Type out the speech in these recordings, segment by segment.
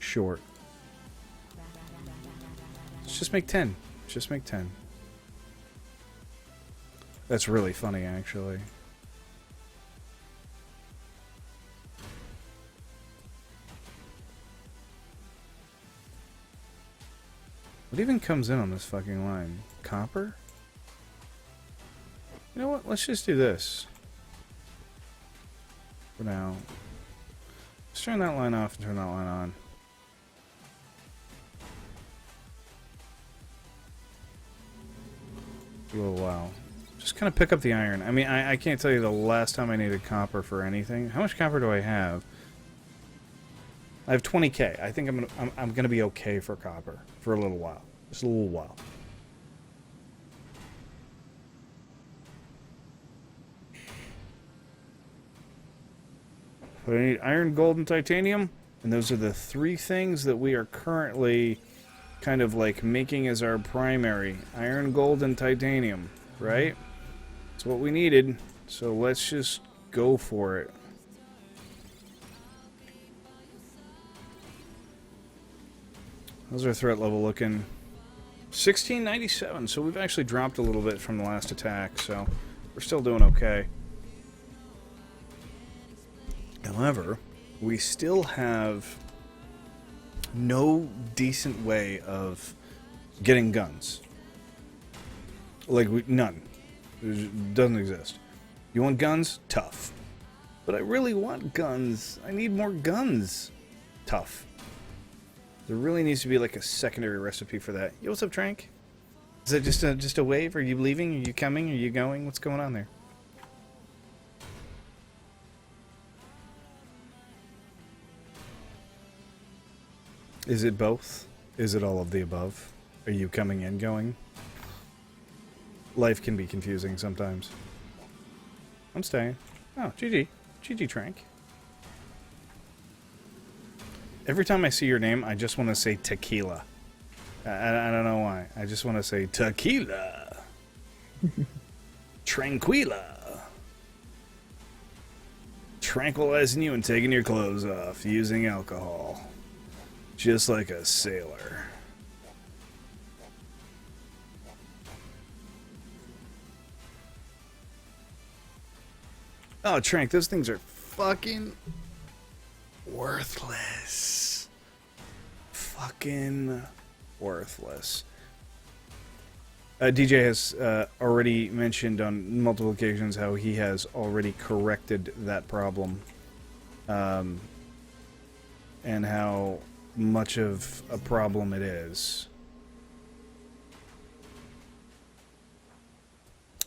short. Let's just make 10. Just make 10. That's really funny, actually. What even comes in on this fucking line? Copper? You know what? Let's just do this. For now. Let's turn that line off and turn that line on. A little while. Just kind of pick up the iron. I mean, I can't tell you the last time I needed copper for anything. How much copper do I have? I have 20k. I think I'm gonna be okay for copper for a little while. Just a little while. But I need iron, gold, and titanium, and those are the three things that we are currently kind of like making as our primary. Iron, gold, and titanium, right? That's what we needed. So let's just go for it. How's our threat level looking? 1697, so we've actually dropped a little bit from the last attack, so we're still doing okay. However, we still have no decent way of getting guns. Like, none. It doesn't exist. You want guns? Tough. But I really want guns. I need more guns. Tough. There really needs to be like a secondary recipe for that. Yo, what's up, Trank? Is that just a wave? Are you leaving? Are you coming? Are you going? What's going on there? Is it both? Is it all of the above? Are you coming and going? Life can be confusing sometimes. I'm staying. Oh, GG. GG, Trank. Every time I see your name, I just want to say tequila. I don't know why. I just want to say tequila. Tranquila. Tranquilizing you and taking your clothes off using alcohol. Just like a sailor. Oh, Trank, those things are fucking worthless. Fucking worthless. DJ has already mentioned on multiple occasions how he has already corrected that problem. And how much of a problem it is.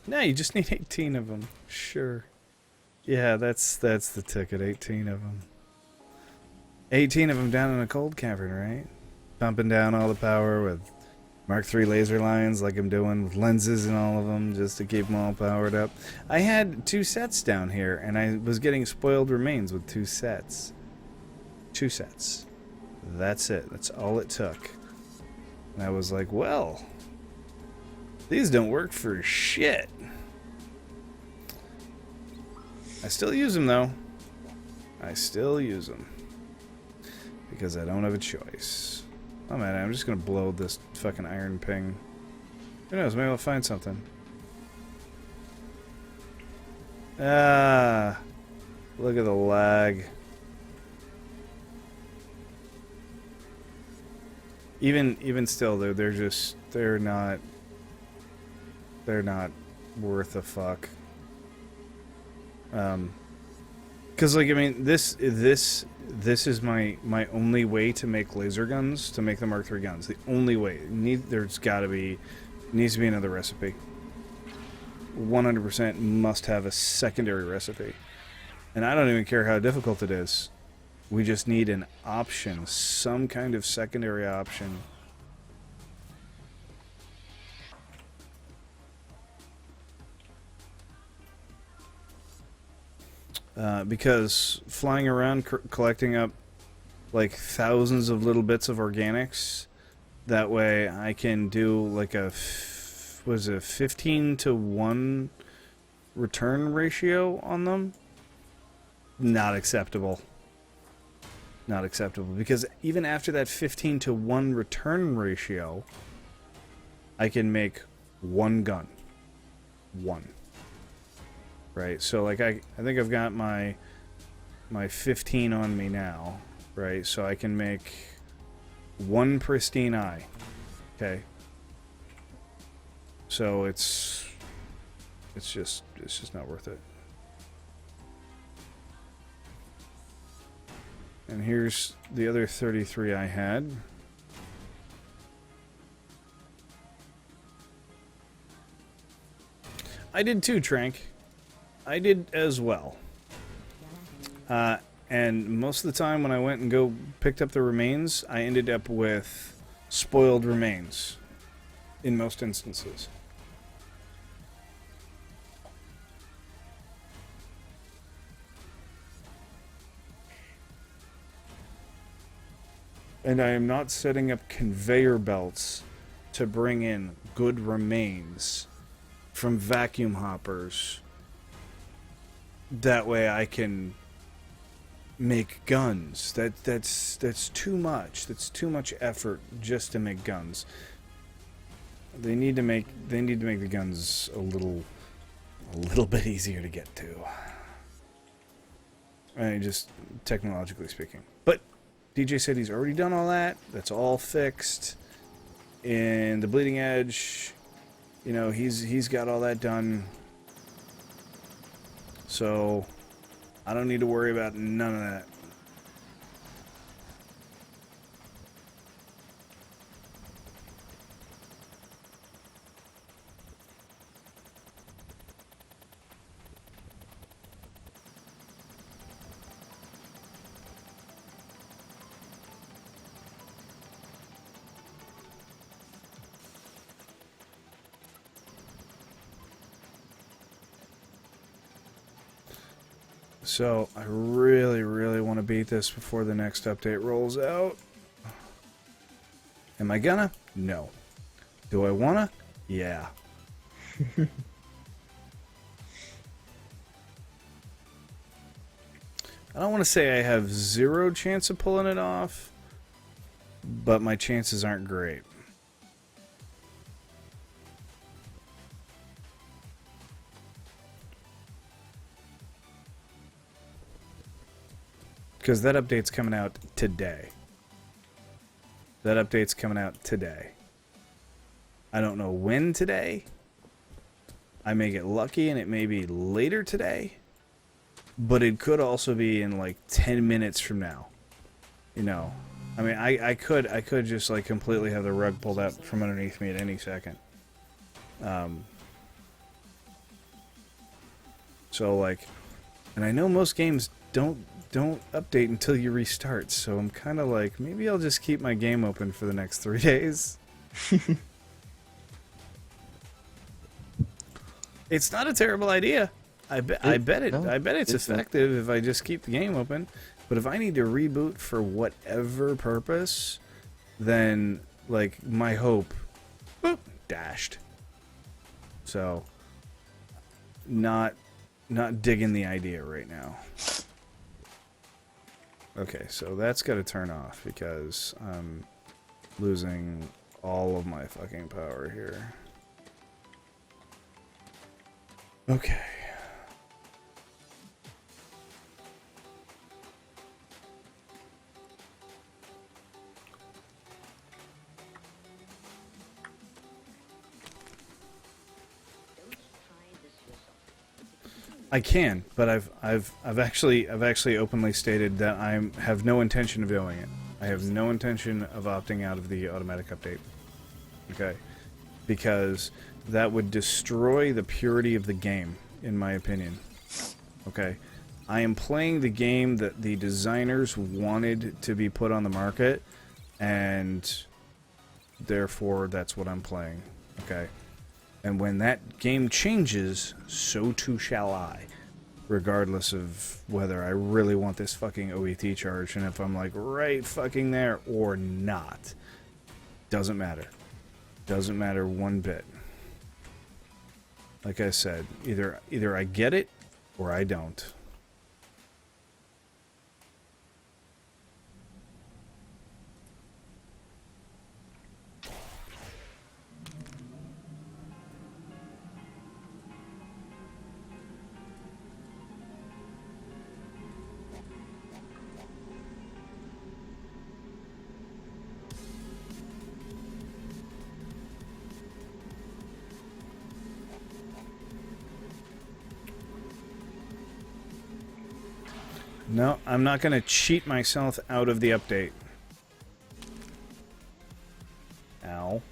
No, you just need 18 of them. Sure. Yeah, that's the ticket. 18 of them. 18 of them down in a cold cavern, right? Pumping down all the power with Mark III laser lines like I'm doing with lenses and all of them just to keep them all powered up. I had 2 sets down here, and I was getting spoiled remains with 2 sets. 2 sets. That's it. That's all it took. And I was like, well, these don't work for shit. I still use them, though. I still use them. Because I don't have a choice. Oh, man, I'm just going to blow this fucking iron ping. Who knows? Maybe I'll find something. Ah. Look at the lag. Even still, they're not worth a fuck. Because like I mean this is my only way to make laser guns, to make the Mark III guns. The only way. Needs to be another recipe. 100% must have a secondary recipe. And I don't even care how difficult it is. We just need an option, some kind of secondary option. Because flying around collecting up like thousands of little bits of organics, that way I can do like a 15-to-1 return ratio on them. Not acceptable. not acceptable. Because even after that 15 to 1 return ratio, I can make one gun. One. Right? So like I think I've got my 15 on me now, right? So I can make one pristine eye. Okay? So it's just not worth it. And here's the other 33 I had. I did too, Trank. I did as well. And most of the time when I went and picked up the remains, I ended up with spoiled remains in most instances. And I am not setting up conveyor belts to bring in good remains from vacuum hoppers. That way I can make guns. That's too much. That's too much effort just to make guns. They need to make the guns a little bit easier to get to. I mean, just technologically speaking. But DJ said he's already done all that. That's all fixed. And the bleeding edge, you know, he's got all that done. So I don't need to worry about none of that. So, I really, really want to beat this before the next update rolls out. Am I gonna? No. Do I wanna? Yeah. I don't want to say I have zero chance of pulling it off, but my chances aren't great. Because that update's coming out today. That update's coming out today. I don't know when today. I may get lucky and it may be later today. But it could also be in like 10 minutes from now. You know. I mean, I could just like completely have the rug pulled out from underneath me at any second. So like, and I know most games don't update until you restart, so I'm kind of like, maybe I'll just keep my game open for the next 3 days. It's not a terrible idea. I bet it's effective if I just keep the game open. But if I need to reboot for whatever purpose, then like my hope, boop, dashed. So, not digging the idea right now. Okay, so that's got to turn off because I'm losing all of my fucking power here. Okay. I can, but I've actually openly stated that I have no intention of doing it. I have no intention of opting out of the automatic update. Okay, because that would destroy the purity of the game, in my opinion. Okay, I am playing the game that the designers wanted to be put on the market, and therefore that's what I'm playing. Okay. And when that game changes, so too shall I. Regardless of whether I really want this fucking OET charge and if I'm like right fucking there or not. Doesn't matter. Doesn't matter one bit. Like I said, either I get it or I don't. No, I'm not gonna cheat myself out of the update. Ow.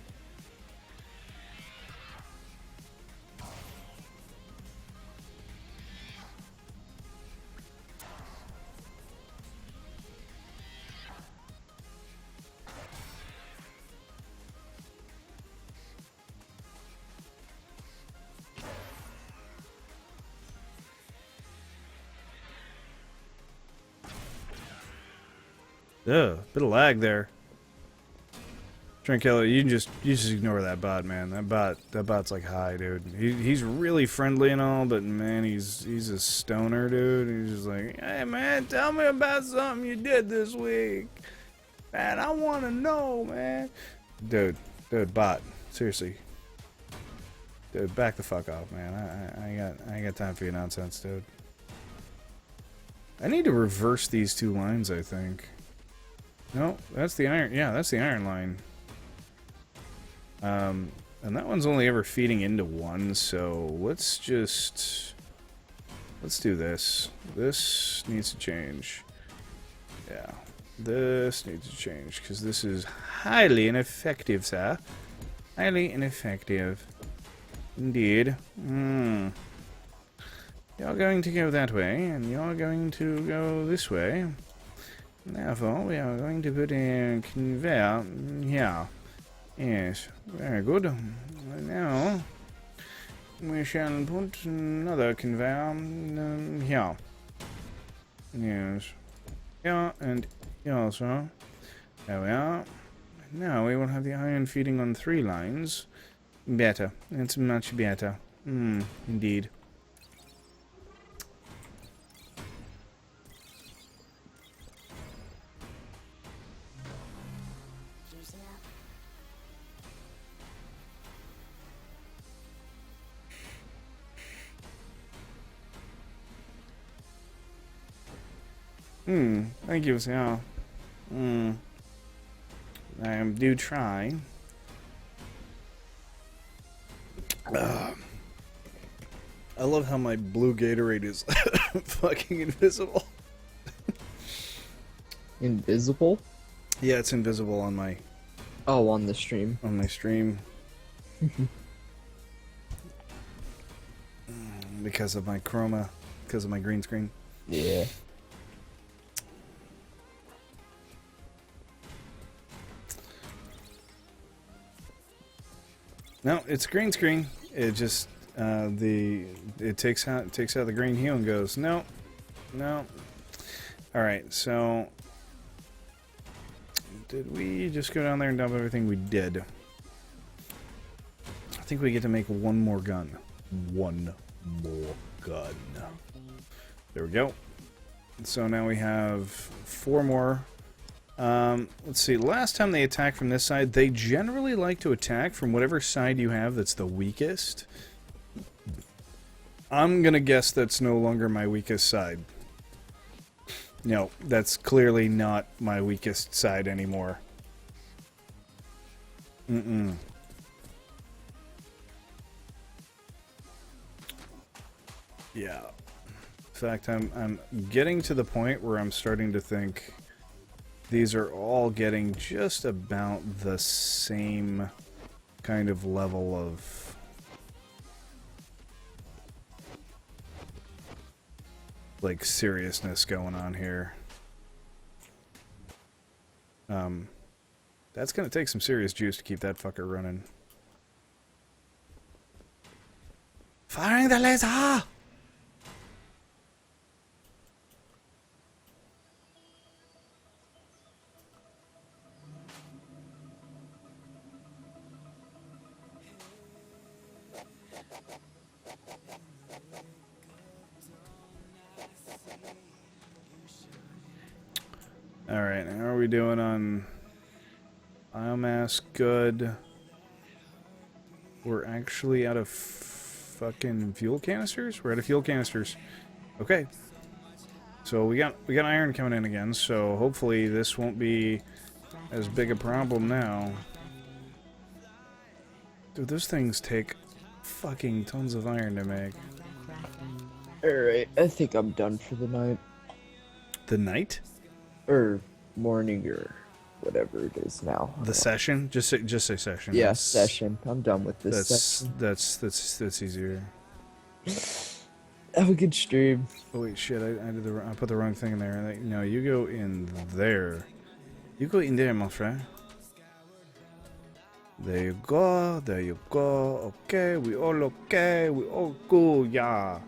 Ugh, bit of lag there. Tranquillo, you just ignore that bot, man. That bot's like high, dude. He's really friendly and all, but man, he's a stoner, dude. He's just like, hey man, tell me about something you did this week. Man, I want to know, man. Dude, bot, seriously. Dude, back the fuck off, man. I ain't got time for your nonsense, dude. I need to reverse these two lines, I think. No, that's the iron. Yeah, that's the iron line. And that one's only ever feeding into one, so let's do this. This needs to change. Yeah, this needs to change, because this is highly ineffective, sir. Highly ineffective. Indeed. You're going to go that way, and you're going to go this way. Therefore, we are going to put a conveyor here. Yes, very good. Now, we shall put another conveyor here. Yes. Here and here also. There we are. Now we will have the iron feeding on 3 lines. Better. It's much better. Indeed. Thank you, sir. I do try. I love how my blue Gatorade is fucking invisible. Invisible? Yeah, it's invisible on my... Oh, on the stream. On my stream. Because of my chroma. Because of my green screen. Yeah. No, it's green screen. It just it takes out the green hue and goes no. All right, so did we just go down there and dump everything? We did. I think we get to make one more gun. One more gun. There we go. So now we have 4 more. Let's see. Last time they attacked from this side, they generally like to attack from whatever side you have that's the weakest. I'm gonna guess that's no longer my weakest side. No, that's clearly not my weakest side anymore. Yeah. In fact, I'm getting to the point where I'm starting to think these are all getting just about the same kind of level of like seriousness going on here. That's gonna take some serious juice to keep that fucker running. Firing the laser! Alright, how are we doing on biomass? Good. We're actually out of fucking fuel canisters? We're out of fuel canisters. Okay. So we got iron coming in again, so hopefully this won't be as big a problem now. Dude, those things take fucking tons of iron to make. Alright, I think I'm done for the night. The night? Or morning, or whatever it is now. The session? Just say session. Yeah, session. I'm done with this That's session. that's easier. Have a good stream. Oh wait, shit! I put the wrong thing in there. No, you go in there. You go in there, my friend. There you go. There you go. Okay, we all okay. We all good. Yeah,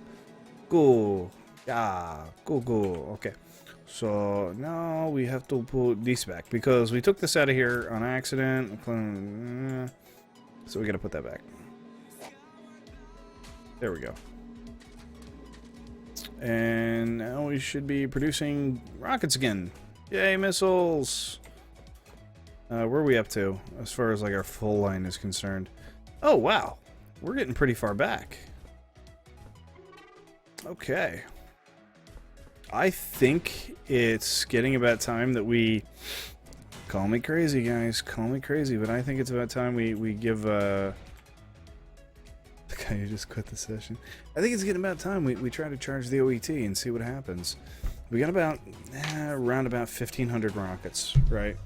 good. Yeah, good. Okay. So now we have to put this back because we took this out of here on accident. So we gotta put that back. There we go. And now we should be producing rockets again. Yay, missiles! Where are we up to as far as like our full line is concerned? Oh, wow. We're getting pretty far back. Okay. I think it's getting about time that we... Call me crazy, guys. Call me crazy, but I think it's about time we give... The guy who just quit the session. I think it's getting about time we try to charge the OET and see what happens. We got about... around about 1,500 rockets, right?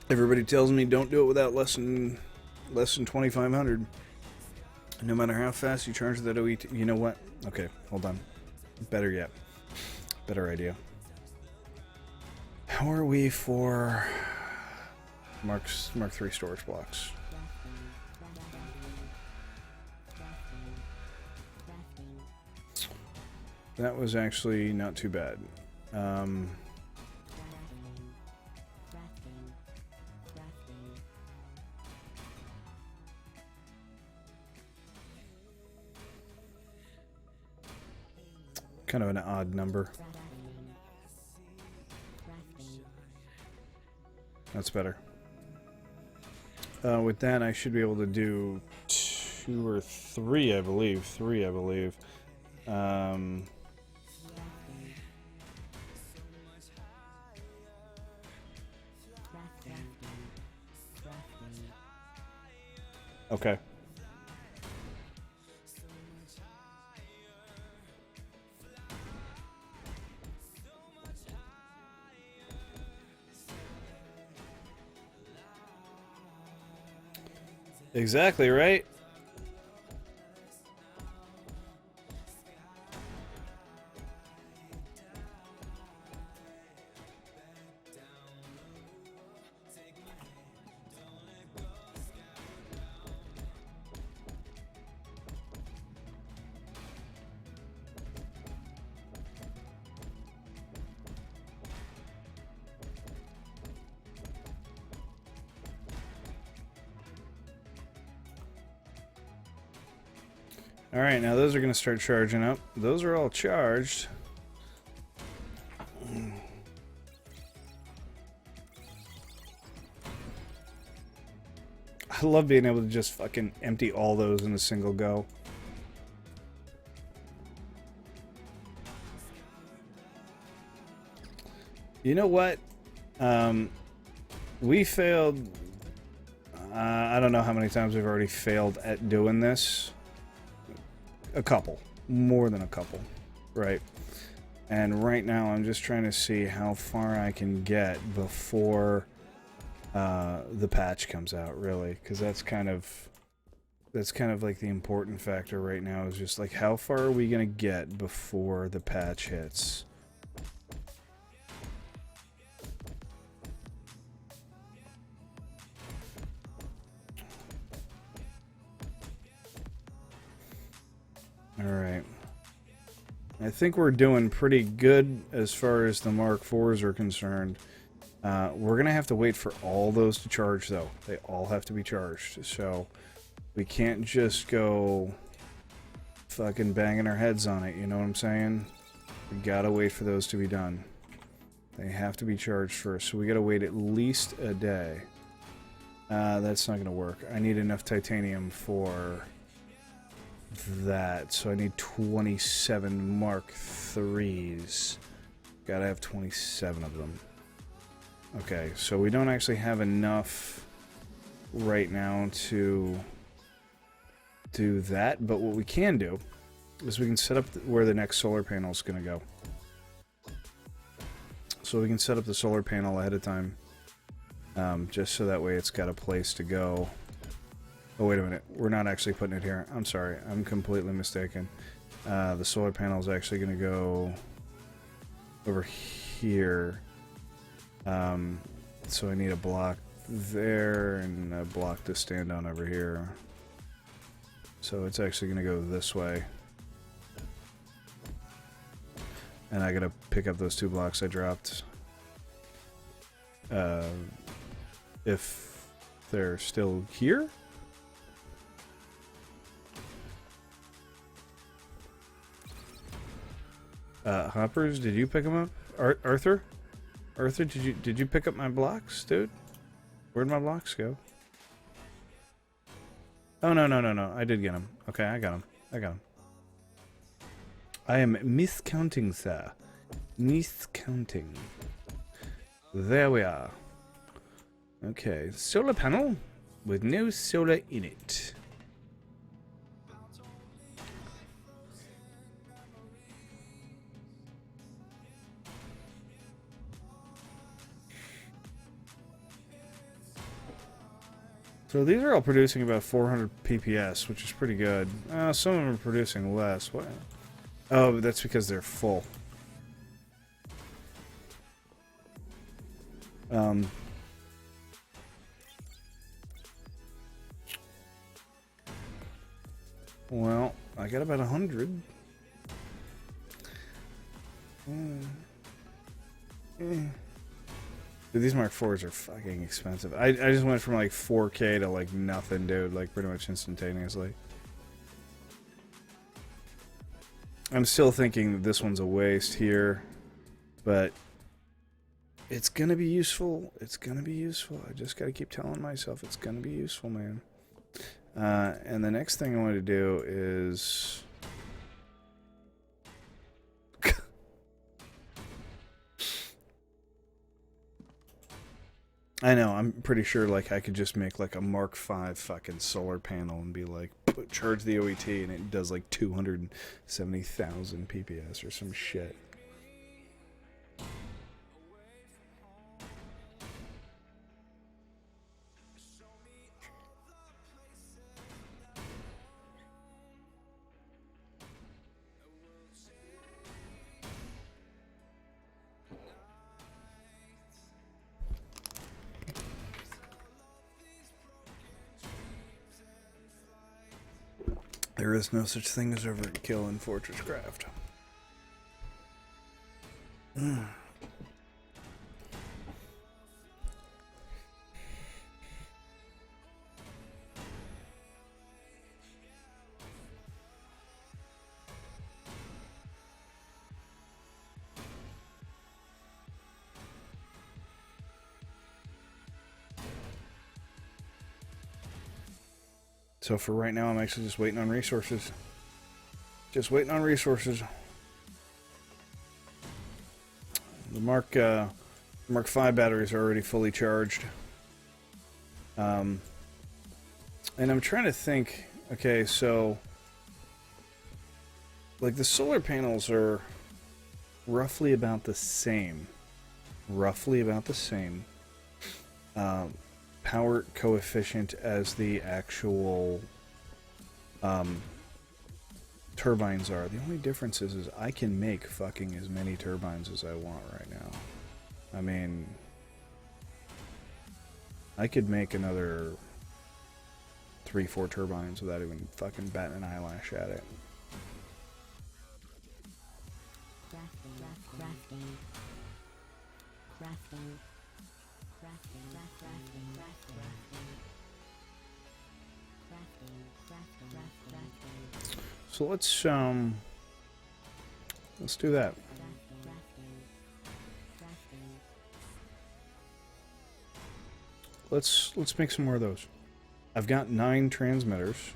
Everybody tells me don't do it without less than 2,500. No matter how fast you charge that OET. You know what? Okay, hold on. Better yet. Better idea. How are we for Mark III storage blocks? That was actually not too bad. Kind of an odd number. That's better. With that, I should be able to do 2 or 3, I believe. 3, I believe. Okay. Exactly, right? Alright, now those are going to start charging up. Those are all charged. I love being able to just fucking empty all those in a single go. You know what? We failed... I don't know how many times we've already failed at doing this. A couple. More than a couple. Right. And right now I'm just trying to see how far I can get before the patch comes out, really. Because that's kind of like the important factor right now, is just like how far are we going to get before the patch hits. Alright. I think we're doing pretty good as far as the Mark IVs are concerned. We're going to have to wait for all those to charge, though. They all have to be charged. So we can't just go fucking banging our heads on it, you know what I'm saying? We gotta wait for those to be done. They have to be charged first, so we gotta wait at least a day. That's not gonna work. I need enough titanium for... that, so I need 27 Mark IIIs. Gotta have 27 of them. Okay, so we don't actually have enough right now to do that, but what we can do is we can set up where the next solar panel is going to go. So we can set up the solar panel ahead of time, just so that way it's got a place to go. Oh, wait a minute. We're not actually putting it here. I'm sorry. I'm completely mistaken. The solar panel is actually going to go over here. So I need a block there and a block to stand on over here. So it's actually going to go this way. And I got to pick up those 2 blocks I dropped. If they're still here? Hoppers, did you pick them up? Arthur? Arthur, did you pick up my blocks, dude? Where'd my blocks go? Oh, no. I did get them. Okay, I got them. I am miscounting, sir. Miscounting. There we are. Okay, solar panel with no solar in it. So these are all producing about 400 PPS, which is pretty good. Some of them are producing less. What? Oh, that's because they're full. Well, I got about 100. Dude, these Mark IVs are fucking expensive. I just went from like 4K to like nothing, dude. Like pretty much instantaneously. I'm still thinking that this one's a waste here, but it's gonna be useful. It's gonna be useful. I just gotta keep telling myself it's gonna be useful, man. And the next thing I want to do is... I know, I'm pretty sure like I could just make like a Mark V fucking solar panel and be like, charge the OET and it does like 270,000 PPS or some shit. There is no such thing as overkill in FortressCraft. So for right now, I'm actually just waiting on resources. Just waiting on resources. The Mark V batteries are already fully charged. And I'm trying to think, okay, so like the solar panels are roughly about the same. Power coefficient as the actual turbines are. The only difference is I can make fucking as many turbines as I want right now. I mean, I could make another 3-4 turbines without even fucking batting an eyelash at it. So let's do that. Let's make some more of those. I've got 9 transmitters,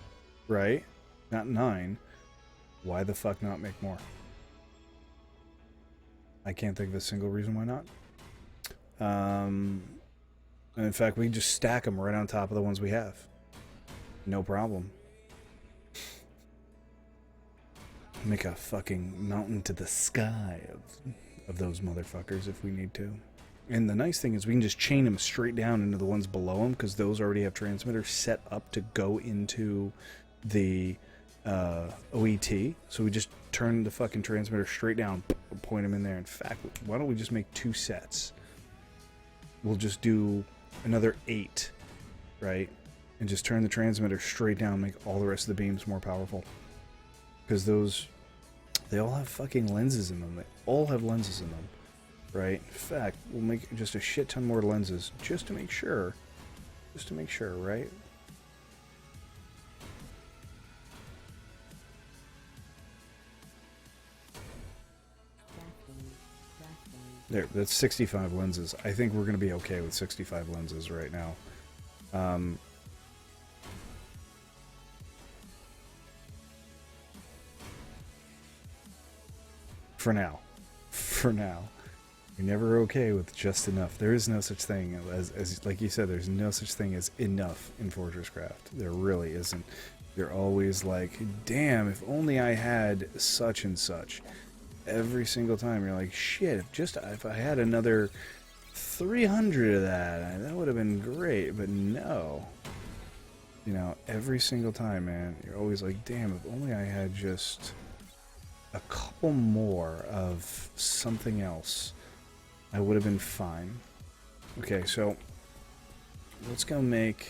right? Not 9. Why the fuck not make more? I can't think of a single reason why not. And in fact, we just stack them right on top of the ones we have. No problem. Make a fucking mountain to the sky of those motherfuckers if we need to. And the nice thing is we can just chain them straight down into the ones below them, because those already have transmitters set up to go into the OET. So we just turn the fucking transmitter straight down, point them in there. In fact, why don't we just make 2 sets? We'll just do another 8, right? And just turn the transmitter straight down, make all the rest of the beams more powerful. Because those, they all have fucking lenses in them. They all have lenses in them, right? In fact, we'll make just a shit ton more lenses just to make sure. Just to make sure, right? There, that's 65 lenses. I think we're going to be okay with 65 lenses right now. For now. For now. You're never okay with just enough. There is no such thing as like you said, there's no such thing as enough in FortressCraft. There really isn't. You're always like, damn, if only I had such and such. Every single time you're like, shit, if I had another 300 of that would have been great. But no. You know, every single time, man, you're always like, damn, if only I had just a couple more of something else, I would have been fine. Okay, so let's go make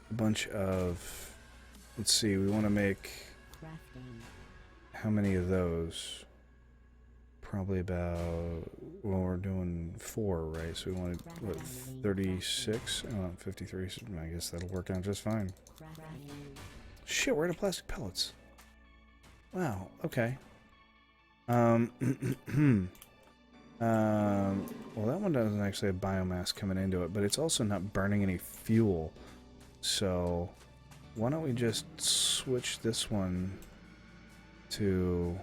a bunch of, let's see, we want to make how many of those? Probably about, well, we're doing 4, right? So we wanted, what, 36? Oh, 53. I guess that'll work out just fine. Shit, we're out of plastic pellets. Wow, okay. Well, that one doesn't actually have biomass coming into it, but it's also not burning any fuel. So, why don't we just switch this one to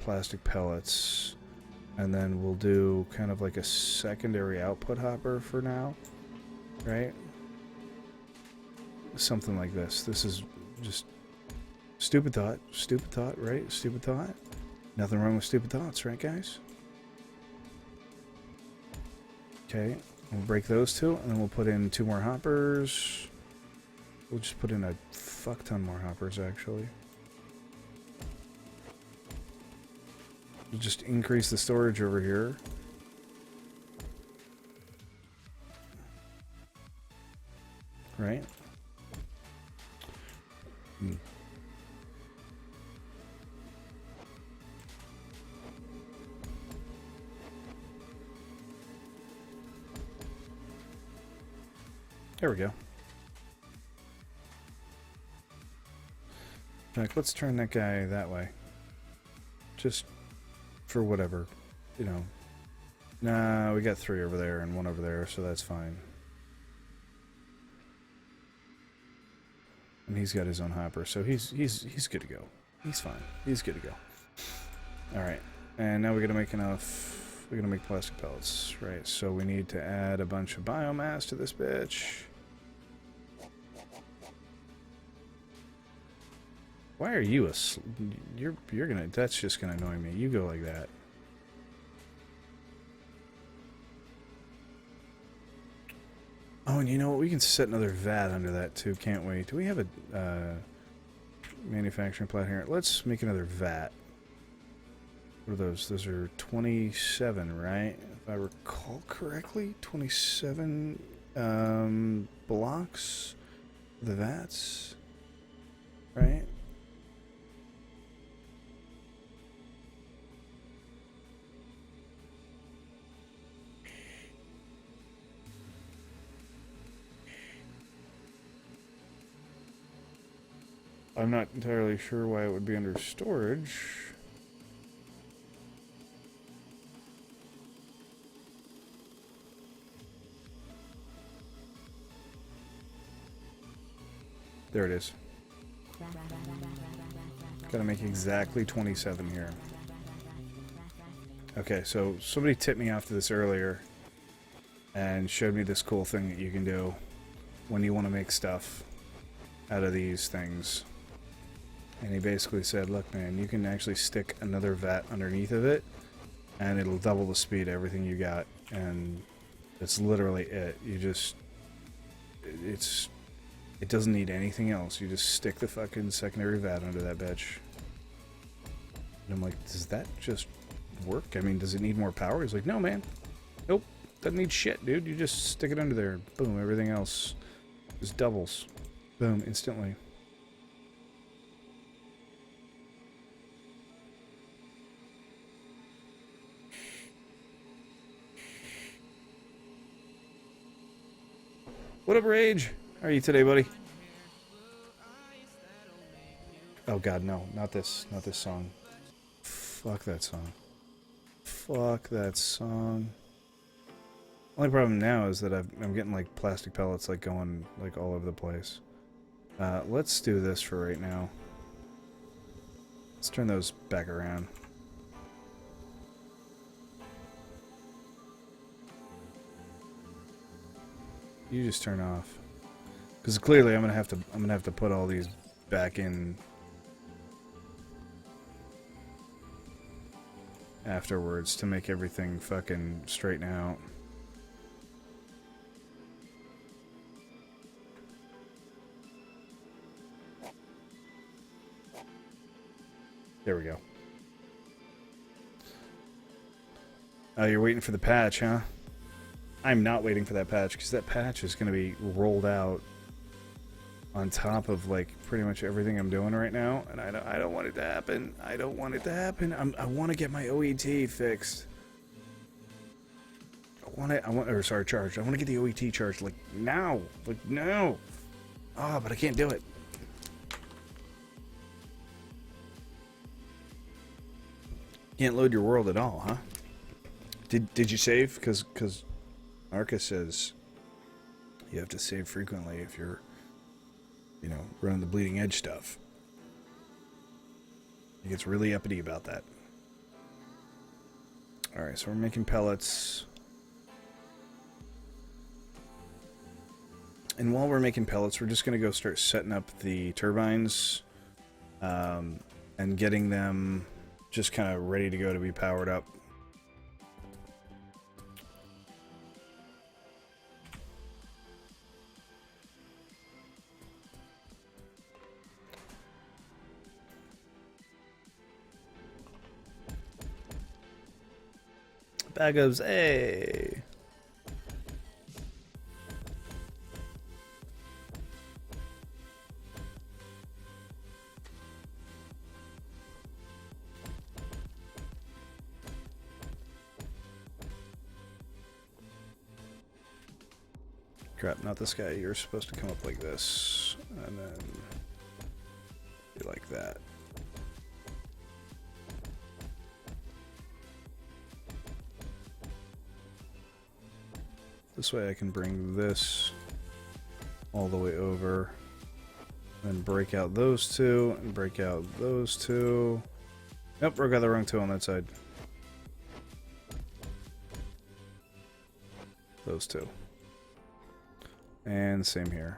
plastic pellets, and then we'll do kind of like a secondary output hopper for now, right? Something like this. This is just stupid thought, right? Stupid thought. Nothing wrong with stupid thoughts, right, guys? Okay, we'll break those 2, and then we'll put in 2 more hoppers. We'll just put in a fuck ton more hoppers, actually. We'll just increase the storage over here. Right? There we go. In fact, let's turn that guy that way. Just for whatever, you know. Nah, we got 3 over there and 1 over there, so that's fine. And he's got his own hopper, so he's good to go. He's fine. He's good to go. All right, and now we're gonna make enough. We're gonna make plastic pellets, right? So we need to add a bunch of biomass to this bitch. Why are you you're gonna, that's just gonna annoy me. You go like that. Oh, and you know what? We can set another vat under that too, can't we? Do we have a manufacturing plant here? Let's make another vat. What are those? Those are 27, right? If I recall correctly, 27 blocks. The vats, right? I'm not entirely sure why it would be under storage. There it is. Gotta make exactly 27 here. Okay, so somebody tipped me off to this earlier and showed me this cool thing that you can do when you want to make stuff out of these things. And he basically said, look man, you can actually stick another vat underneath of it and it'll double the speed of everything you got. And that's literally it. You just... It doesn't need anything else. You just stick the fucking secondary vat under that bitch. And I'm like, does that just work? I mean, does it need more power? He's like, no man. Nope. Doesn't need shit, dude. You just stick it under there. Boom. Everything else just doubles. Boom. Instantly. What up, Rage? How are you today, buddy? Oh god, no. Not this. Not this song. Fuck that song. Fuck that song. Only problem now is that I'm getting like plastic pellets like going like all over the place. Let's do this for right now. Let's turn those back around. You just turn off, because clearly I'm gonna have to put all these back in afterwards to make everything fucking straighten out. There we go. Oh, you're waiting for the patch, huh? I'm not waiting for that patch, because that patch is going to be rolled out on top of, like, pretty much everything I'm doing right now, and I don't want it to happen. I don't want it to happen. I want to get my OET fixed. Charged. I want to get the OET charged, like, now. Like, now. Ah, but I can't do it. Can't load your world at all, huh? Did you save? Because Arca says you have to save frequently if you're, you know, running the bleeding edge stuff. He gets really uppity about that. Alright, so we're making pellets. And while we're making pellets, we're just going to go start setting up the turbines and getting them just kind of ready to go to be powered up. Bag of, hey! Crap, not this guy. You're supposed to come up like this, and then be like that. This way I can bring this all the way over, then break out those two, and break out those two. Nope, we got the wrong two on that side. Those two. And same here.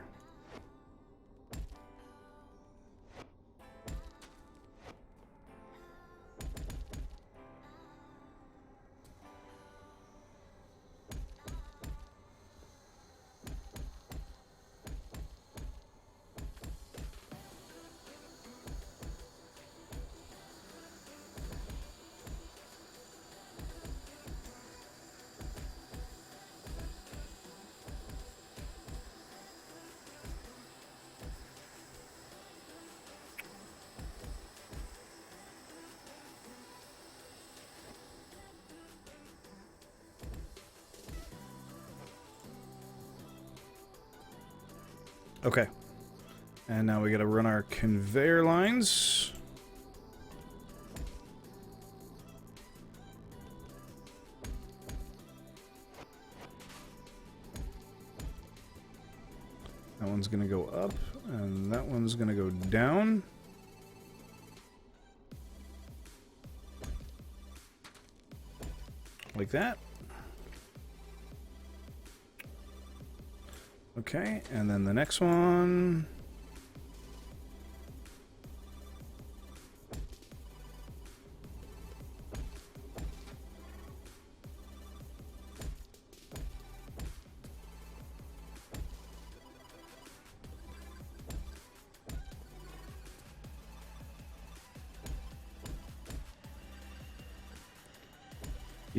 Okay. And now we gotta run our conveyor lines. That one's gonna go up, and that one's gonna go down. Like that. Okay, and then the next one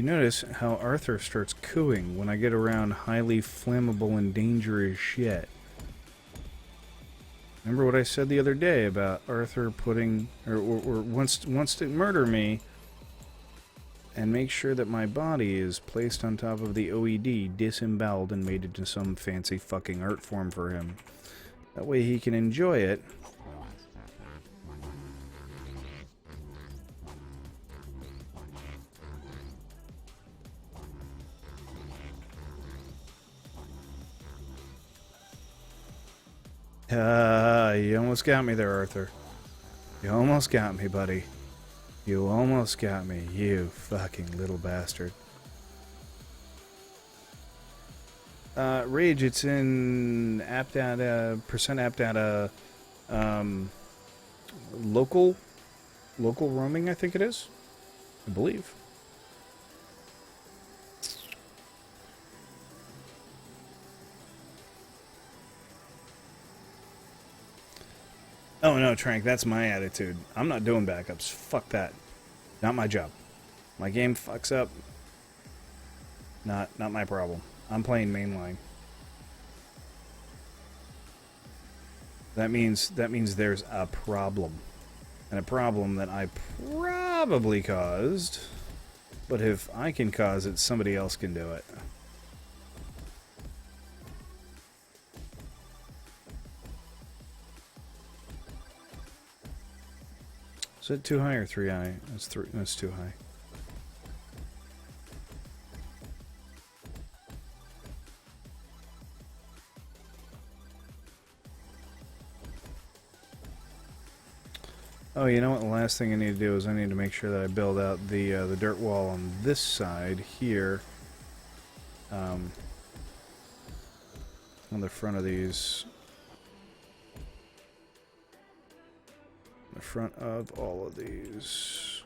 You notice how Arthur starts cooing when I get around highly flammable and dangerous shit. Remember what I said the other day about Arthur putting, or wants to murder me and make sure that my body is placed on top of the OED, disemboweled and made into some fancy fucking art form for him. That way he can enjoy it. You almost got me there, Arthur. You almost got me, buddy. You almost got me, you fucking little bastard. Rage, it's in app data, percent app data, local roaming, I think it is. I believe. Oh no, Trank, that's my attitude. I'm not doing backups. Fuck that. Not my job. My game fucks up. Not my problem. I'm playing mainline. That means there's a problem. And a problem that I probably caused. But if I can cause it, somebody else can do it. Is it too high or 3 high? That's too high. Oh, you know what? The last thing I need to do is I need to make sure that I build out the dirt wall on this side here. On the front of these. The front of all of these.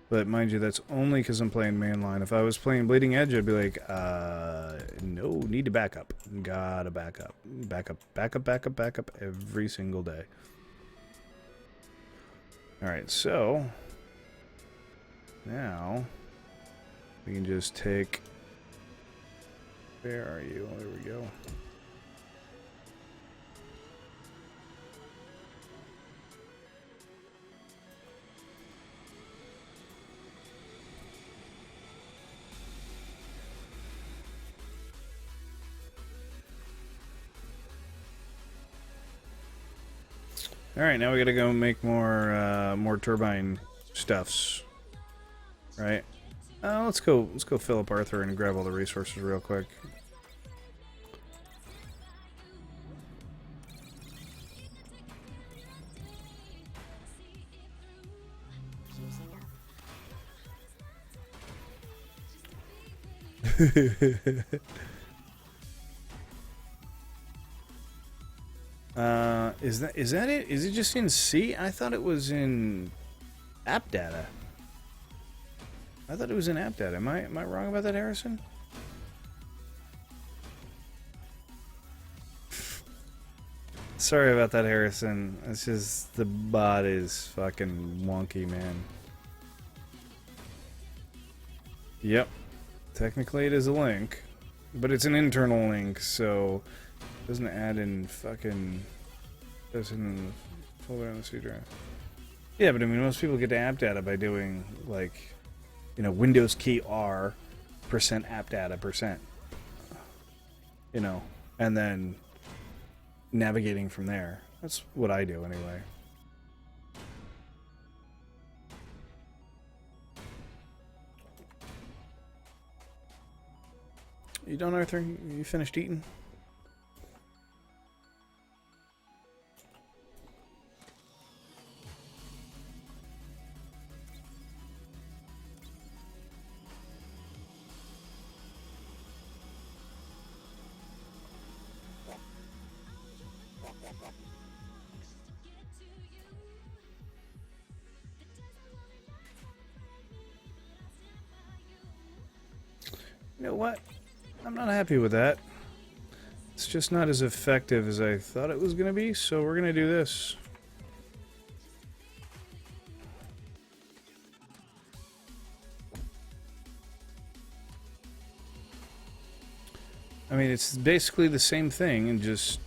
But mind you, that's only because I'm playing mainline. If I was playing Bleeding Edge, I'd be like, no, need to back up. Gotta back up. Back up every single day. Alright, so now we can just take, where are you? There we go. Alright, now we gotta go make more turbine stuffs. Right? Let's go fill up Arthur and grab all the resources real quick. Is that it? Is it just in C? I thought it was in app data. I thought it was in app data. Am I wrong about that, Harrison? Sorry about that, Harrison. It's just the bot is fucking wonky, man. Yep. Technically it is a link, but it's an internal link, so it doesn't add in fucking, doesn't in the folder on the C drive. Yeah, but I mean, most people get to app data by doing, like, you know, Windows key R, % app data %. You know, and then navigating from there. That's what I do anyway. You done, Arthur? You finished eating? You know what? I'm not happy with that. It's just not as effective as I thought it was going to be, so we're going to do this. I mean, it's basically the same thing, and just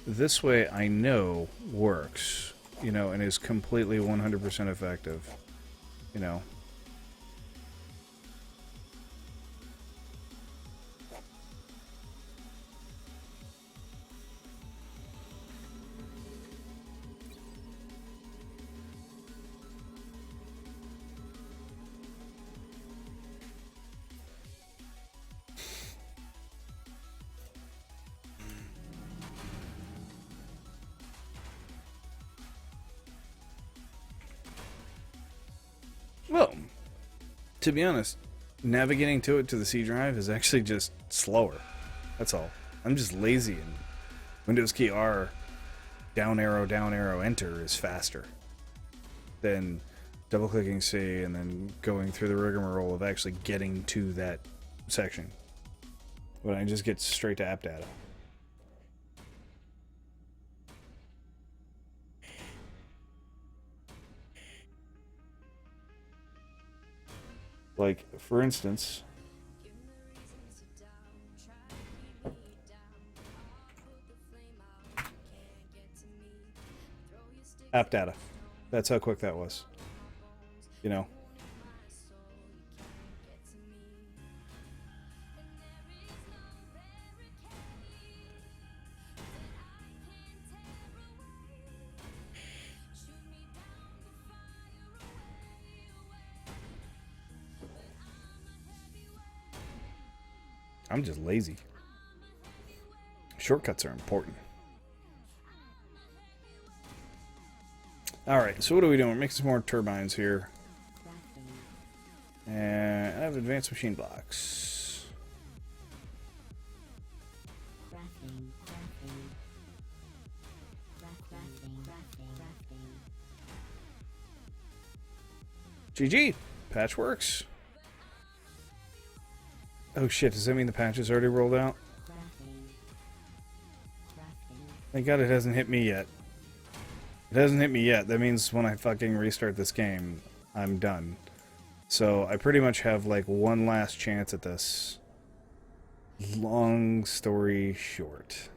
this way I know works, you know, and is completely 100% effective, you know. Well, to be honest, navigating to the C drive is actually just slower. That's all. I'm just lazy, and Windows key R, down arrow, enter is faster than double clicking C and then going through the rigmarole of actually getting to that section. When I just get straight to app data. Like, for instance, app data. That's how quick that was. You know. I'm just lazy. Shortcuts are important. Alright, so what are we doing? We're making some more turbines here. And I have advanced machine blocks. GG! Patch works. Oh shit, does that mean the patch is already rolled out? Thank God it hasn't hit me yet. It hasn't hit me yet. That means when I fucking restart this game, I'm done. So I pretty much have like one last chance at this. Long story short.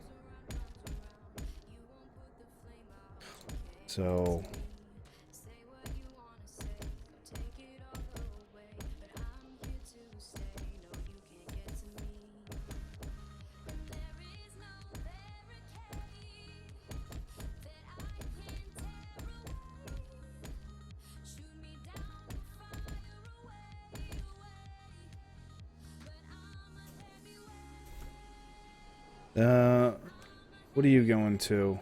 So... what are you going to?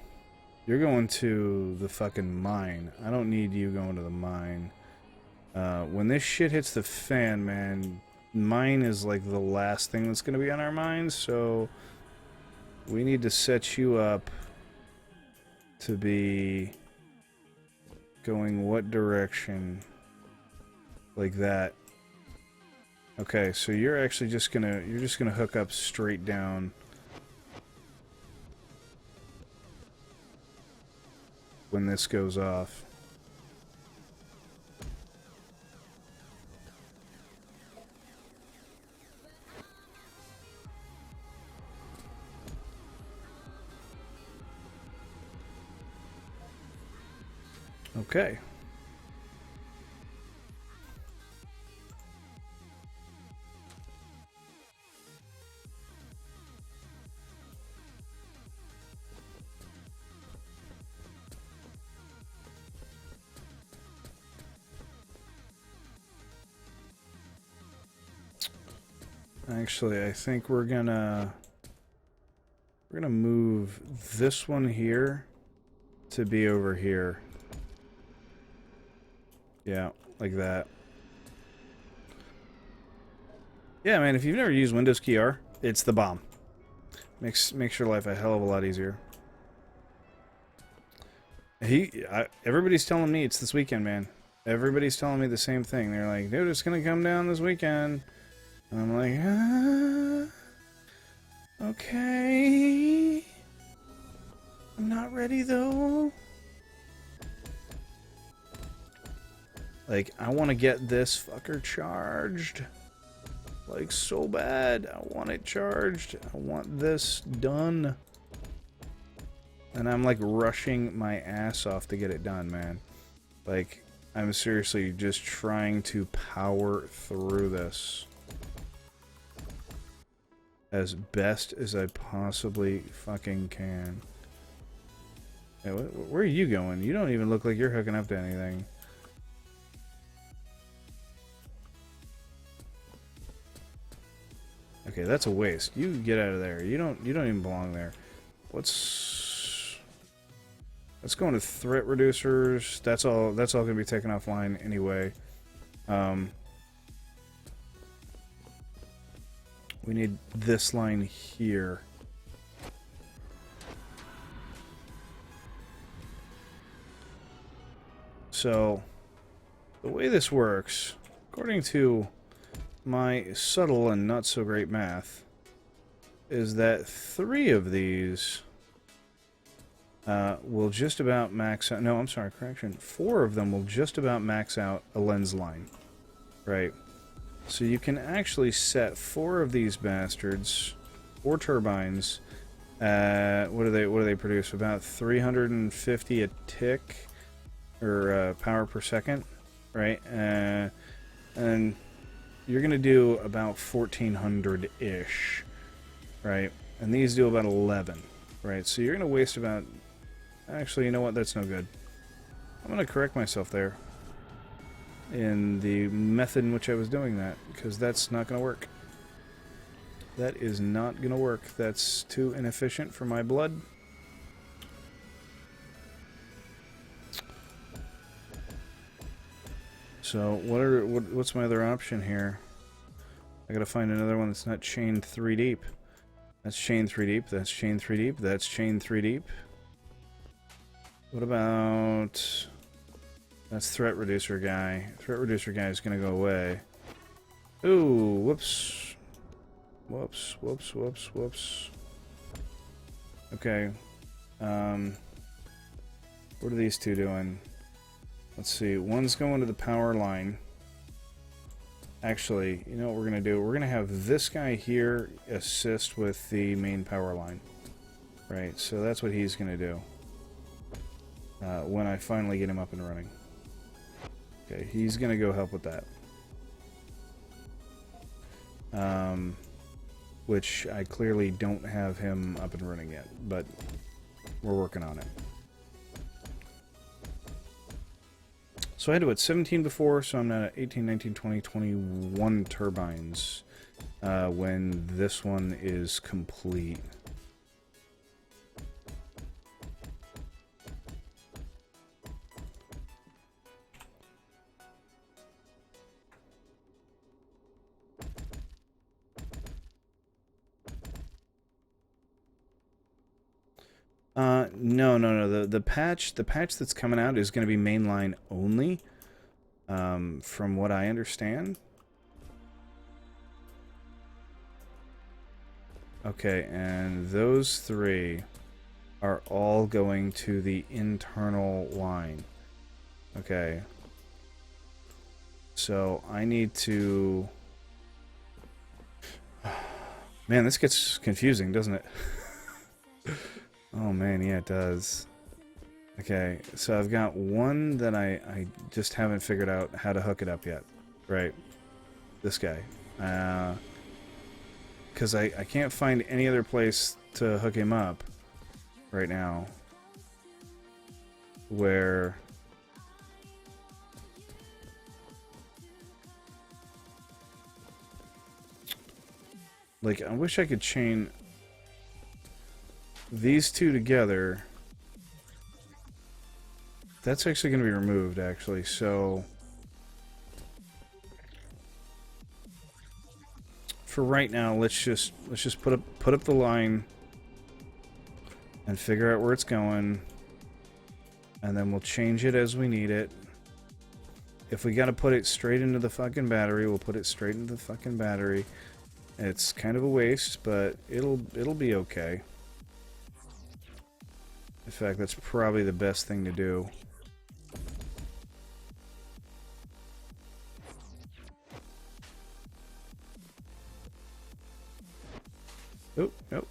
You're going to the fucking mine. I don't need you going to the mine. When this shit hits the fan, man, mine is like the last thing that's going to be on our minds, so we need to set you up to be going what direction? Like that. Okay, so you're actually just gonna hook up straight down when this goes off. Okay. Actually, I think we're gonna move this one here to be over here. Yeah, like that. Yeah, man, if you've never used Windows key R, it's the bomb. Makes your life a hell of a lot easier. Everybody's telling me it's this weekend, man. Everybody's telling me the same thing. They're like, dude, it's gonna come down this weekend. And I'm like, Okay. I'm not ready though. Like, I want to get this fucker charged. Like, so bad. I want it charged. I want this done. And I'm like rushing my ass off to get it done, man. Like, I'm seriously just trying to power through this as best as I possibly fucking can. Hey, where are you going? You don't even look like you're hooking up to anything. Okay, that's a waste. You get out of there. You don't even belong there. Let's go into threat reducers. That's all gonna be taken offline anyway. We need this line here. So the way this works, according to my subtle and not so great math, is that 3 of these will just about max out. No, I'm sorry, correction. 4 of them will just about max out a lens line, right? So you can actually set 4 of these bastards, 4 turbines. What do they produce? About 350 a tick, or power per second, right? And you're gonna do about 1400-ish, right? And these do about 11, right? So you're gonna waste about. Actually, you know what? That's no good. I'm gonna correct myself there in the method in which I was doing that, because that's not gonna work. That is not gonna work. That's too inefficient for my blood. So what's my other option here? I gotta find another one that's not chained 3 deep. That's chained 3 deep. That's chained 3 deep. That's chained 3 deep. What about... That's threat reducer guy. Threat reducer guy is gonna go away. Ooh, whoops. Whoops, whoops, whoops, whoops. Okay. What are these 2 doing? Let's see. One's going to the power line. Actually, you know what we're gonna do? We're gonna have this guy here assist with the main power line. Right, so that's what he's gonna do. When I finally get him up and running. Okay, he's gonna go help with that. Which I clearly don't have him up and running yet, but we're working on it. So I had to, 17 before, so I'm now at 18, 19, 20, 21 turbines when this one is complete. No. The patch that's coming out is going to be mainline only, from what I understand. Okay, and those 3 are all going to the internal line. Okay. So I need to... Man, this gets confusing, doesn't it? Oh man, yeah, it does. Okay, so I've got one that I just haven't figured out how to hook it up yet. Right. This guy. Because I can't find any other place to hook him up right now where... Like, I wish I could chain these 2 together. That's actually going to be removed, actually, so... For right now, let's just put up the line and figure out where it's going, and then we'll change it as we need it. If we got to put it straight into the fucking battery, we'll put it straight into the fucking battery. It's kind of a waste, but it'll be okay. In fact, that's probably the best thing to do. Oh, nope.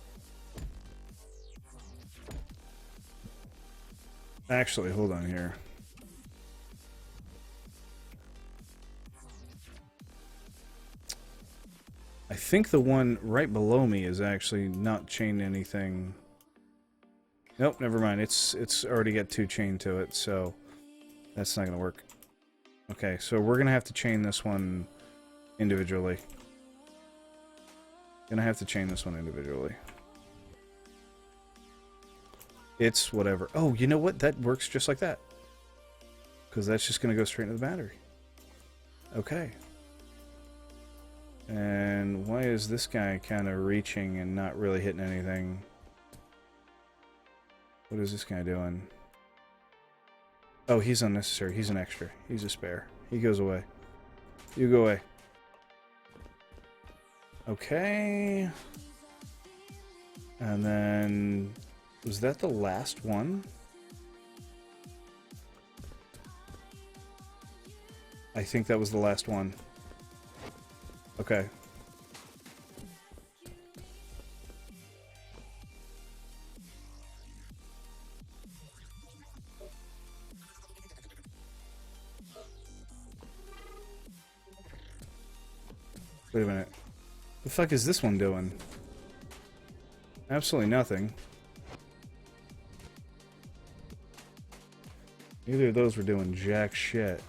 Actually, hold on here. I think the one right below me is actually not chained anything. Nope, never mind. It's already got 2 chained to it, so that's not gonna work. Okay, so we're gonna have to chain this one individually. Gonna have to chain this one individually. It's whatever. Oh, you know what? That works just like that. Because that's just gonna go straight into the battery. Okay. And why is this guy kind of reaching and not really hitting anything? What is this guy doing? Oh, he's unnecessary. He's an extra. He's a spare. He goes away. You go away. Okay. And then... was that the last one? I think that was the last one. Okay. Wait a minute. The fuck is this one doing? Absolutely nothing. Neither of those were doing jack shit.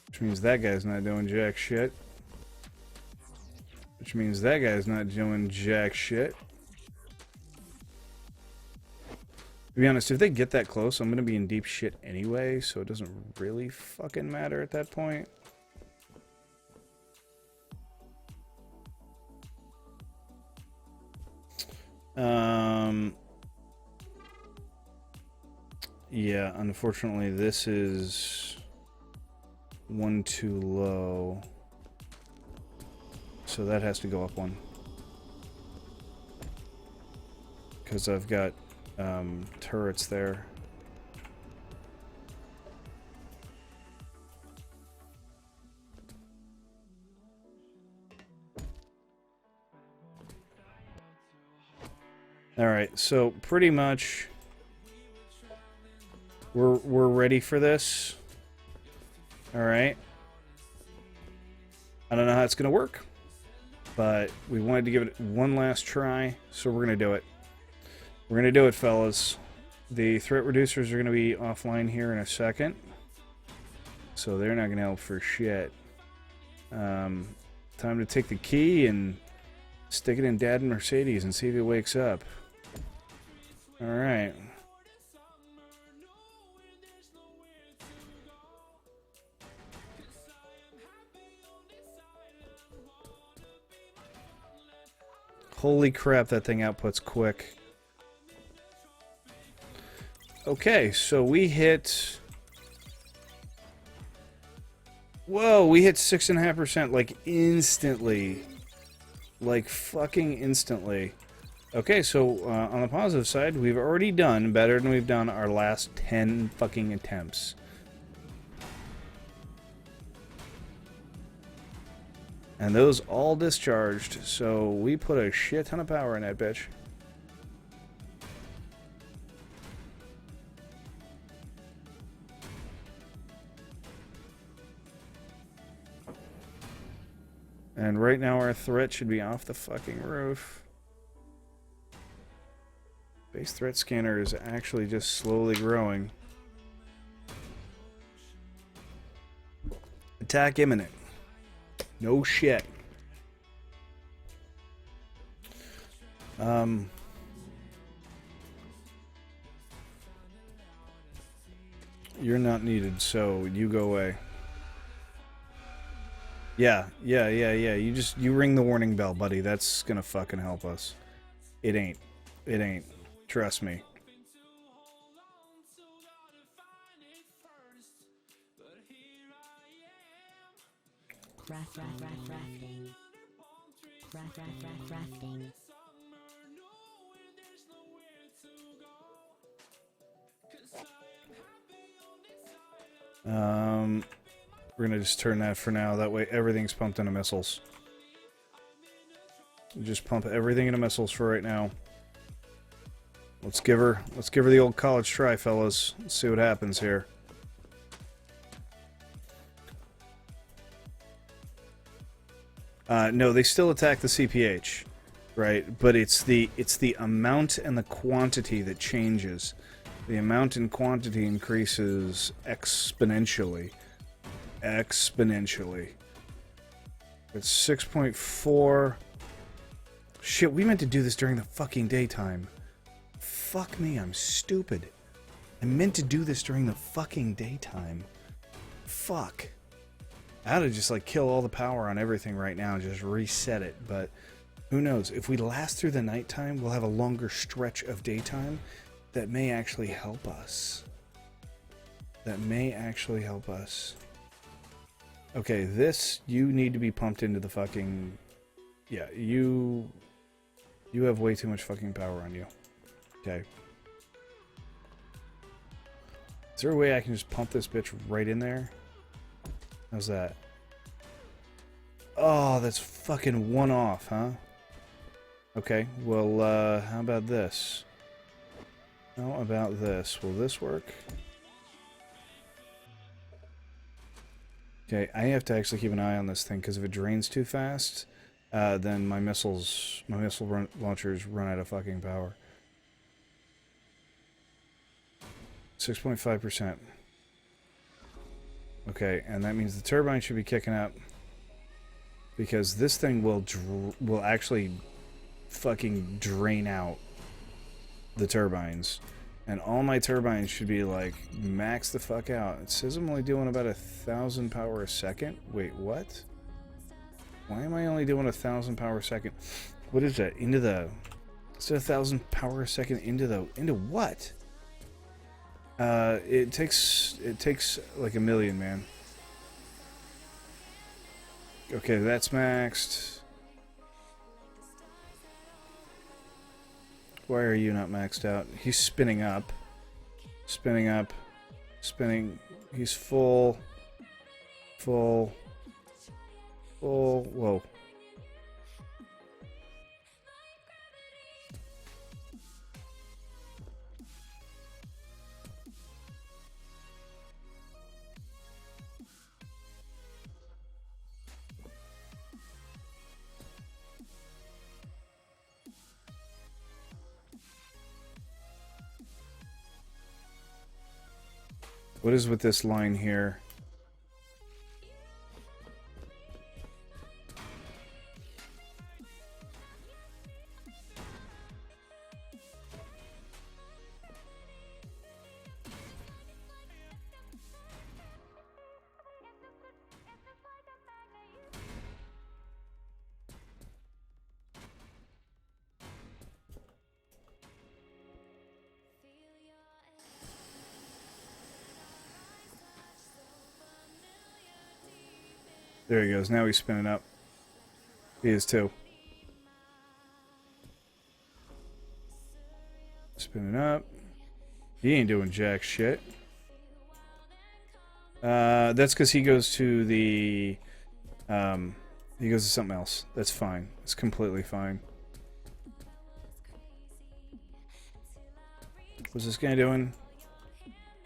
Which means that guy's not doing jack shit. Which means that guy's not doing jack shit. To be honest, if they get that close, I'm gonna be in deep shit anyway, so it doesn't really fucking matter at that point. Yeah, unfortunately, this is one too low. So that has to go up one. Because I've got turrets there. Alright, so pretty much we're ready for this. Alright. I don't know how it's gonna work, but we wanted to give it one last try, so we're gonna do it. We're gonna do it, fellas. The threat reducers are gonna be offline here in a second, so they're not gonna help for shit. Time to take the key and stick it in Dad and Mercedes and see if it wakes up. Alright. Holy crap, that thing outputs quick. Okay, so we hit... Whoa, we hit 6.5%, like, instantly. Like, fucking instantly. Okay, so, on the positive side, we've already done better than we've done our last 10 fucking attempts. And those all discharged, so we put a shit ton of power in that bitch. And right now our threat should be off the fucking roof. Base threat scanner is actually just slowly growing. Attack imminent. No shit. You're not needed, so you go away. Yeah. You ring the warning bell, buddy. That's gonna fucking help us. It ain't. It ain't. Trust me. Crafting. We're gonna just turn that for now. That way everything's pumped into missiles. Just pump everything into missiles for right now. Let's give her the old college try, fellas. Let's see what happens here. No, they still attack the CPH, right? But it's the amount and the quantity that changes. The amount and quantity increases exponentially. Exponentially. It's 6.4. Shit, we meant to do this during the fucking daytime. Fuck me, I'm stupid. I meant to do this during the fucking daytime. Fuck. I ought to just like kill all the power on everything right now and just reset it, but who knows? If we last through the nighttime, we'll have a longer stretch of daytime that may actually help us. That may actually help us. Okay, this, you need to be pumped into the fucking... Yeah, you have way too much fucking power on you. Okay. Is there a way I can just pump this bitch right in there? How's that? Oh, that's fucking one off, huh? Okay, well, how about this? How about this? Will this work? Okay, I have to actually keep an eye on this thing, because if it drains too fast, then my missile launchers run out of fucking power. 6.5%. Okay, and that means the turbine should be kicking up, because this thing will actually fucking drain out the turbines, and all my turbines should be like max the fuck out. It says I'm only doing about 1,000 power a second. Wait, what? Why am I only doing 1,000 power a second? What is that? Into the... Is it 1,000 power a second into what? It takes like 1,000,000, man. Okay, that's maxed. Why are you not maxed out? He's spinning up. Spinning up. Spinning. He's full. Full. Full. Whoa. What is with this line here? There he goes. Now he's spinning up. He is too. Spinning up. He ain't doing jack shit. That's because he goes to the... he goes to something else. That's fine. It's completely fine. What's this guy doing?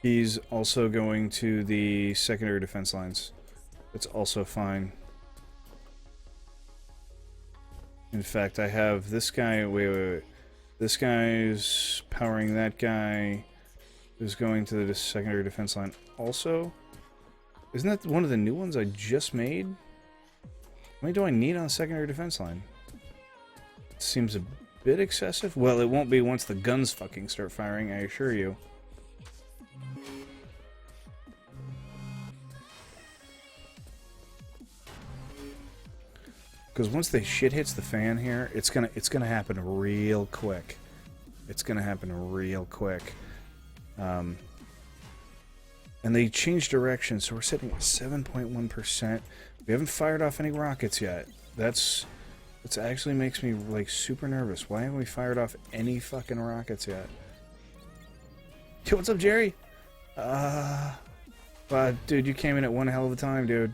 He's also going to the secondary defense lines. It's also fine. In fact, I have this guy... Wait. This guy's powering that guy who's going to the secondary defense line also. Isn't that one of the new ones I just made? How many do I need on the secondary defense line? Seems a bit excessive. Well, it won't be once the guns fucking start firing, I assure you. Because once the shit hits the fan here, it's gonna happen real quick. It's gonna happen real quick. And they changed direction, so we're sitting at 7.1%. We haven't fired off any rockets yet. That actually makes me like super nervous. Why haven't we fired off any fucking rockets yet? Yo, what's up, Jerry? Dude, you came in at one hell of a time, dude.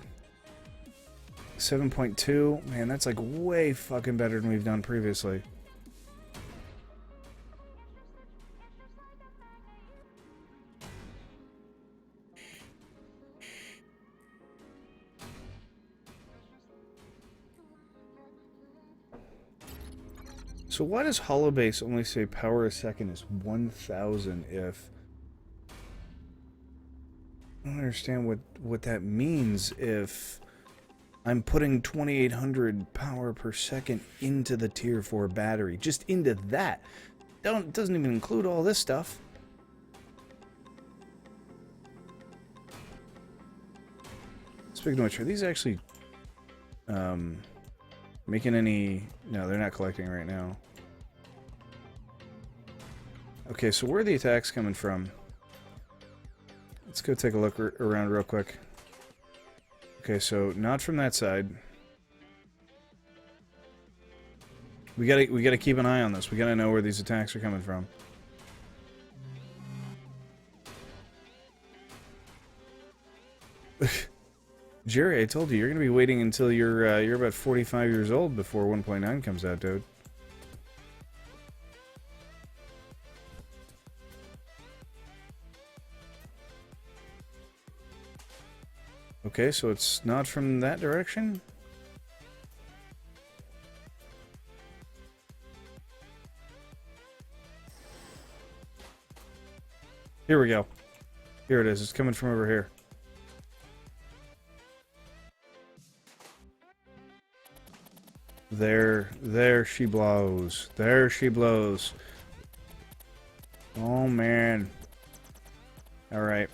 7.2, man, that's like way fucking better than we've done previously. So why does Holobase only say power a second is 1,000 if... I don't understand what that means if I'm putting 2,800 power per second into the tier 4 battery. Just into that. Doesn't even include all this stuff. Speaking of which, are these actually making any... No, they're not collecting right now. Okay, so where are the attacks coming from? Let's go take a look around real quick. Okay, so not from that side. We gotta keep an eye on this. We gotta know where these attacks are coming from. Jerry, I told you you're gonna be waiting until you're about 45 years old before 1.9 comes out, dude. Okay, so it's not from that direction? Here we go. Here it is. It's coming from over here. There she blows. There she blows. Oh, man. Alright.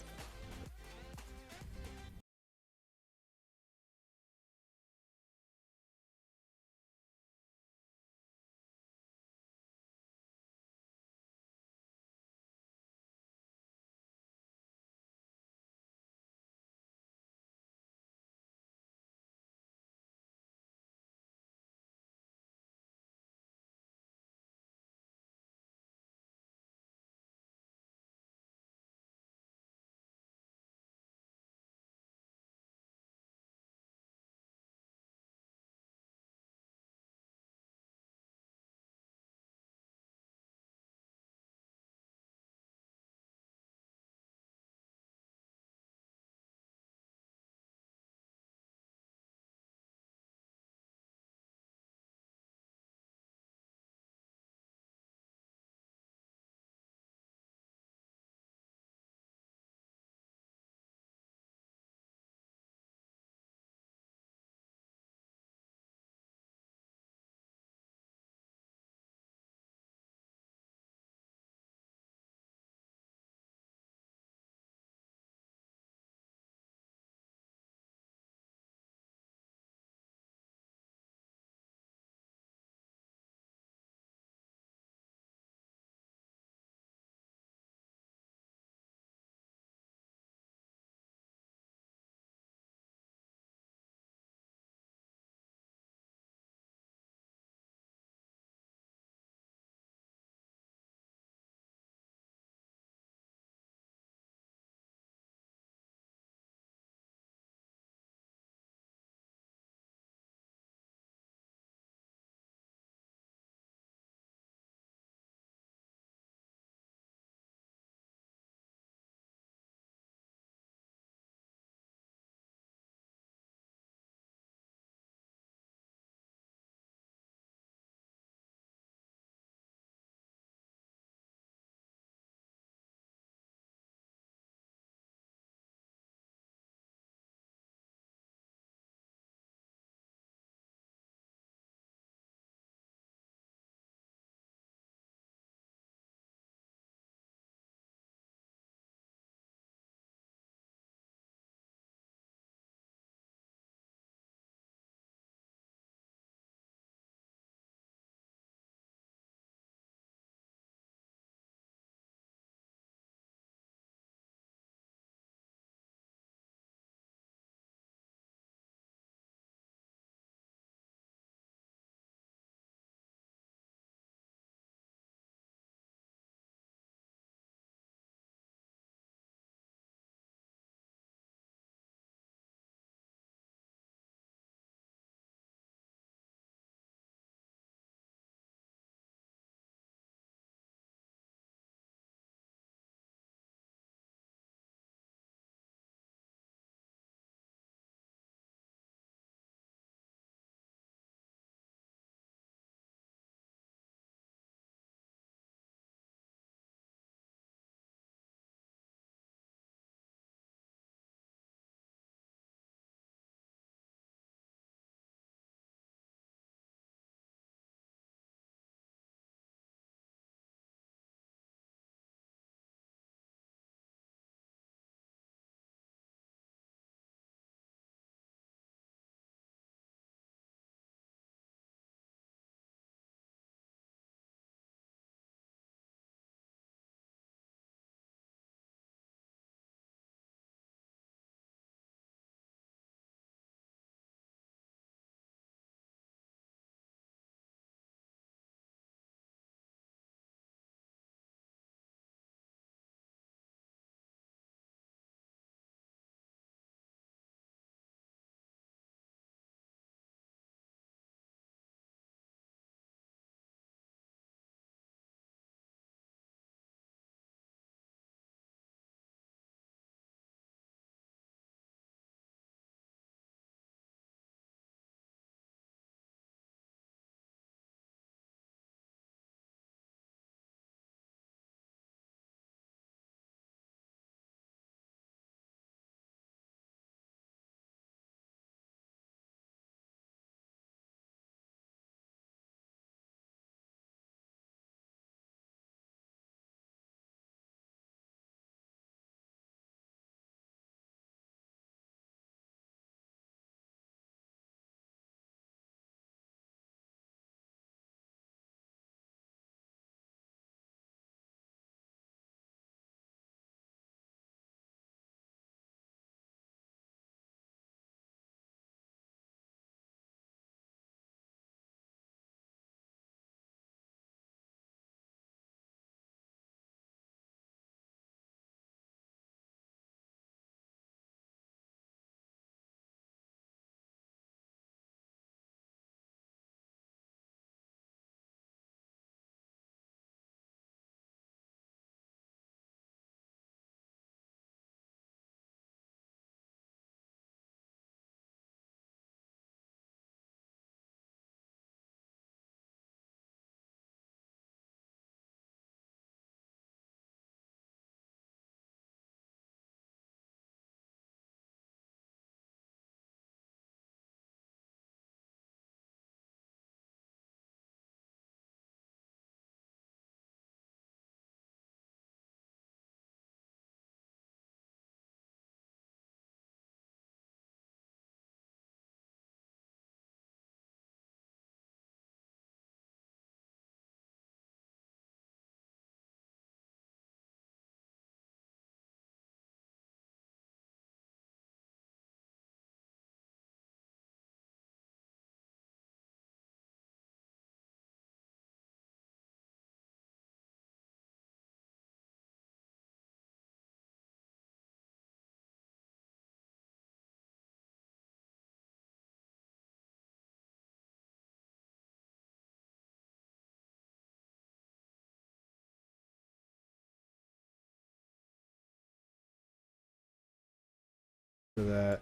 for that.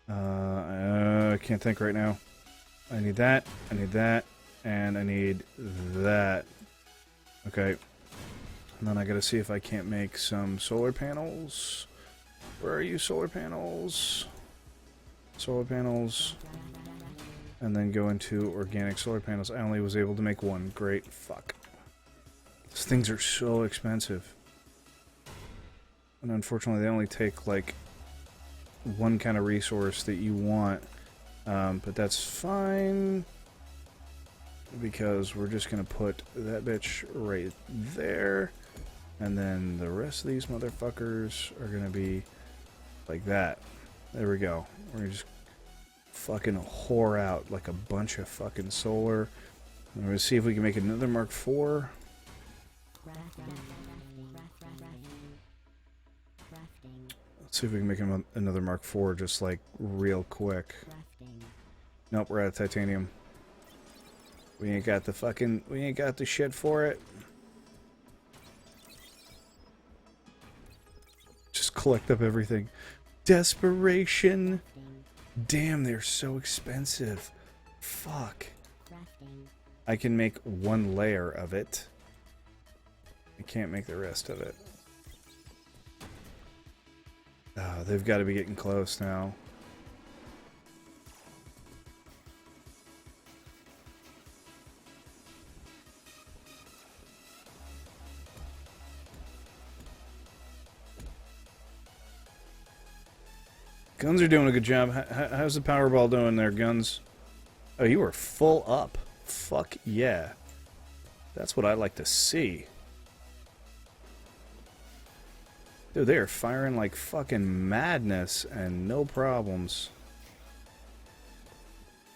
I can't think right now. I need that, I need that, and I need that. Okay. And then I gotta see if I can't make some solar panels. Where are you, solar panels? Solar panels. And then go into organic solar panels. I only was able to make one. Great. Fuck. These things are so expensive. And unfortunately, they only take, like, one kind of resource that you want. But that's fine. Because we're just going to put that bitch right there. And then the rest of these motherfuckers are going to be like that. There we go. We're going to just fucking whore out like a bunch of fucking solar. And we're going to see if we can make another Mark IV. Let's see if we can make another Mark IV just like real quick. Nope, we're out of titanium. We ain't got the shit for it. Just collect up everything. Desperation. Damn, they're so expensive. Fuck. I can make one layer of it. I can't make the rest of it. They've got to be getting close now. Guns are doing a good job. How's the Powerball doing there, guns? Oh, you are full up. Fuck yeah. That's what I like to see. Dude, they are firing like fucking madness and no problems.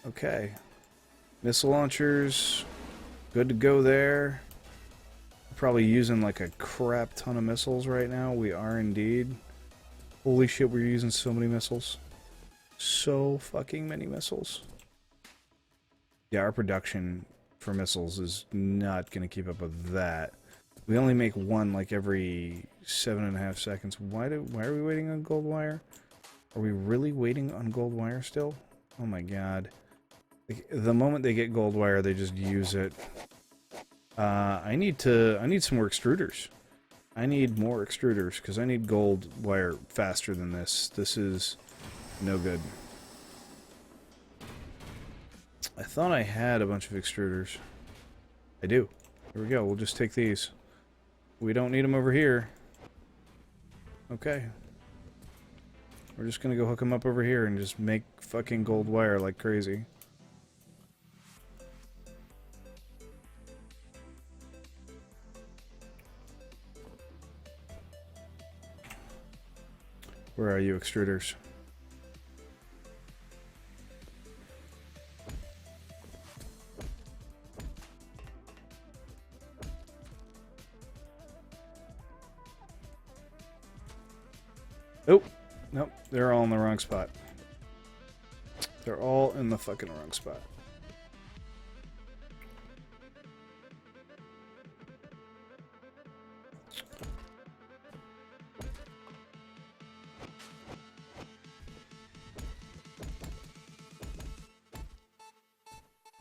Okay. Missile launchers. Good to go there. Probably using like a crap ton of missiles right now. We are indeed. Holy shit, we're using so many missiles. So fucking many missiles. Yeah, our production for missiles is not going to keep up with that. We only make one like every 7.5 seconds. Why are we waiting on gold wire? Are we really waiting on gold wire still? Oh my god. The moment they get gold wire, they just use it. I need some more extruders. I need more extruders, because I need gold wire faster than this. This is no good. I thought I had a bunch of extruders. I do. Here we go. We'll just take these. We don't need them over here. Okay. We're just going to go hook them up over here and just make fucking gold wire like crazy. Where are you, extruders? Oh, nope, they're all in the wrong spot. They're all in the fucking wrong spot.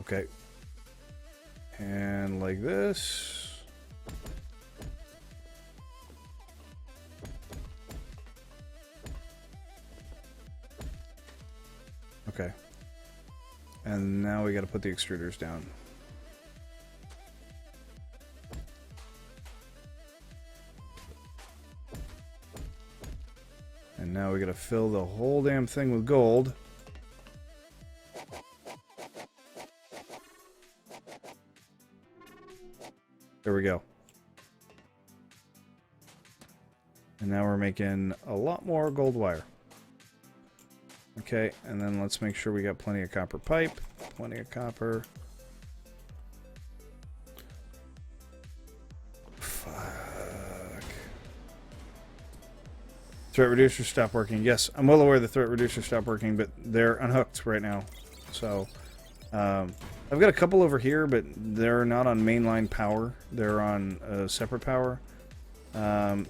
Okay. And like this. Okay. And now we got to put the extruders down. And now we got to fill the whole damn thing with gold. There we go. And now we're making a lot more gold wire. Okay, and then let's make sure we got plenty of copper pipe. Plenty of copper. Fuck. Threat reducer stopped working. Yes, I'm well aware the threat reducer stopped working, but they're unhooked right now. So, I've got a couple over here, but they're not on mainline power. They're on separate power.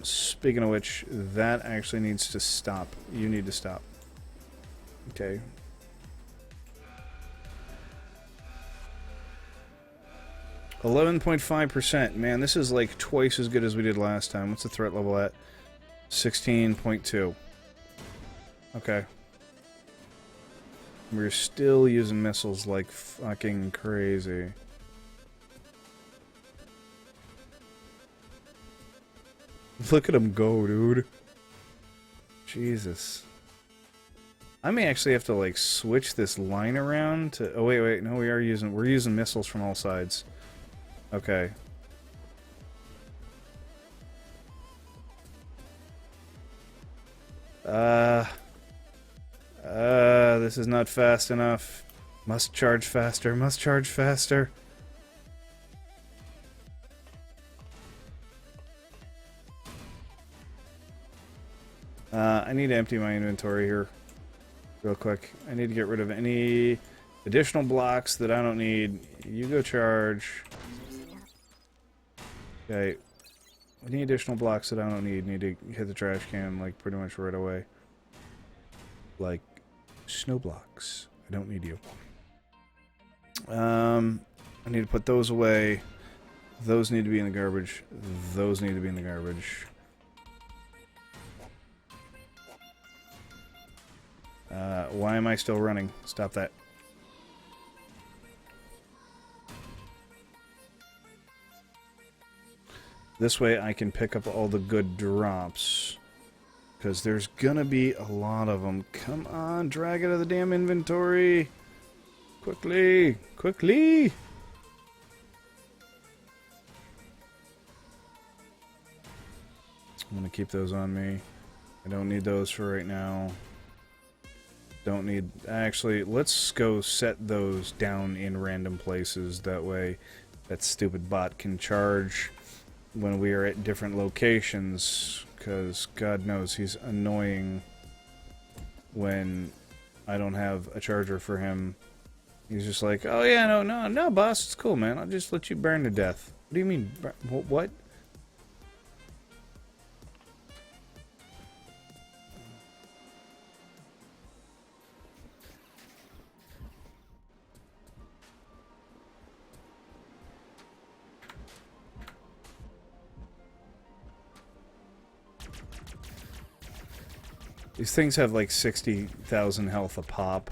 Speaking of which, that actually needs to stop. You need to stop. Okay. %11.5%. Man, this is like twice as good as we did last time. What's the threat level at? 16.2. Okay. We're still using missiles like fucking crazy. Look at him go, dude. Jesus. I may actually have to like switch this line around to... Oh wait, no, we're using missiles from all sides. Okay. This is not fast enough. Must charge faster, must charge faster. I need to empty my inventory here real quick. I need to get rid of any additional blocks that I don't need. You go charge. Okay. Any additional blocks that I don't need to hit the trash can like pretty much right away. Like snow blocks. I don't need you. I need to put those away. Those need to be in the garbage. Those need to be in the garbage. Why am I still running? Stop that. This way I can pick up all the good drops. Because there's gonna be a lot of them. Come on, drag it out of the damn inventory. Quickly! Quickly! I'm gonna keep those on me. I don't need those for right now. Don't need... Actually, let's go set those down in random places. That way that stupid bot can charge when we are at different locations. Because God knows he's annoying when I don't have a charger for him. He's just like, oh yeah, no, boss, it's cool, man. I'll just let you burn to death. What do you mean? What? These things have like 60,000 health a pop.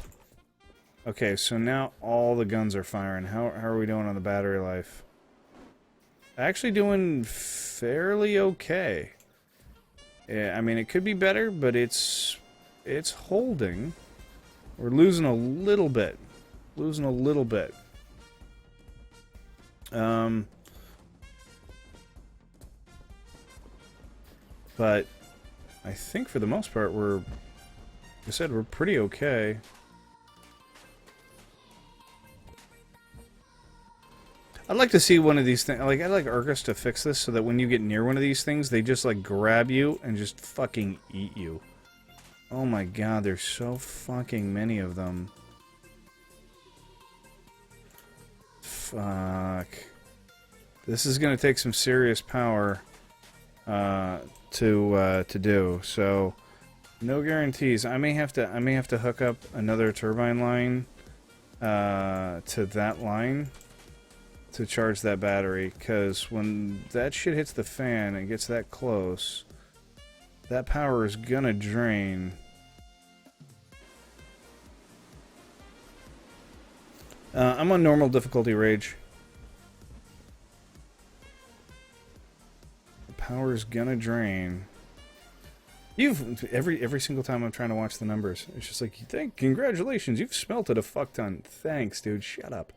Okay, so now all the guns are firing. How are we doing on the battery life? Actually doing fairly okay. Yeah, I mean, it could be better, but it's holding. We're losing a little bit. Losing a little bit. But I think for the most part like I said, we're pretty okay. I'd like to see one of these things. Like, I'd like Argus to fix this so that when you get near one of these things, they just like grab you and just fucking eat you. Oh my god, there's so fucking many of them. Fuck. This is gonna take some serious power to do. So no guarantees. I may have to hook up another turbine line to that line to charge that battery, because when that shit hits the fan and gets that close, that power is gonna drain. I'm on normal difficulty rage. The power is gonna drain. Every single time I'm trying to watch the numbers, it's just like, congratulations, you've smelted a fuck ton. Thanks, dude. Shut up.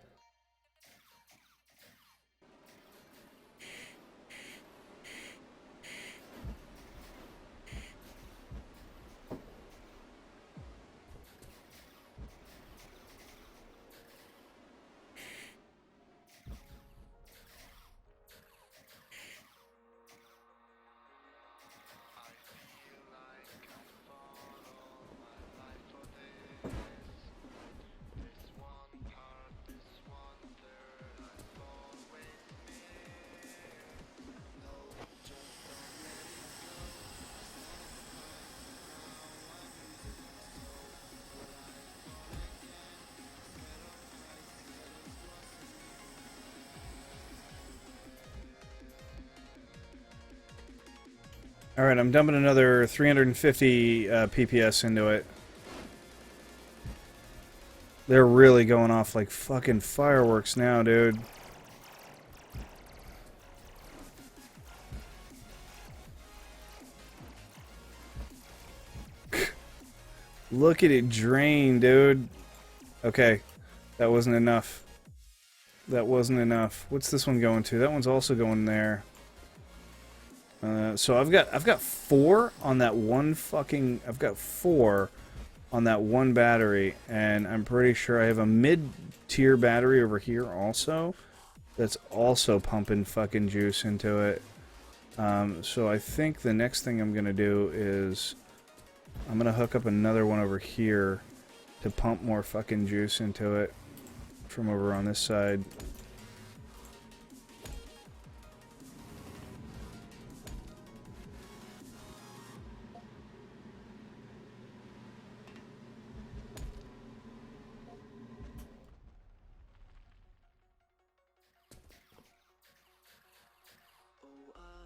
Alright, I'm dumping another 350 PPS into it. They're really going off like fucking fireworks now, dude. Look at it drain, dude. Okay, that wasn't enough. That wasn't enough. What's this one going to? That one's also going there. So I've got 4 on that one fucking. I've got 4 on that one battery, and I'm pretty sure I have a mid-tier battery over here also. That's also pumping fucking juice into it. So I think the next thing I'm gonna do is I'm gonna hook up another one over here to pump more fucking juice into it from over on this side.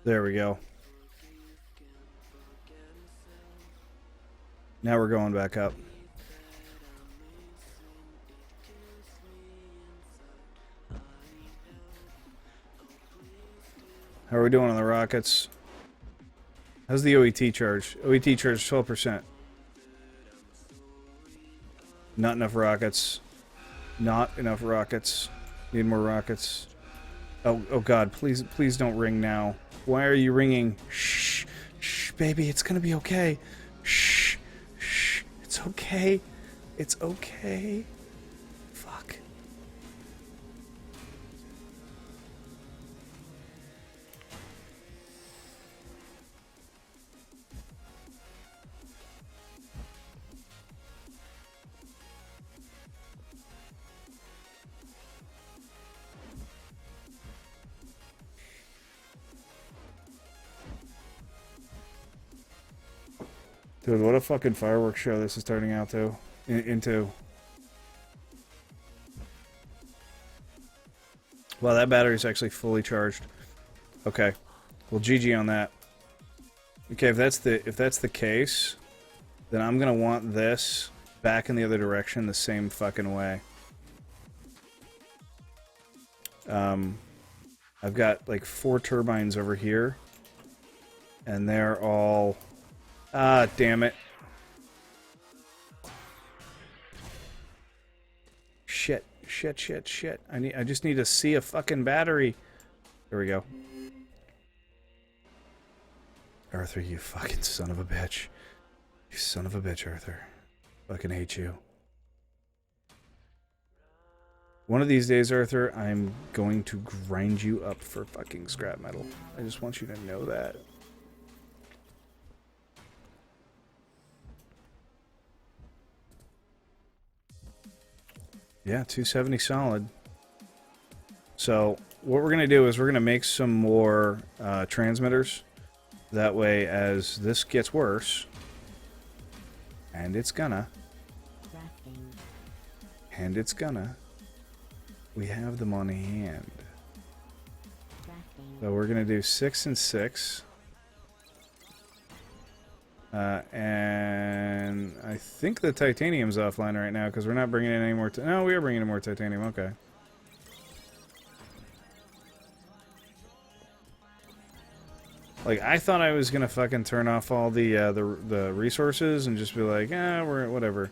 There we go. Now we're going back up. How are we doing on the rockets? How's the OET charge? OET charge 12%. Not enough rockets. Not enough rockets. Need more rockets. Oh God, please don't ring now. Why are you ringing? Shh, shh, baby, it's gonna be okay. Shh, shh, it's okay. It's okay. Fuck. Dude, what a fucking fireworks show this is turning out to. Into. Wow, that battery's actually fully charged. Okay. Well, GG on that. Okay, if that's the case, then I'm gonna want this back in the other direction the same fucking way. I've got like 4 turbines over here, and they're all... Ah, damn it. Shit, shit, shit, shit. I just need to see a fucking battery. There we go. Arthur, you fucking son of a bitch. You son of a bitch, Arthur. Fucking hate you. One of these days, Arthur, I'm going to grind you up for fucking scrap metal. I just want you to know that. Yeah, 270 solid. So what we're going to do is we're going to make some more transmitters. That way, as this gets worse, and it's gonna, we have them on hand. So we're going to do 6 and 6. And I think the titanium's offline right now because we're not bringing in any more... No, we are bringing in more titanium. Okay. Like, I thought I was gonna fucking turn off all the resources and just be like, we're whatever.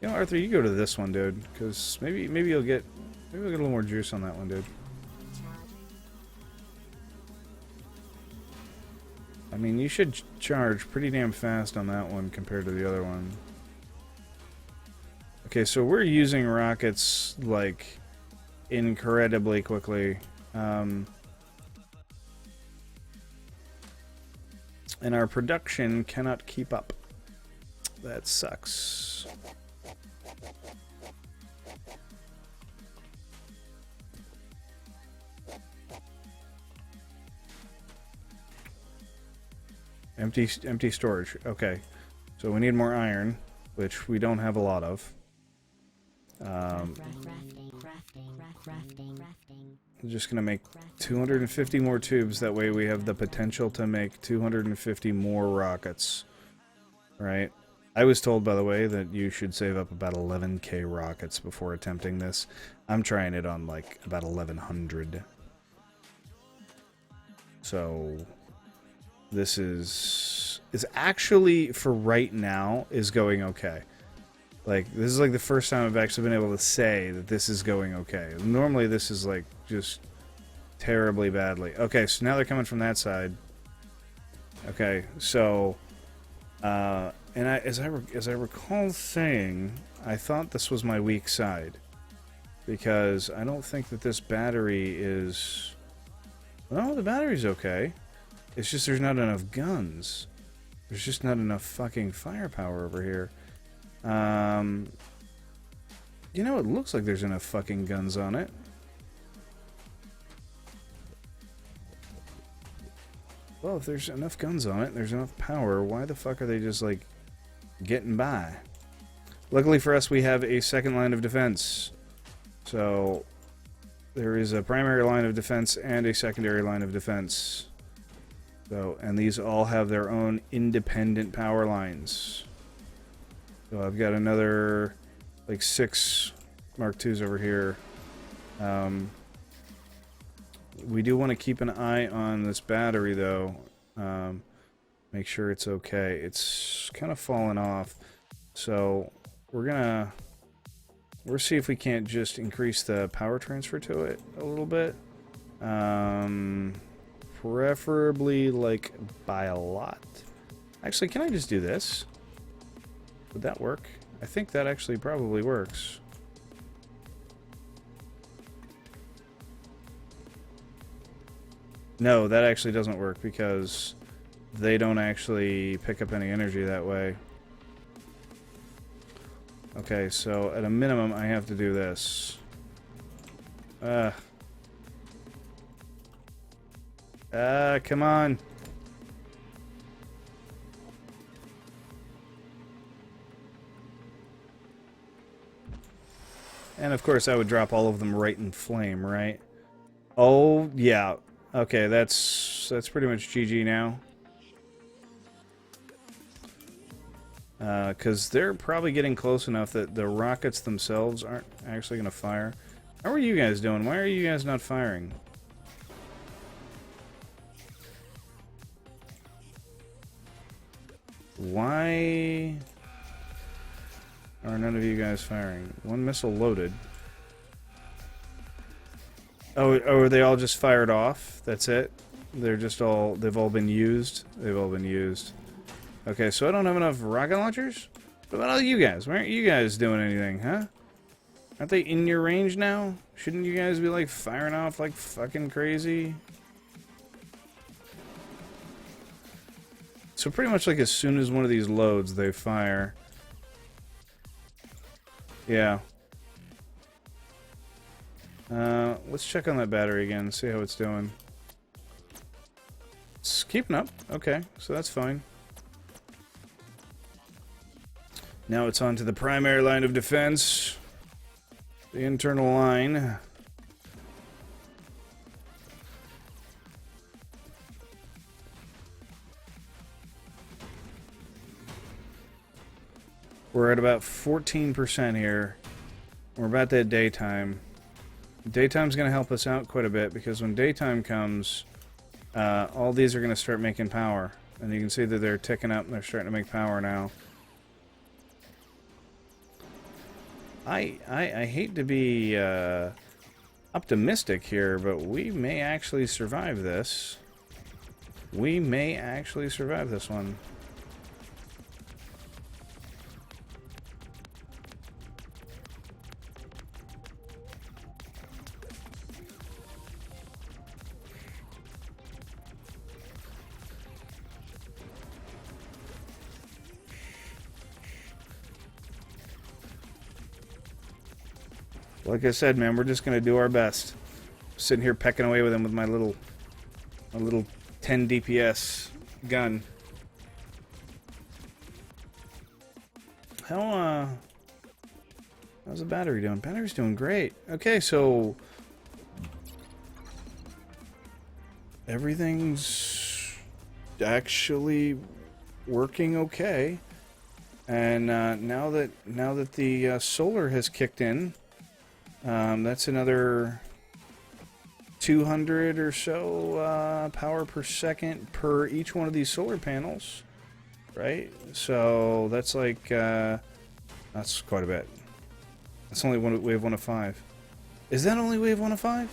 You know, Arthur, you go to this one, dude, because maybe you'll get a little more juice on that one, dude. I mean, you should charge pretty damn fast on that one compared to the other one. Okay, so we're using rockets, like, incredibly quickly. And our production cannot keep up. That sucks. Empty storage. Okay. So we need more iron, which we don't have a lot of. I'm just going to make 250 more tubes. That way we have the potential to make 250 more rockets. Right? I was told, by the way, that you should save up about 11k rockets before attempting this. I'm trying it on, like, about 1100. So, this is actually, for right now, is going okay. Like, this is like the first time I've actually been able to say that this is going okay. Normally this is like, just terribly badly. Okay, so now they're coming from that side. Okay, so, and as I recall saying, I thought this was my weak side. Because I don't think that this battery is... Well, the battery's okay. It's just there's not enough guns. There's just not enough fucking firepower over here. You know, it looks like there's enough fucking guns on it. Well, if there's enough guns on it, there's enough power, why the fuck are they just, like, getting by? Luckily for us, we have a second line of defense. So, there is a primary line of defense and a secondary line of defense. So, and these all have their own independent power lines. So I've got another, like, 6 Mark IIs over here. We do want to keep an eye on this battery, though. Make sure it's okay. It's kind of fallen off. So we'll see if we can't just increase the power transfer to it a little bit. Preferably, like, by a lot. Actually, can I just do this? Would that work? I think that actually probably works. No, that actually doesn't work because they don't actually pick up any energy that way. Okay, so at a minimum, I have to do this. Come on. And of course, I would drop all of them right in flame, right? Oh, yeah. Okay, that's pretty much GG now. Because they're probably getting close enough that the rockets themselves aren't actually going to fire. How are you guys doing? Why are you guys not firing? Why are none of you guys firing? One missile loaded. Oh, are they all just fired off? That's it? They've all been used? They've all been used. Okay, so I don't have enough rocket launchers? What about all you guys? Why aren't you guys doing anything, huh? Aren't they in your range now? Shouldn't you guys be, like, firing off like fucking crazy? So pretty much, like, as soon as one of these loads, they fire. Yeah. Let's check on that battery again, see how it's doing. It's keeping up. Okay, so that's fine. Now it's on to the primary line of defense. The internal line. We're at about 14% here. We're about that daytime. Daytime's going to help us out quite a bit because when daytime comes, all these are going to start making power. And you can see that they're ticking up and they're starting to make power now. I hate to be optimistic here, but we may actually survive this. We may actually survive this one. Like I said, man, we're just gonna do our best. Sitting here pecking away with him with my little 10 DPS gun. How's the battery doing? Battery's doing great. Okay, so everything's actually working okay. And now that the solar has kicked in, that's another 200 or so power per second per each one of these solar panels, right? So that's like that's quite a bit. That's only wave 1 of 5. Is that only wave 1 of 5?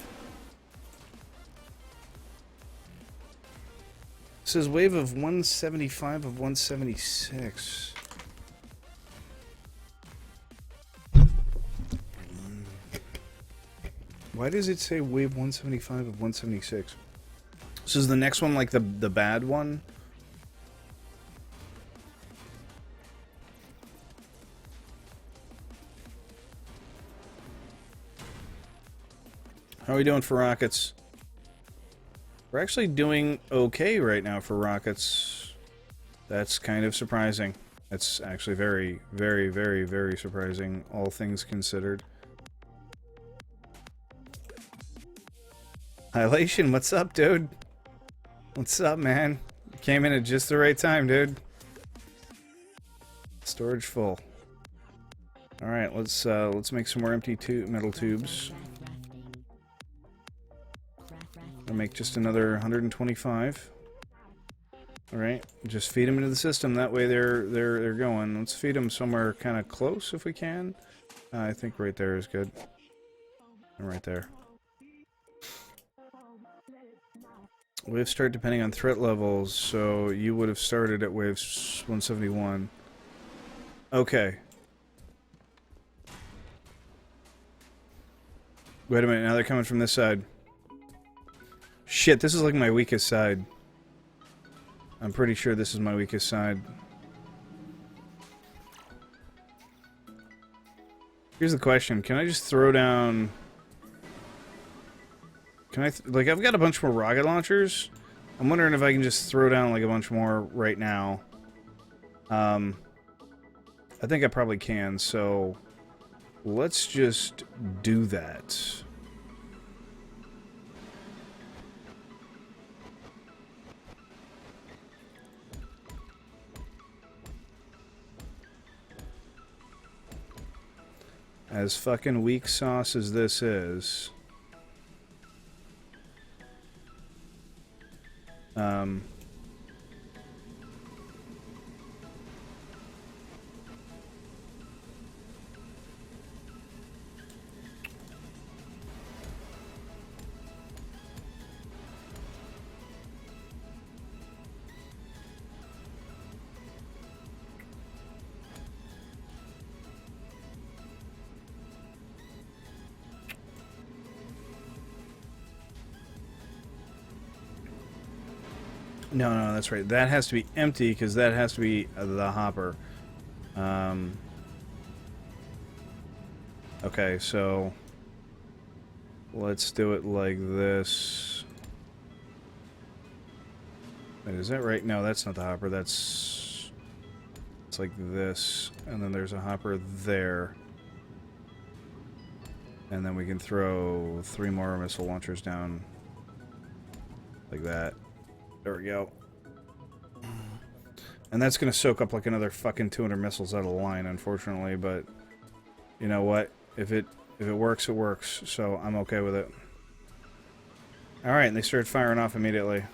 It says wave of 175 of 176. Why does it say wave 175 of 176? So is the next one like the bad one? How are we doing for rockets? We're actually doing okay right now for rockets. That's kind of surprising. That's actually very, very, very, very surprising, all things considered. Hilation, what's up, dude? What's up, man? Came in at just the right time, dude. Storage full. All right, let's make some more empty metal tubes. I'll make just another 125. All right, just feed them into the system. That way they're going. Let's feed them somewhere kind of close if we can. I think right there is good. And right there. Wave start depending on threat levels, so you would have started at wave 171. Okay. Wait a minute, now they're coming from this side. Shit, this is like my weakest side. I'm pretty sure this is my weakest side. Here's the question, can I just throw down... Can I, like, I've got a bunch more rocket launchers. I'm wondering if I can just throw down, like, a bunch more right now. I think I probably can, so let's just do that. As fucking weak sauce as this is... No, that's right. That has to be empty because that has to be the hopper. Okay, so let's do it like this. Wait, is that right? No, that's not the hopper. It's like this, and then there's a hopper there. And then we can throw 3 more missile launchers down like that. There we go. And that's going to soak up like another fucking 200 missiles out of the line, unfortunately, but you know what? If it works, it works, so I'm okay with it. Alright, and they started firing off immediately.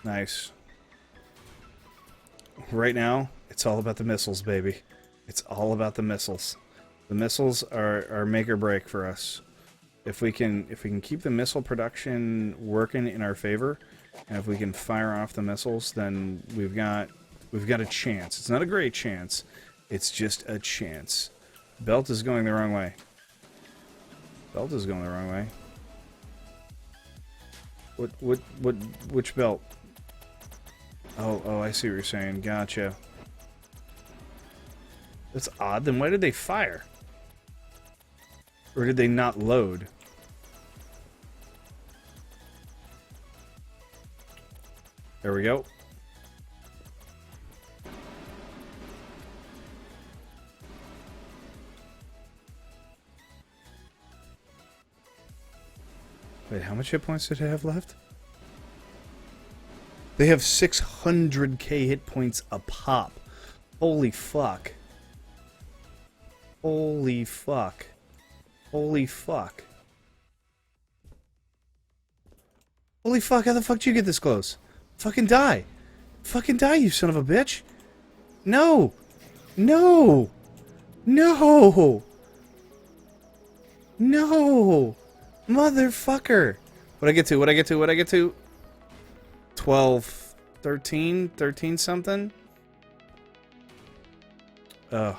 Nice. Right now, it's all about the missiles, baby. It's all about the missiles. The missiles are make or break for us. If we can keep the missile production working in our favor, and if we can fire off the missiles, then we've got a chance. It's not a great chance. It's just a chance. Belt is going the wrong way. Belt is going the wrong way. Which belt? Oh, I see what you're saying. Gotcha. That's odd. Then why did they fire? Or did they not load? There we go. Wait, how much hit points did it have left? They have 600k hit points a pop. Holy fuck. Holy fuck. Holy fuck. Holy fuck, how the fuck did you get this close? Fucking die. Fucking die, you son of a bitch. No. No. No. No. Motherfucker. What'd I get to? What'd I get to? What'd I get to? 12, 13, 13 something? Ugh.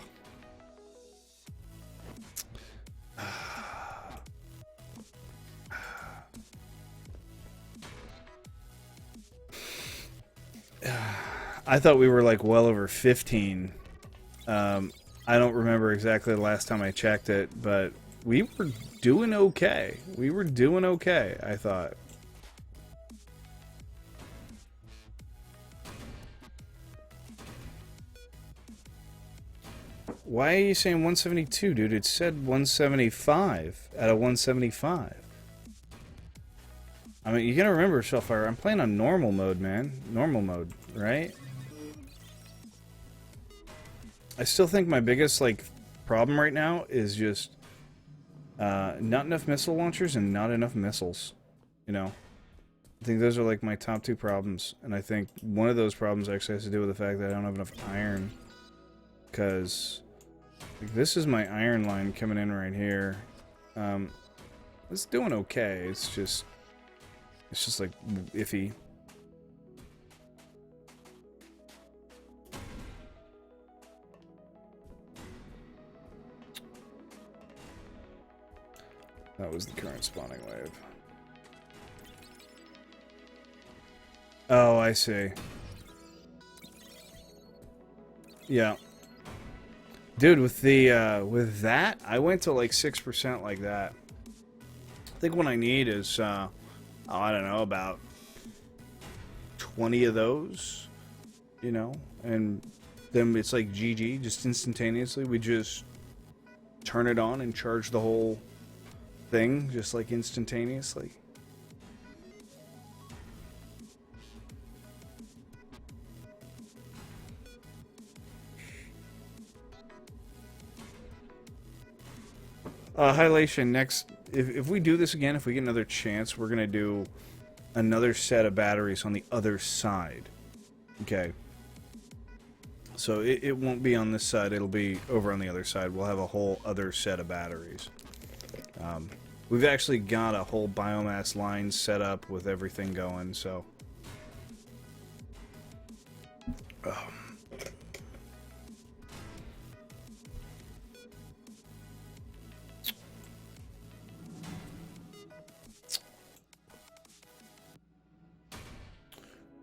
I thought we were like well over 15. I don't remember exactly the last time I checked it, but we were doing okay. We were doing okay, I thought. Why are you saying 172, dude? It said 175 out of 175. I mean, you gotta remember, Shellfire, I'm playing on normal mode, man. Normal mode, right? I still think my biggest, like, problem right now is just not enough missile launchers and not enough missiles, you know? I think those are, like, my top two problems. And I think one of those problems actually has to do with the fact that I don't have enough iron. Because like, this is my iron line coming in right here. It's doing okay. It's just like iffy. That was the current spawning wave. Oh, I see. Yeah. Dude, with the with that, I went to like 6% like that. I think what I need is oh, I don't know, about 20 of those, you know, and then it's like GG, just instantaneously. We just turn it on and charge the whole thing, just like instantaneously. Hylation, next, if we do this again, if we get another chance, we're going to do another set of batteries on the other side. Okay. So it won't be on this side, it'll be over on the other side. We'll have a whole other set of batteries. We've actually got a whole biomass line set up with everything going, so...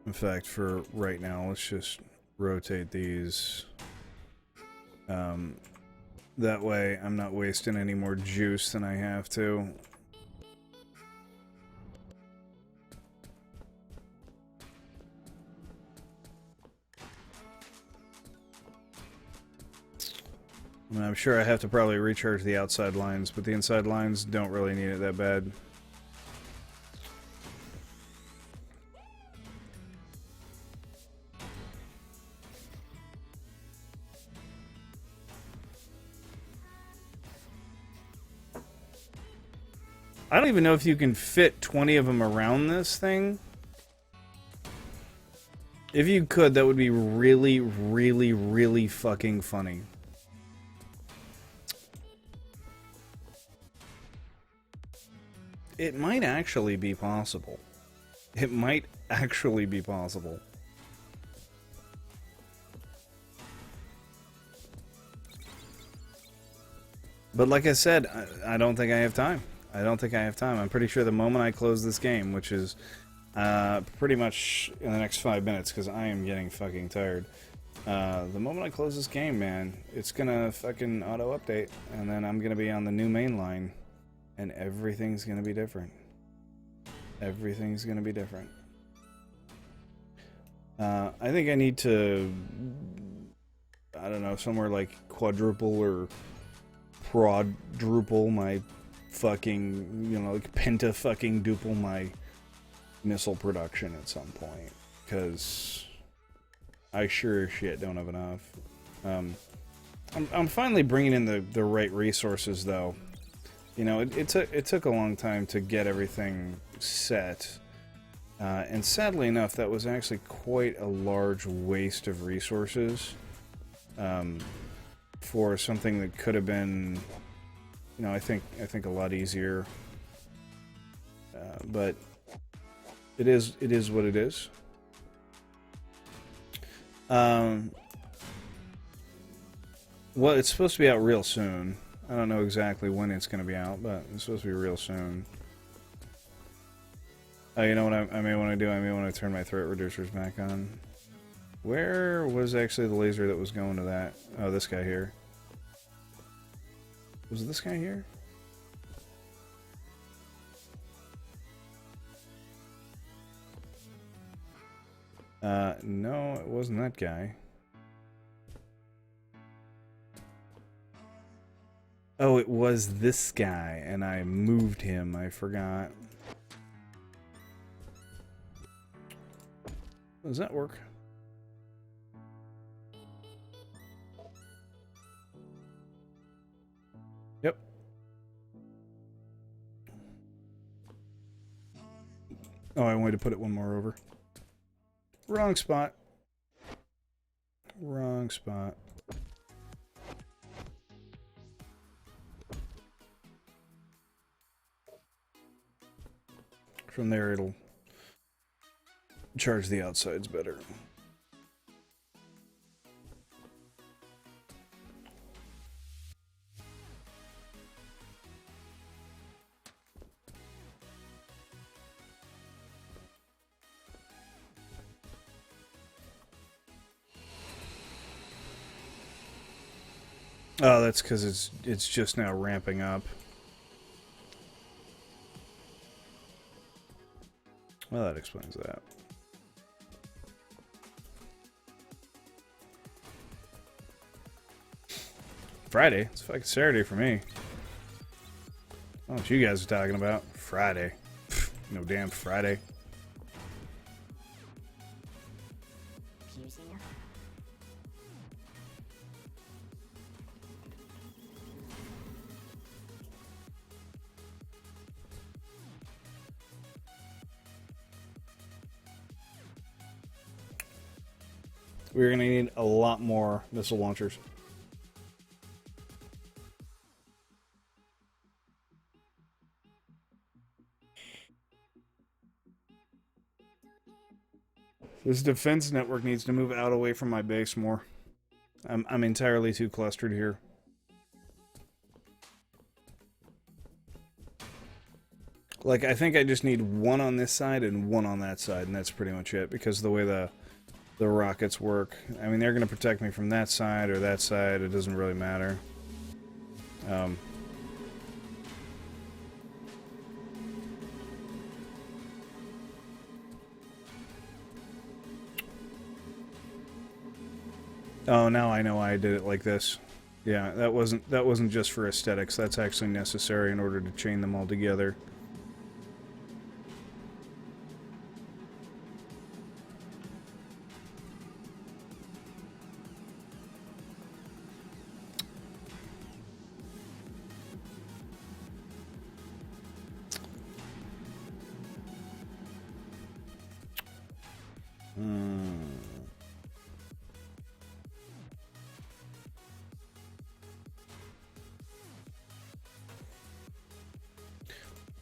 In fact, for right now, let's just rotate these. That way, I'm not wasting any more juice than I have to. I mean, I'm sure I have to probably recharge the outside lines, but the inside lines don't really need it that bad. I don't even know if you can fit 20 of them around this thing. If you could, that would be really, really, really fucking funny. It might actually be possible. It might actually be possible. But like I said, I don't think I have time. I don't think I have time. I'm pretty sure the moment I close this game, which is pretty much in the next 5 minutes, because I am getting fucking tired. The moment I close this game, man, it's gonna fucking auto-update, and then I'm gonna be on the new main line, and everything's gonna be different. Everything's gonna be different. I think I need to, I don't know, somewhere like quadruple or quadruple my fucking, you know, like penta fucking duple my missile production at some point. because I sure as shit don't have enough. I'm finally bringing in the right resources, though. You know, it took a long time to get everything set. And sadly enough, that was actually quite a large waste of resources for something that could have been, you know, I think a lot easier. But it is what it is. Well, it's supposed to be out real soon. I don't know exactly when it's going to be out, but it's supposed to be real soon. Oh, you know what I may want to do? I may want to turn my threat reducers back on. Where was actually the laser that was going to that? Oh, this guy here. Was this guy here? No, it wasn't that guy. Oh, it was this guy, and I moved him. I forgot. Does that work? Yep. Oh, I wanted to put it one more over. Wrong spot. Wrong spot. From there, it'll charge the outsides better. Oh, that's because it's just now ramping up. Well, that explains that. Friday? It's fucking Saturday for me. I don't know what you guys are talking about. Friday. No damn Friday. We're going to need a lot more missile launchers. This defense network needs to move out away from my base more. I'm entirely too clustered here. Like, I think I just need one on this side and one on that side, and that's pretty much it, because of the way the rockets work. I mean, they're going to protect me from that side or that side. It doesn't really matter. Oh, now I know why I did it like this. Yeah, that wasn't just for aesthetics. That's actually necessary in order to chain them all together.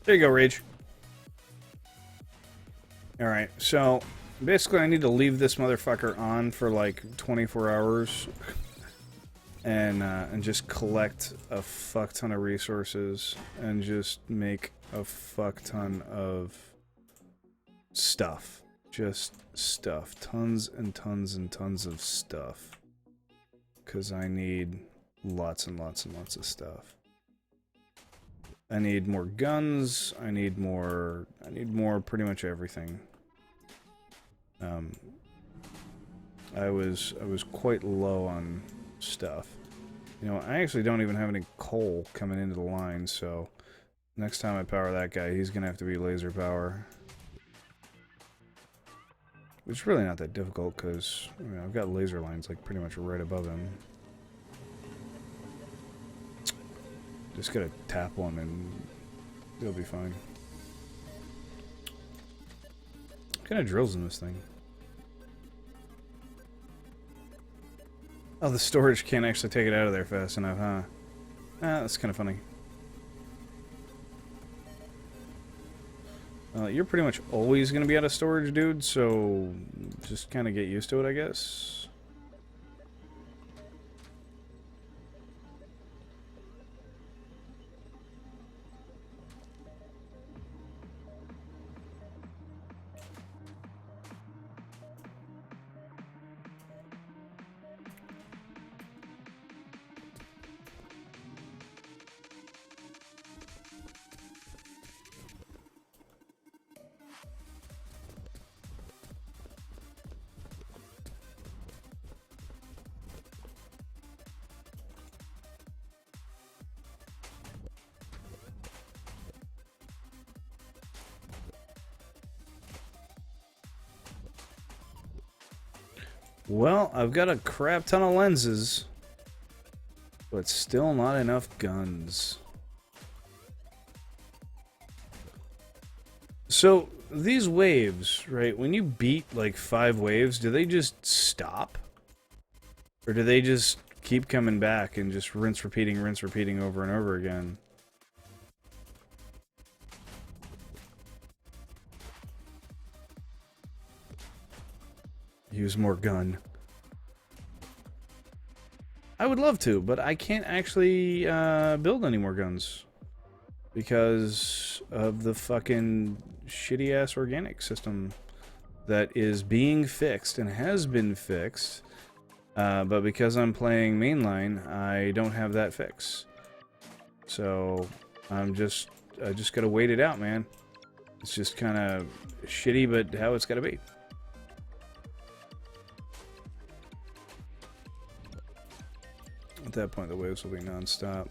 There you go, Rage. Alright, so basically I need to leave this motherfucker on for like 24 hours and just collect a fuck ton of resources and just make a fuck ton of stuff. Just stuff. Tons and tons and tons of stuff. Because I need lots and lots and lots of stuff. I need more guns, I need more pretty much everything. I was quite low on stuff. You know, I actually don't even have any coal coming into the line, so next time I power that guy, he's gonna have to be laser power. It's really not that difficult because I've got laser lines like pretty much right above him. Just gotta tap one and it'll be fine. What kind of drills in this thing? Oh, the storage can't actually take it out of there fast enough, huh? Ah, that's kind of funny. You're pretty much always going to be out of storage, dude, so just kind of get used to it, I guess. Well, I've got a crap ton of lenses, but still not enough guns. So, these waves, right, when you beat like 5 waves, do they just stop? Or do they just keep coming back and just rinse repeating over and over again? Use more gun. I would love to, but I can't actually build any more guns because of the fucking shitty-ass organic system that is being fixed and has been fixed, but because I'm playing mainline, I don't have that fix. So I just gotta wait it out, man. It's just kind of shitty, but how it's gotta be. At that point, the waves will be non-stop.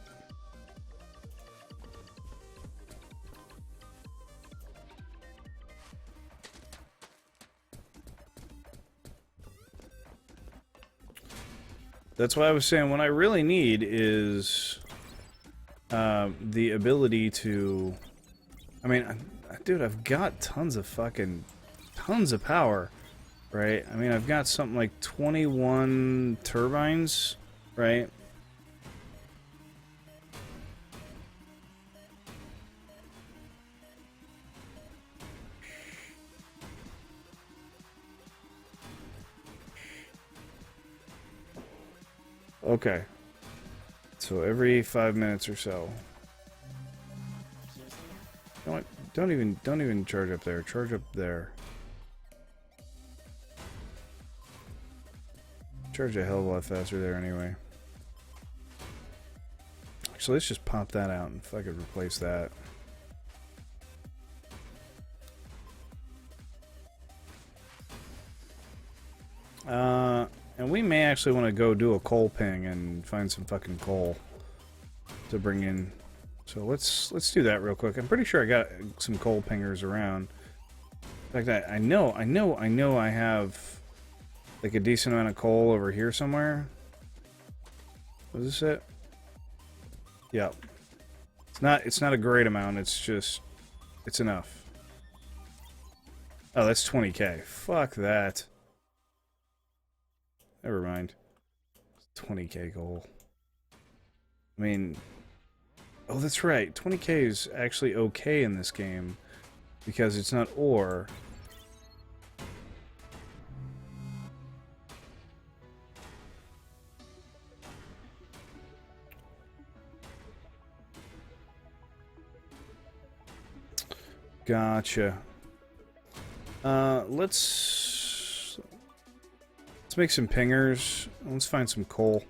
That's why I was saying what I really need is the ability to... I mean, dude, I've got tons of power, right? I mean, I've got something like 21 turbines, right? Okay. So every 5 minutes or so. You know what? Don't even charge up there. Charge up there. Charge a hell of a lot faster there anyway. Actually, let's just pop that out and fucking replace that. And we may actually want to go do a coal ping and find some fucking coal to bring in. So let's do that real quick. I'm pretty sure I got some coal pingers around. In fact, I know I have like a decent amount of coal over here somewhere. Was this it? Yep. It's not a great amount. It's just it's enough. Oh, that's 20k. Fuck that. Never mind. 20k goal. I mean, oh, that's right. 20k is actually okay in this game because it's not ore. Gotcha. Let's make some pingers. Let's find some coal.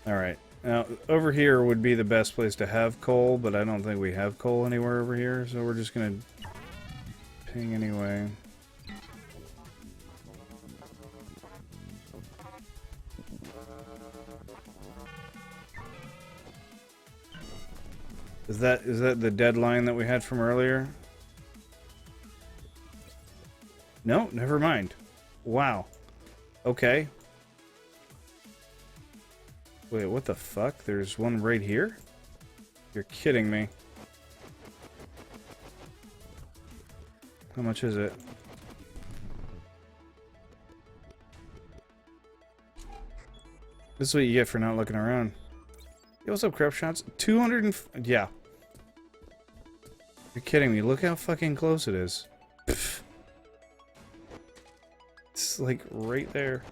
All right. Now, over here would be the best place to have coal, but I don't think we have coal anywhere over here, so we're just gonna ping anyway. Is that the deadline that we had from earlier? No, never mind. Wow. Okay. Wait, what the fuck? There's one right here? You're kidding me. How much is it? This is what you get for not looking around. Yo, what's up, crap shots? 200 and... yeah. You're kidding me. Look how fucking close it is. Pfft. It's like right there.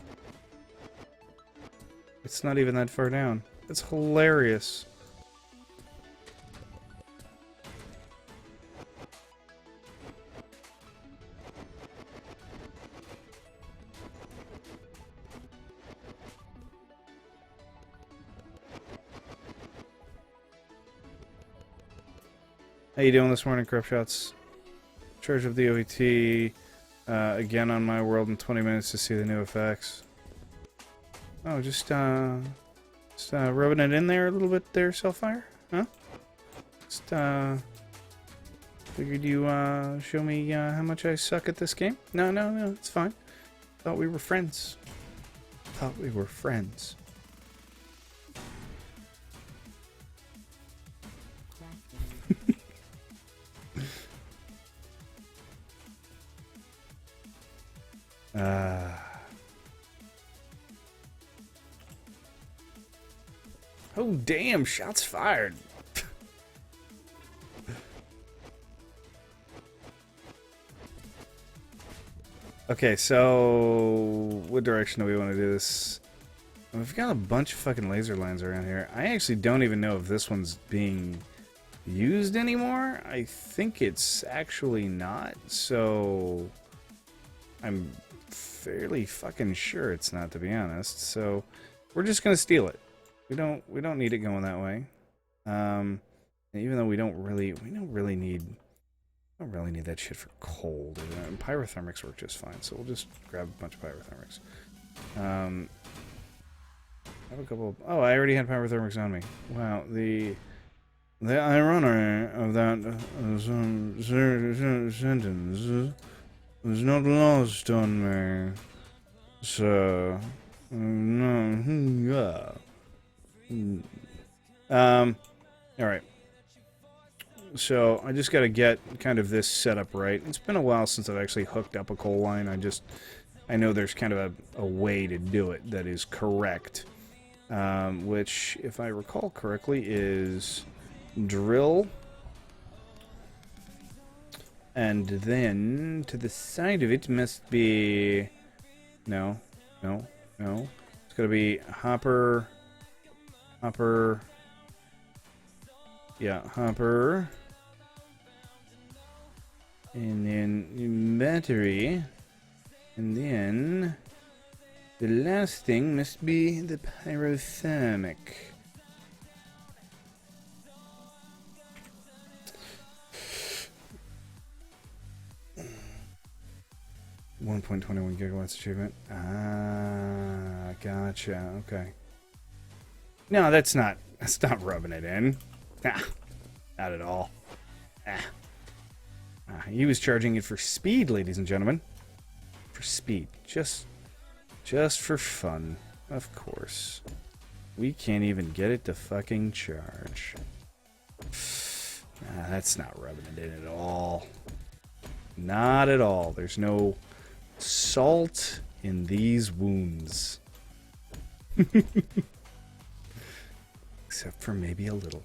It's not even that far down. It's hilarious. How you doing this morning, Crop Shots? Charge of the OET again on my world in 20 minutes to see the new effects. Oh, just rubbing it in there a little bit there, Selfire? Huh? Just figured you show me how much I suck at this game? No, it's fine. Thought we were friends. Thought we were friends. Oh, damn, shots fired. Okay, so what direction do we want to do this? We've got a bunch of fucking laser lines around here. I actually don't even know if this one's being used anymore. I think it's actually not, so I'm fairly fucking sure it's not, to be honest. So we're just gonna steal it. We don't need it going that way. Even though we don't really need that shit for cold. Pyrothermics work just fine, so we'll just grab a bunch of pyrothermics. I have a couple of, oh, I already had pyrothermics on me. Wow, the irony of that sentence was not lost on me. So, no, alright. So, I just gotta get kind of this set up right. It's been a while since I've actually hooked up a coal line. I know there's kind of a way to do it that is correct. Which, if I recall correctly, is drill. And then, to the side of it must be... No. It's gotta be hopper... Yeah, hopper. And then battery. And then the last thing must be the pyrothermic. $1.21 gigawatts achievement. Ah, gotcha. Okay. No, that's not rubbing it in. Nah, not at all. He was charging it for speed, ladies and gentlemen. For speed. Just for fun. Of course. We can't even get it to fucking charge. That's not rubbing it in at all. Not at all. There's no salt in these wounds. Except for maybe a little.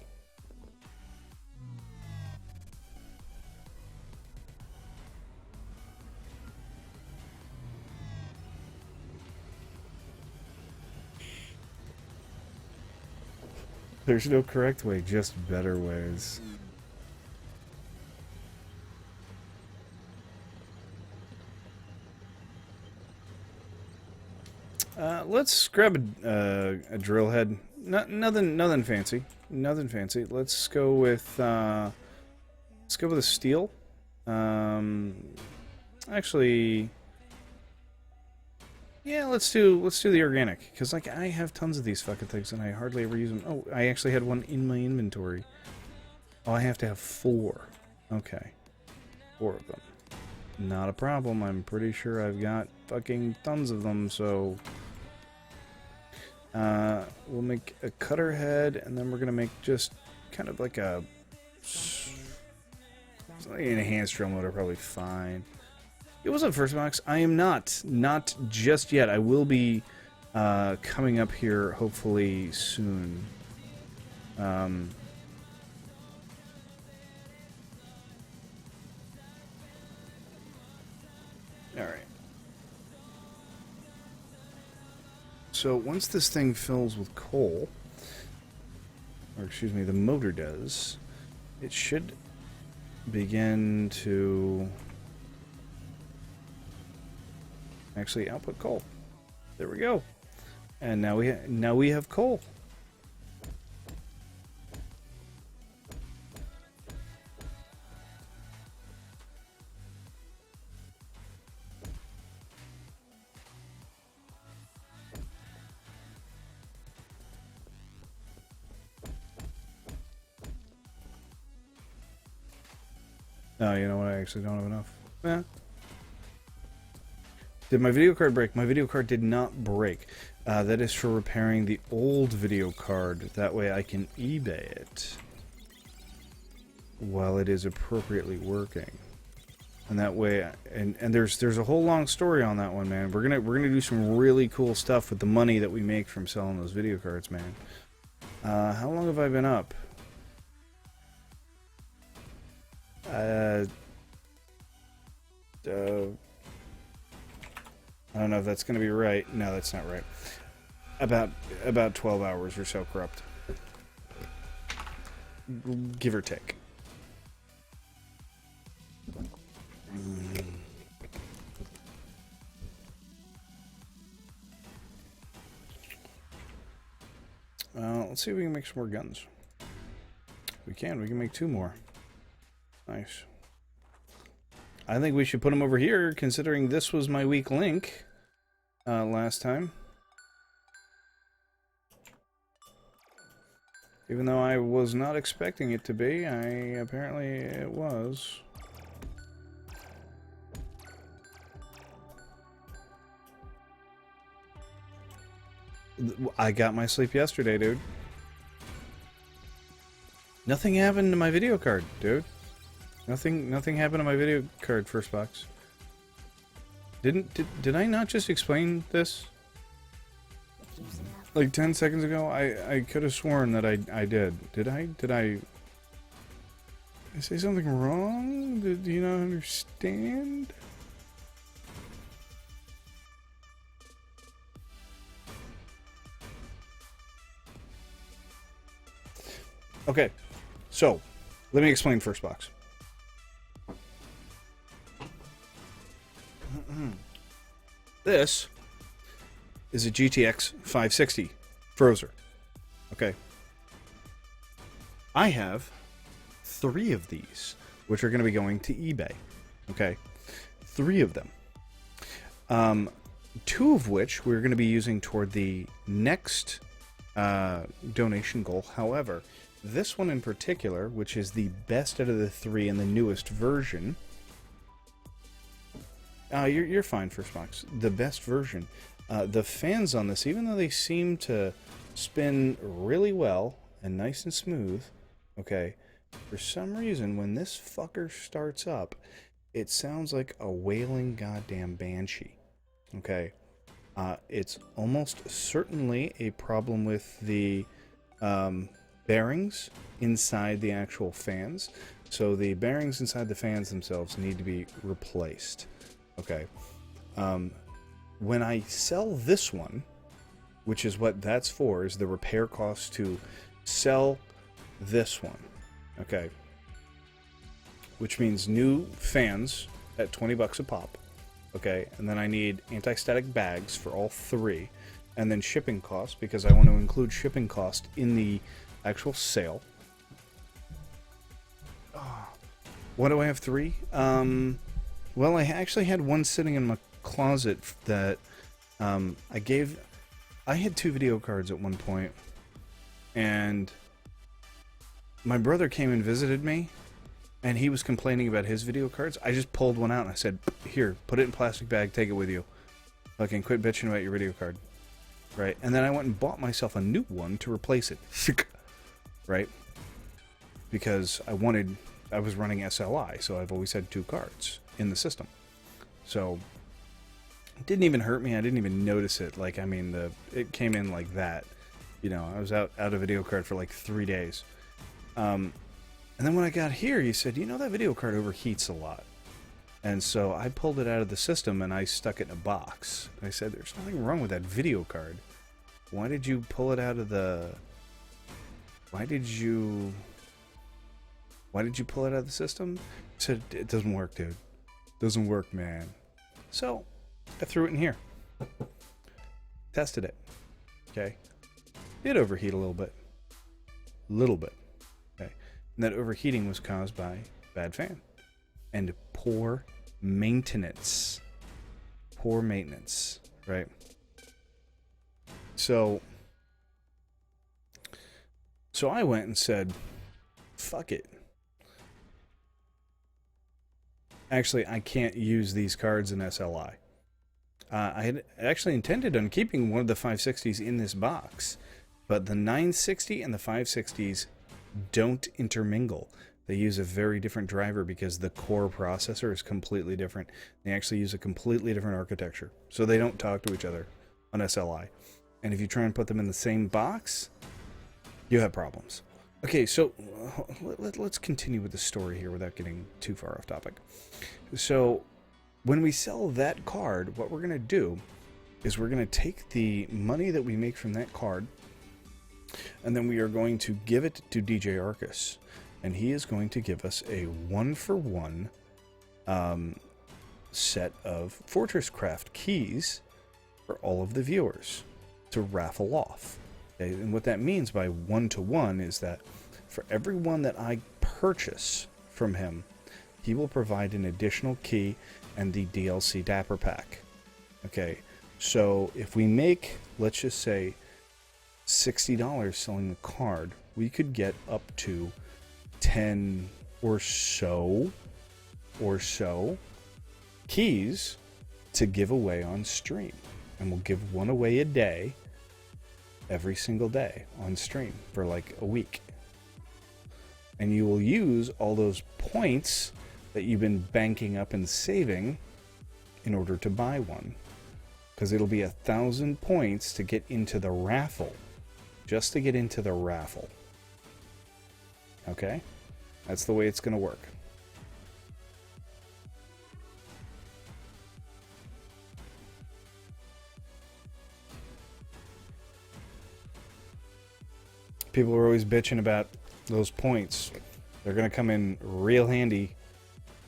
There's no correct way, just better ways. Let's grab a drill head. nothing fancy. Nothing fancy. Let's go with a steel. Actually, yeah, let's do the organic, because like I have tons of these fucking things and I hardly ever use them. Oh, I actually had one in my inventory. Oh, I have to have 4. Okay, 4 of them. Not a problem. I'm pretty sure I've got fucking tons of them. So we'll make a cutter head, and then we're gonna make just kind of like a enhanced drill motor. Probably fine. It was up first box. I am not just yet. I will be coming up here hopefully soon. Alright. So once this thing fills with coal, or excuse me, the motor does, it should begin to actually output coal. There we go. And now we have coal. No, you know what? I actually don't have enough. Yeah. Did my video card break? My video card did not break. That is for repairing the old video card. That way I can eBay it while it is appropriately working. And that way, and there's a whole long story on that one, man. We're gonna do some really cool stuff with the money that we make from selling those video cards, man. How long have I been up? I don't know if that's going to be right. No, that's not right. About 12 hours or so, corrupt. Give or take. Let's see if we can make some more guns. We can make 2 more. Nice. I think we should put them over here, considering this was my weak link last time. Even though I was not expecting it to be, apparently it was. I got my sleep yesterday, dude. Nothing happened to my video card, dude. Nothing happened to my video card first box. Did I not just explain this? Like 10 seconds ago? I could have sworn that I did. Did I say something wrong? Did you not understand? Okay, so let me explain first box. This is a GTX 560 Frozer. Okay. I have 3 of these, which are going to be going to eBay. Okay. 3 of them. 2 of which we're going to be using toward the next donation goal. However, this one in particular, which is the best out of the 3 and the newest version. You're fine, first box. The best version. The fans on this, even though they seem to spin really well and nice and smooth, okay, for some reason, when this fucker starts up, it sounds like a wailing goddamn banshee. Okay. It's almost certainly a problem with the bearings inside the actual fans. So the bearings inside the fans themselves need to be replaced. Okay. When I sell this one, which is what that's for, is the repair cost to sell this one. Okay. Which means new fans at $20 a pop. Okay. And then I need anti-static bags for all 3. and then shipping costs, because I want to include shipping cost in the actual sale. Why do I have 3? Well, I actually had one sitting in my closet that I had 2 video cards at one point, and my brother came and visited me, and he was complaining about his video cards. I just pulled one out and I said, here, put it in a plastic bag, take it with you. Fucking quit bitching about your video card. Right? And then I went and bought myself a new one to replace it. Right? Because I was running SLI, so I've always had 2 cards in the system. So it didn't even hurt me. I didn't even notice it. Like, I mean, it came in like that. You know, I was out of video card for like 3 days. And then when I got here, he said, you know, that video card overheats a lot. And so I pulled it out of the system and I stuck it in a box. I said, there's nothing wrong with that video card. Why did you pull it out of the... Why did you pull it out of the system? He said, it doesn't work, dude. Doesn't work, man. So I threw it in here. Tested it. Okay. Did overheat a little bit. Okay. And that overheating was caused by bad fan and poor maintenance. Right? So I went and said, fuck it. Actually, I can't use these cards in SLI. I had actually intended on keeping one of the 560s in this box, but the 960 and the 560s don't intermingle. They use a very different driver because the core processor is completely different. They actually use a completely different architecture, so they don't talk to each other on SLI. And if you try and put them in the same box, you have problems. Okay, so let's continue with the story here without getting too far off topic. So when we sell that card, what we're going to do is we're going to take the money that we make from that card, and then we are going to give it to DJ Arcus, and he is going to give us a 1-for-1 set of FortressCraft keys for all of the viewers to raffle off. Okay? And what that means by 1-to-1 is that for every one that I purchase from him, he will provide an additional key and the DLC Dapper Pack. Okay, so if we make, let's just say, $60 selling the card, we could get up to 10 or so keys to give away on stream. And we'll give one away a day, every single day on stream for like a week. And you will use all those points that you've been banking up and saving in order to buy one. Because it'll be 1,000 points to get into the raffle. Just to get into the raffle. Okay? That's the way it's going to work. People are always bitching about those points. They're going to come in real handy,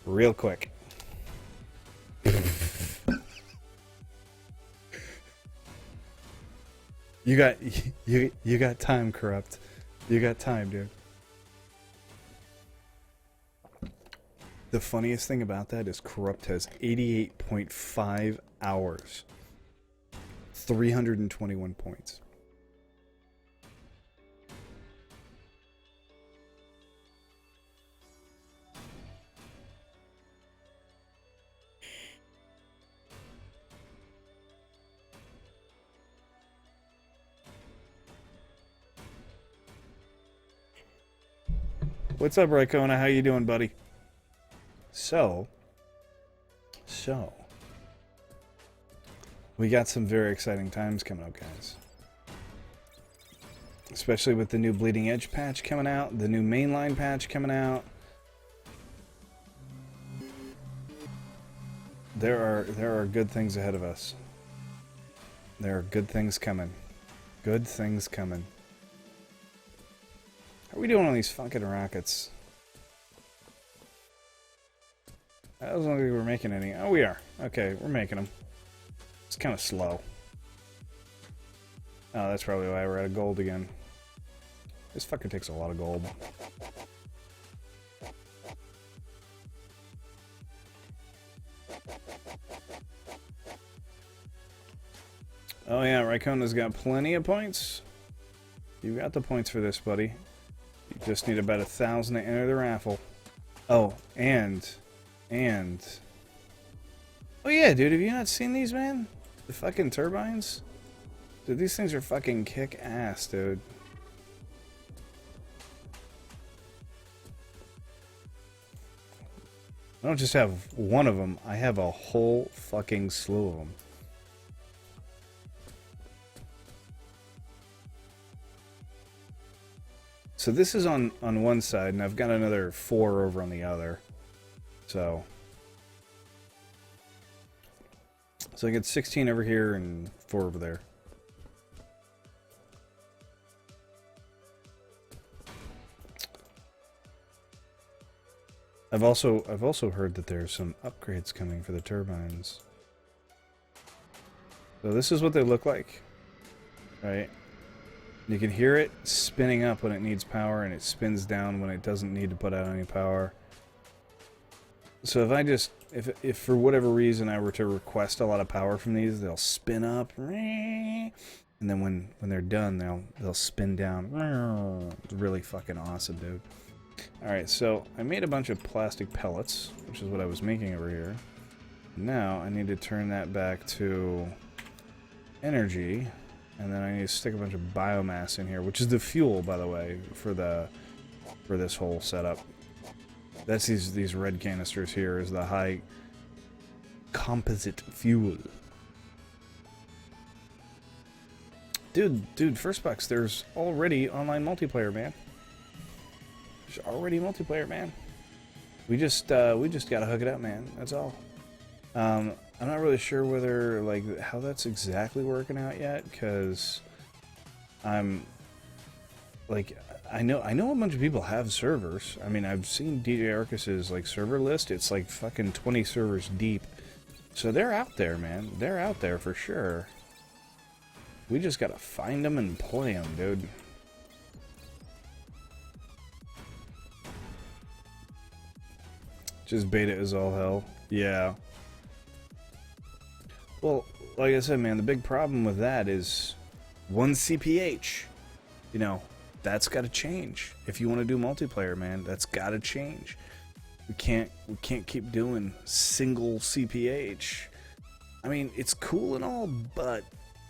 real quick. You got time, Corrupt. You got time, dude. The funniest thing about that is Corrupt has 88.5 hours. 321 points. What's up, Raikona? How you doing, buddy? So, we got some very exciting times coming up, guys. Especially with the new Bleeding Edge patch coming out, the new mainline patch coming out. There are good things ahead of us. There are good things coming. Good things coming. How are we doing on these fucking rockets? I don't think we're making any. Oh, we are. Okay, we're making them. It's kind of slow. Oh, that's probably why we're out of gold again. This fucker takes a lot of gold. Oh yeah, Raikona's got plenty of points. You got the points for this, buddy. You just need about 1,000 to enter the raffle. Oh, and... Oh yeah, dude, have you not seen these, man? The fucking turbines? Dude, these things are fucking kick-ass, dude. I don't just have one of them, I have a whole fucking slew of them. So this is on one side, and I've got another 4 over on the other. So I get 16 over here and 4 over there. I've also heard that there's some upgrades coming for the turbines. So this is what they look like, right? You can hear it spinning up when it needs power, and it spins down when it doesn't need to put out any power. So if for whatever reason I were to request a lot of power from these, they'll spin up, and then when they're done, they'll spin down. It's really fucking awesome, dude. Alright, so I made a bunch of plastic pellets, which is what I was making over here. Now I need to turn that back to energy, and then I need to stick a bunch of biomass in here, which is the fuel, by the way, for this whole setup. That's these red canisters here is the high composite fuel. Dude, first box, there's already online multiplayer, man. There's already multiplayer, man. We just gotta hook it up, man. That's all. I'm not really sure whether like how that's exactly working out yet, because I'm like I know a bunch of people have servers. I mean, I've seen DJ Arcus's like server list. It's like fucking 20 servers deep. So they're out there, man. They're out there for sure. We just gotta find them and play them, dude. Just beta is all hell. Yeah. Well, like I said, man, the big problem with that is 1 CPH. You know, that's got to change. If you want to do multiplayer, man, that's got to change. We can't keep doing single CPH. I mean, it's cool and all, but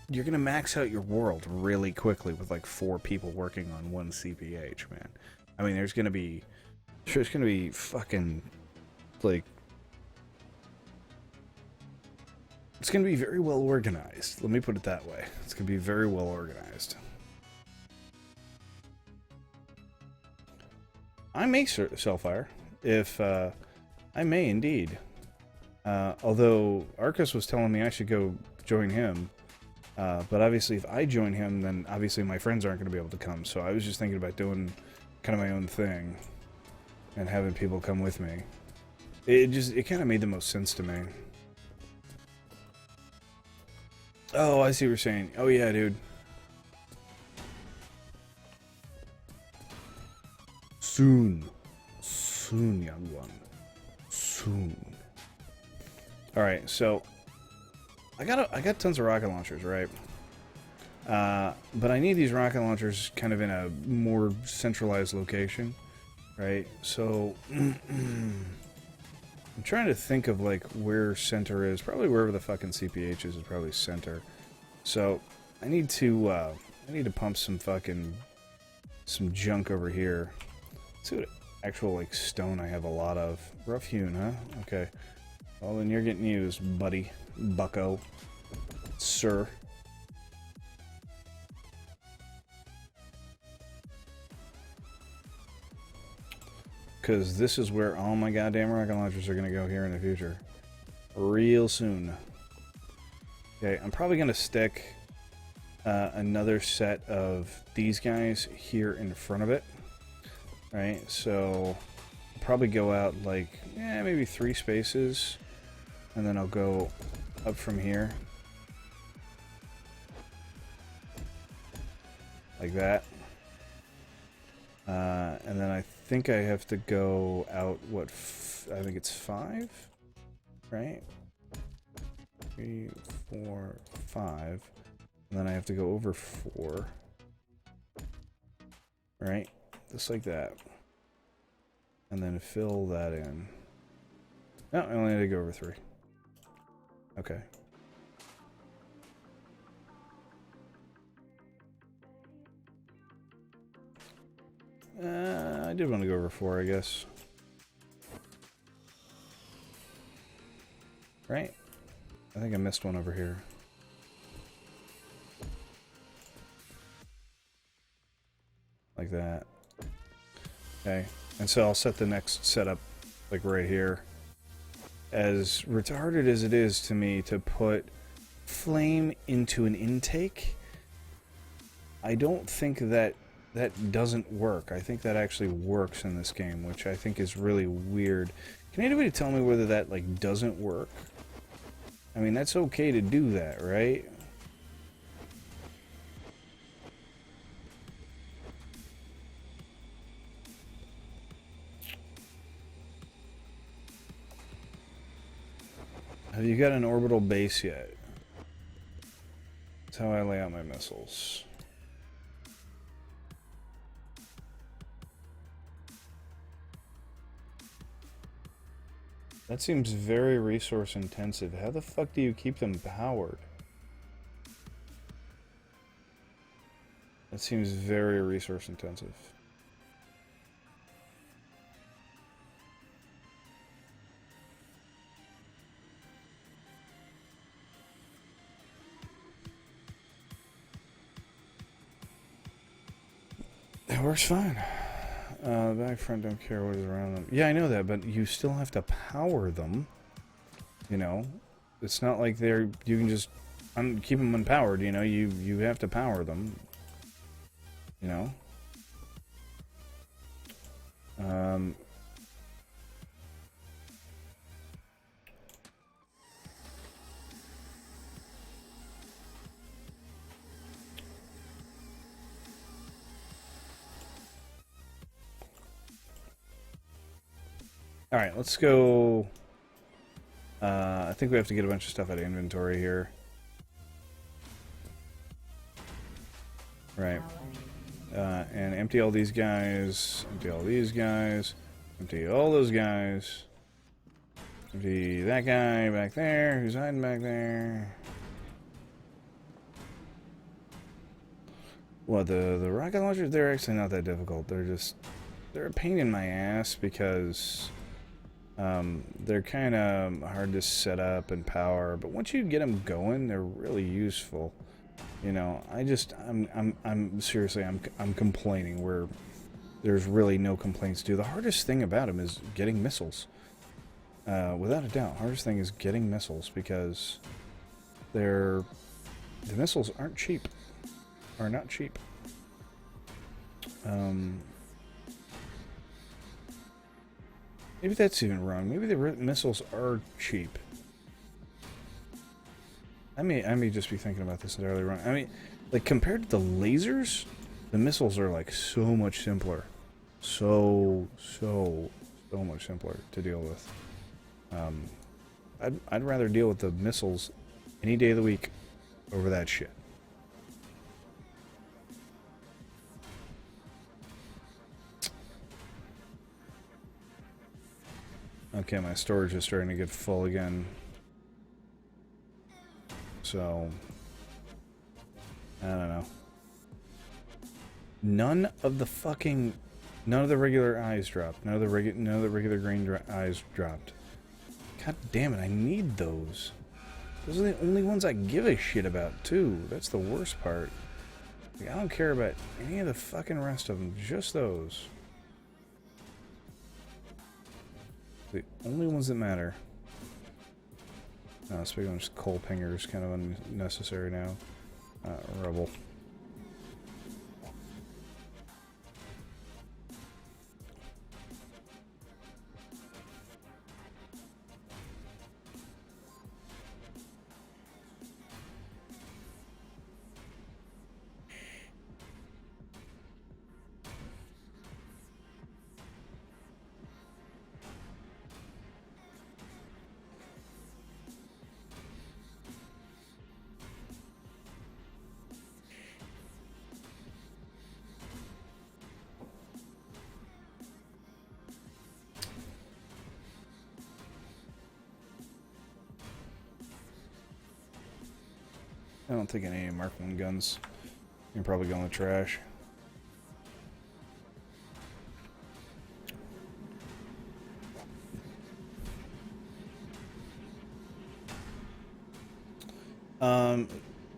you're gonna max out your world really quickly with like 4 people working on 1 CPH, man. I mean, there's gonna be fucking like. It's going to be very well organized. Let me put it that way. It's going to be very well organized. I may Cellfire. If I may indeed. Although Arcus was telling me I should go join him. But obviously if I join him, then obviously my friends aren't going to be able to come. So I was just thinking about doing kind of my own thing. And having people come with me. It kind of made the most sense to me. Oh, I see what you're saying. Oh, yeah, dude. Soon. Soon, young one. Soon. Alright, so I got tons of rocket launchers, right? But I need these rocket launchers kind of in a more centralized location, right? So I'm trying to think of like where center is. Probably wherever the fucking CPH is probably center. So I need to pump some junk over here. Let's see what actual like stone I have a lot of. Rough hewn, huh? Okay. Well then you're getting used, buddy. Bucko. Sir. Because this is where all my goddamn rocket launchers are going to go here in the future. Real soon. Okay, I'm probably going to stick another set of these guys here in front of it. Right, so I'll probably go out like, maybe 3 spaces. And then I'll go up from here. like that. And then I think I have to go out, what, I think it's 5, right? 3, 4, 5. And then I have to go over 4. Right? Just like that. And then fill that in. No, I only had to go over 3. Okay. I did want to go over 4, I guess. Right? I think I missed one over here. Like that. Okay. And so I'll set the next setup like right here. As retarded as it is to me to put flame into an intake, I don't think that doesn't work. I think that actually works in this game, which I think is really weird. Can anybody tell me whether that like doesn't work? I mean, that's okay to do that, right? Have you got an orbital base yet? That's how I lay out my missiles. That seems very resource intensive. How the fuck do you keep them powered? That seems very resource intensive. That works fine. The back front don't care what is around them. Yeah, I know that, but you still have to power them. You know, it's not like you can just keep them unpowered. You know, you have to power them. You know. All right, let's go. I think we have to get a bunch of stuff out of inventory here. Right. And empty all these guys. Empty all these guys. Empty all those guys. Empty that guy back there. Who's hiding back there? What, the rocket launchers? They're actually not that difficult. They're a pain in my ass because they're kind of hard to set up and power. But once you get them going, they're really useful. You know, I'm seriously, I'm complaining where there's really no complaints due. The hardest thing about them is getting missiles. Without a doubt, hardest thing is getting missiles because the missiles aren't cheap. Are not cheap. Maybe that's even wrong. Maybe the missiles are cheap. I may just be thinking about this entirely wrong. I mean, like, compared to the lasers, the missiles are, like, so much simpler. So much simpler to deal with. I'd rather deal with the missiles any day of the week over that shit. Okay, my storage is starting to get full again. So, I don't know. None of the regular eyes dropped. None of the regular green eyes dropped. God damn it, I need those. Those are the only ones I give a shit about, too. That's the worst part. Like, I don't care about any of the fucking rest of them. Just those. The only ones that matter. Speaking of just coal pingers, kind of unnecessary now. Rubble. I don't think any Mark 1 guns. You're probably going to trash.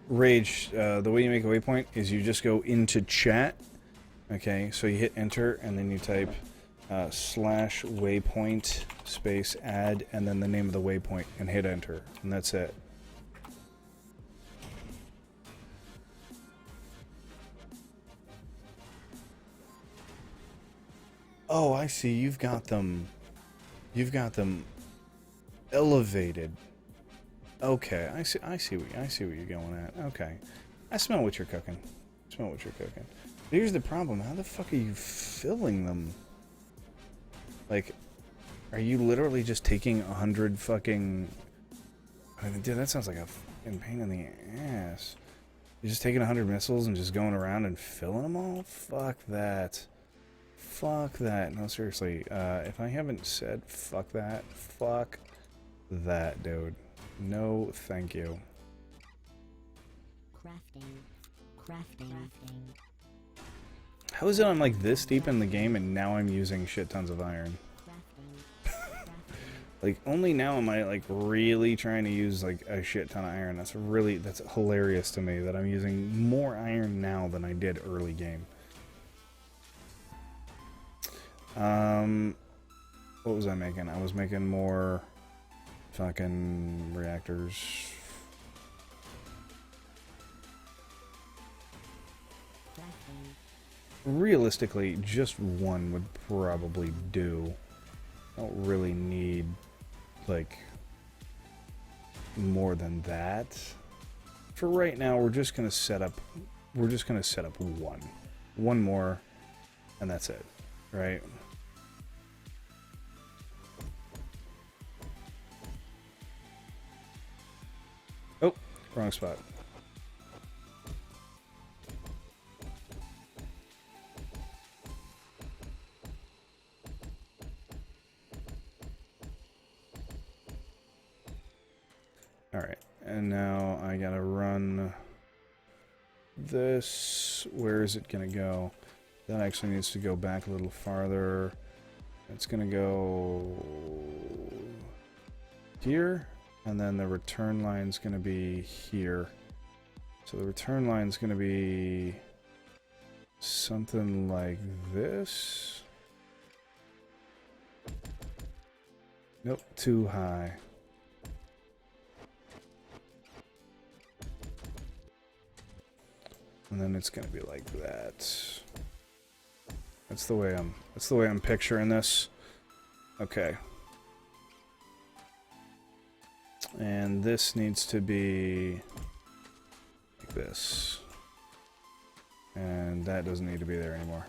Rage, the way you make a waypoint is you just go into chat. Okay, so you hit enter and then you type slash waypoint space add and then the name of the waypoint and hit enter, and that's it. Oh, I see. You've got them elevated. Okay, I see what you're going at. Okay. I smell what you're cooking. Here's the problem. How the fuck are you filling them? Like, are you literally just taking 100 fucking... I mean, dude, that sounds like a fucking pain in the ass. You're just taking 100 missiles and just going around and filling them all? Fuck that. Fuck that. No, seriously. If I haven't said fuck that, dude. No, thank you. Crafting. How is it I'm like this deep in the game and now I'm using shit tons of iron? Like, only now am I like really trying to use like a shit ton of iron. That's hilarious to me that I'm using more iron now than I did early game. What was I making? I was making more fucking reactors. Realistically, just one would probably do. I don't really need like more than that. For right now, we're just gonna set up one more, and that's it, right? Oh, wrong spot. Alright, and now I gotta run this. Where is it gonna go? That actually needs to go back a little farther. It's gonna go here, and then the return line's gonna be here. So the return line's gonna be something like this. Nope, too high. And then it's gonna be like that. That's the way I'm picturing this. Okay. And this needs to be like this. And that doesn't need to be there anymore.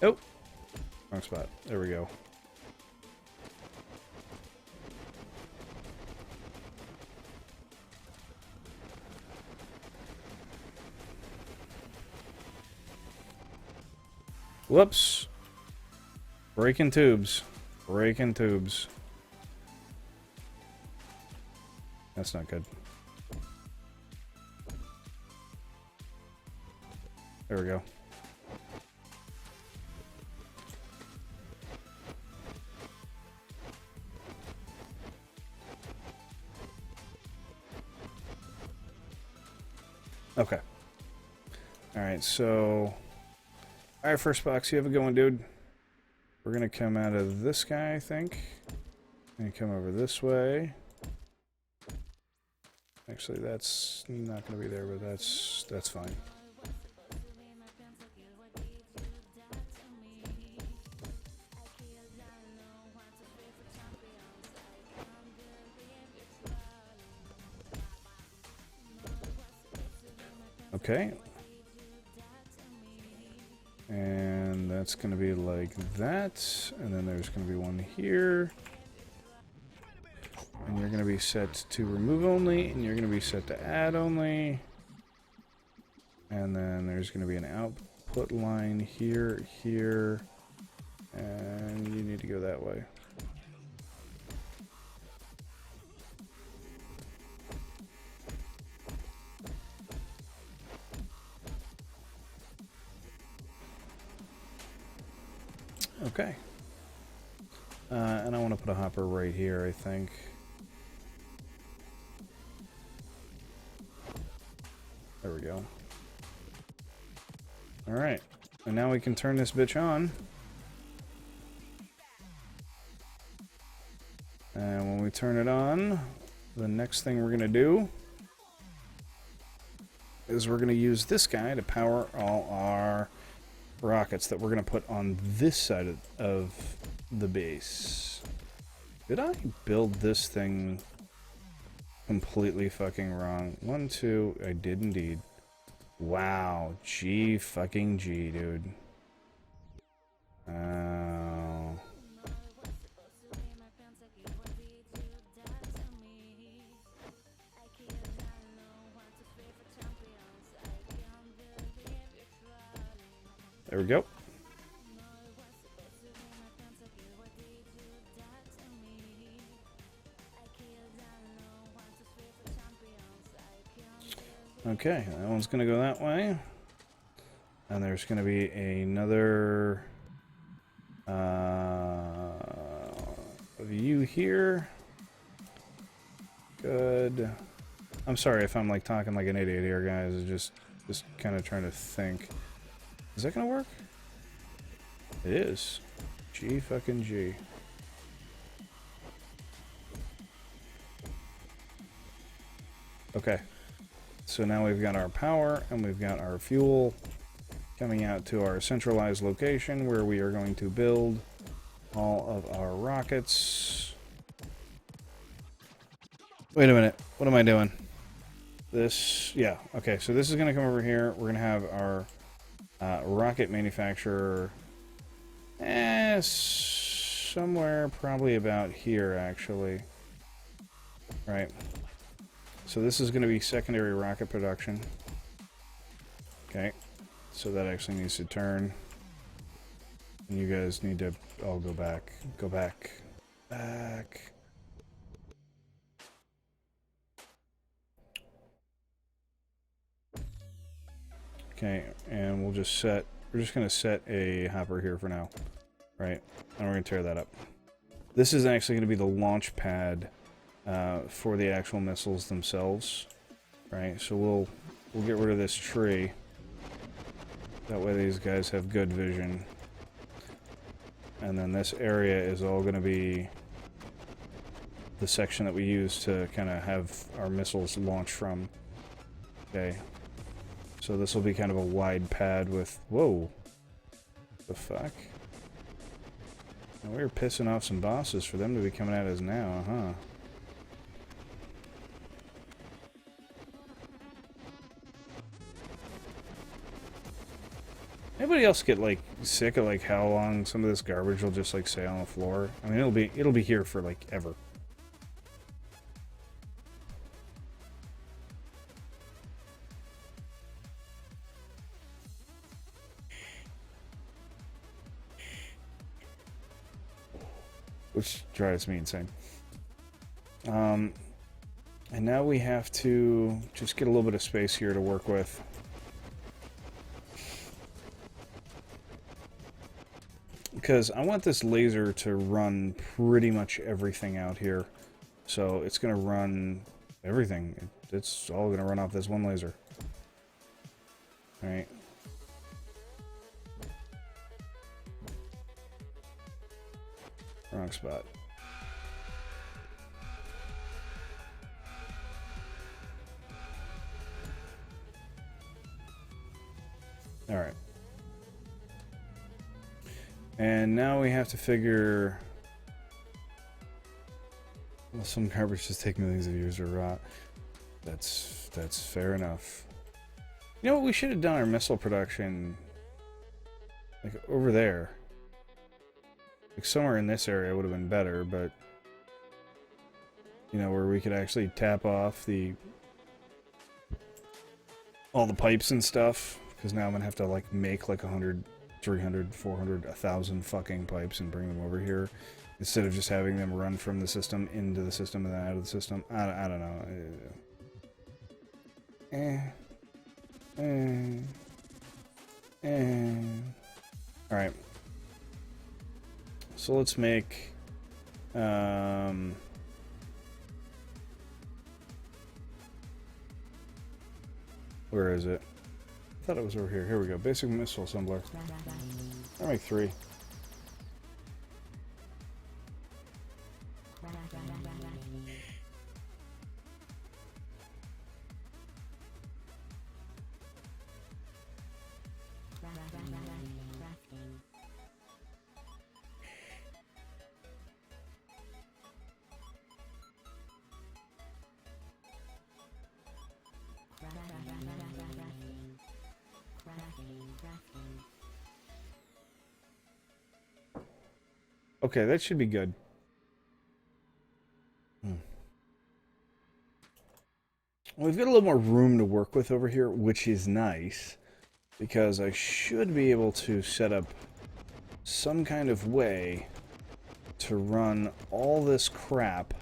Oh! Wrong spot. There we go. Whoops. Breaking tubes. That's not good. There we go. Okay. Alright, so... Alright, first box, you have a good one, dude. We're gonna come out of this guy, I think. And come over this way. Actually, that's not gonna be there, but that's fine. Okay. And that's going to be like that. And then there's going to be one here. And you're going to be set to remove only. And you're going to be set to add only. And then there's going to be an output line here, here. And you need to go that way. Okay. And I want to put a hopper right here, I think. There we go. Alright. And now we can turn this bitch on. And when we turn it on, the next thing we're going to do is we're going to use this guy to power all our rockets that we're going to put on this side of the base. Did I build this thing completely fucking wrong? 1, 2, I did indeed. Wow, G fucking G, dude. Oh. There we go. Okay, that one's going to go that way. And there's going to be another view here. Good. I'm sorry if I'm like talking like an idiot here, guys. It's just kind of trying to think. Is that going to work? It is. G fucking G. Okay. So now we've got our power and we've got our fuel coming out to our centralized location where we are going to build all of our rockets. Wait a minute. What am I doing? This, yeah. Okay, so this is going to come over here. We're going to have our rocket manufacturer somewhere probably about here, actually. Right. So this is going to be secondary rocket production. Okay. So that actually needs to turn. And you guys need to all go back. Go back. Back. Okay, and we'll just set, we're just going to set a hopper here for now. Right. And we're going to tear that up. This is actually going to be the launch pad for the actual missiles themselves. Right, so we'll get rid of this tree. That way these guys have good vision. And then this area is all going to be the section that we use to kind of have our missiles launch from. Okay. So this will be kind of a wide pad with... Whoa! The fuck? Now we're pissing off some bosses for them to be coming at us now, huh? Anybody else get like sick of like how long some of this garbage will just like stay on the floor? I mean, it'll be here for like ever. Which drives me insane. And now we have to just get a little bit of space here to work with. Because I want this laser to run pretty much everything out here. So it's going to run everything. It's all going to run off this one laser. Alright. Wrong spot. Alright. And now we have to figure... Well, some garbage just take millions of years to rot. That's fair enough. You know what? We should have done our missile production... like, over there. Like, somewhere in this area would have been better, but... You know, where we could actually tap off the... all the pipes and stuff. Because now I'm gonna have to, like, make, like, 100... 300, 400, 1,000 fucking pipes and bring them over here instead of just having them run from the system into the system and then out of the system. I don't know. Alright. So let's make where is it? I thought it was over here. Here we go. Basic missile assembler. I'll make 3. Okay, that should be good. We've got a little more room to work with over here, which is nice, because I should be able to set up some kind of way to run all this crap.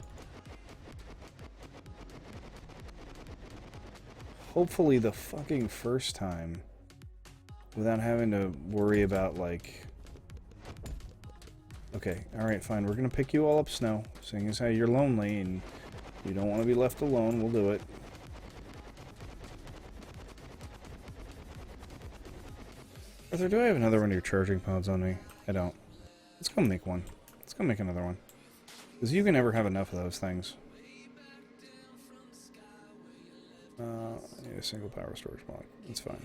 Hopefully the fucking first time, without having to worry about, like... Okay, alright, fine, we're gonna pick you all up, Snow. Seeing as how you're lonely and you don't want to be left alone, we'll do it. Arthur, do I have another one of your charging pods on me? I don't. Let's go make one. Let's go make another one. Because you can never have enough of those things. I need a single power storage block. It's fine.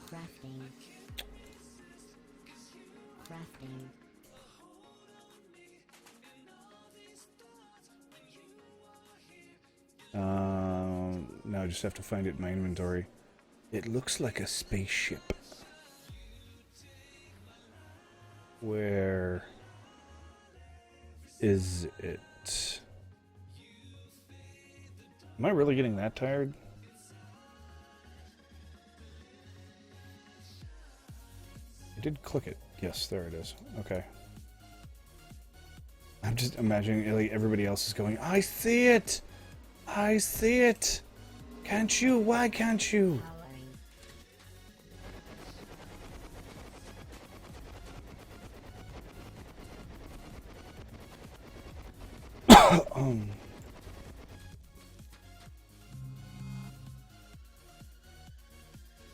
Crafting. Crafting. Now I just have to find it in my inventory. It looks like a spaceship. Where is it? Am I really getting that tired? I did click it. Yes, there it is. Okay. I'm just imagining like everybody else is going, I see it! I see it! Can't you? Why can't you?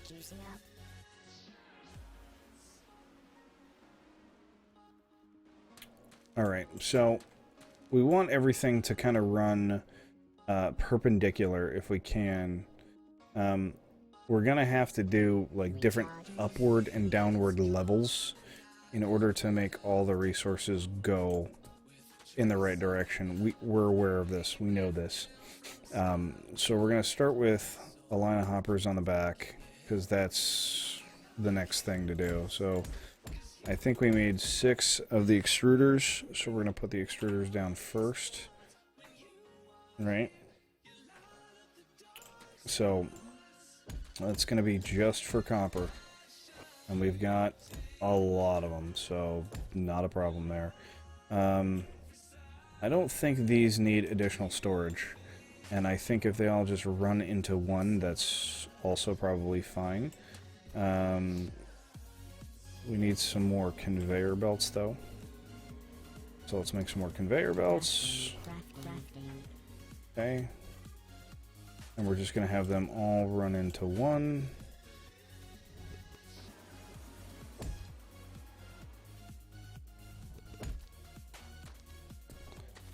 Juicing up. Alright, so we want everything to kind of run perpendicular if we can. We're gonna have to do like different upward and downward levels in order to make all the resources go in the right direction. We're aware of this. We know this. So we're gonna start with a line of hoppers on the back because that's the next thing to do. So I think we made 6 of the extruders, so we're going to put the extruders down first. Right? So that's going to be just for copper. And we've got a lot of them, so not a problem there. I don't think these need additional storage. And I think if they all just run into one, that's also probably fine. We need some more conveyor belts, though. So let's make some more conveyor belts. Okay. And we're just going to have them all run into one.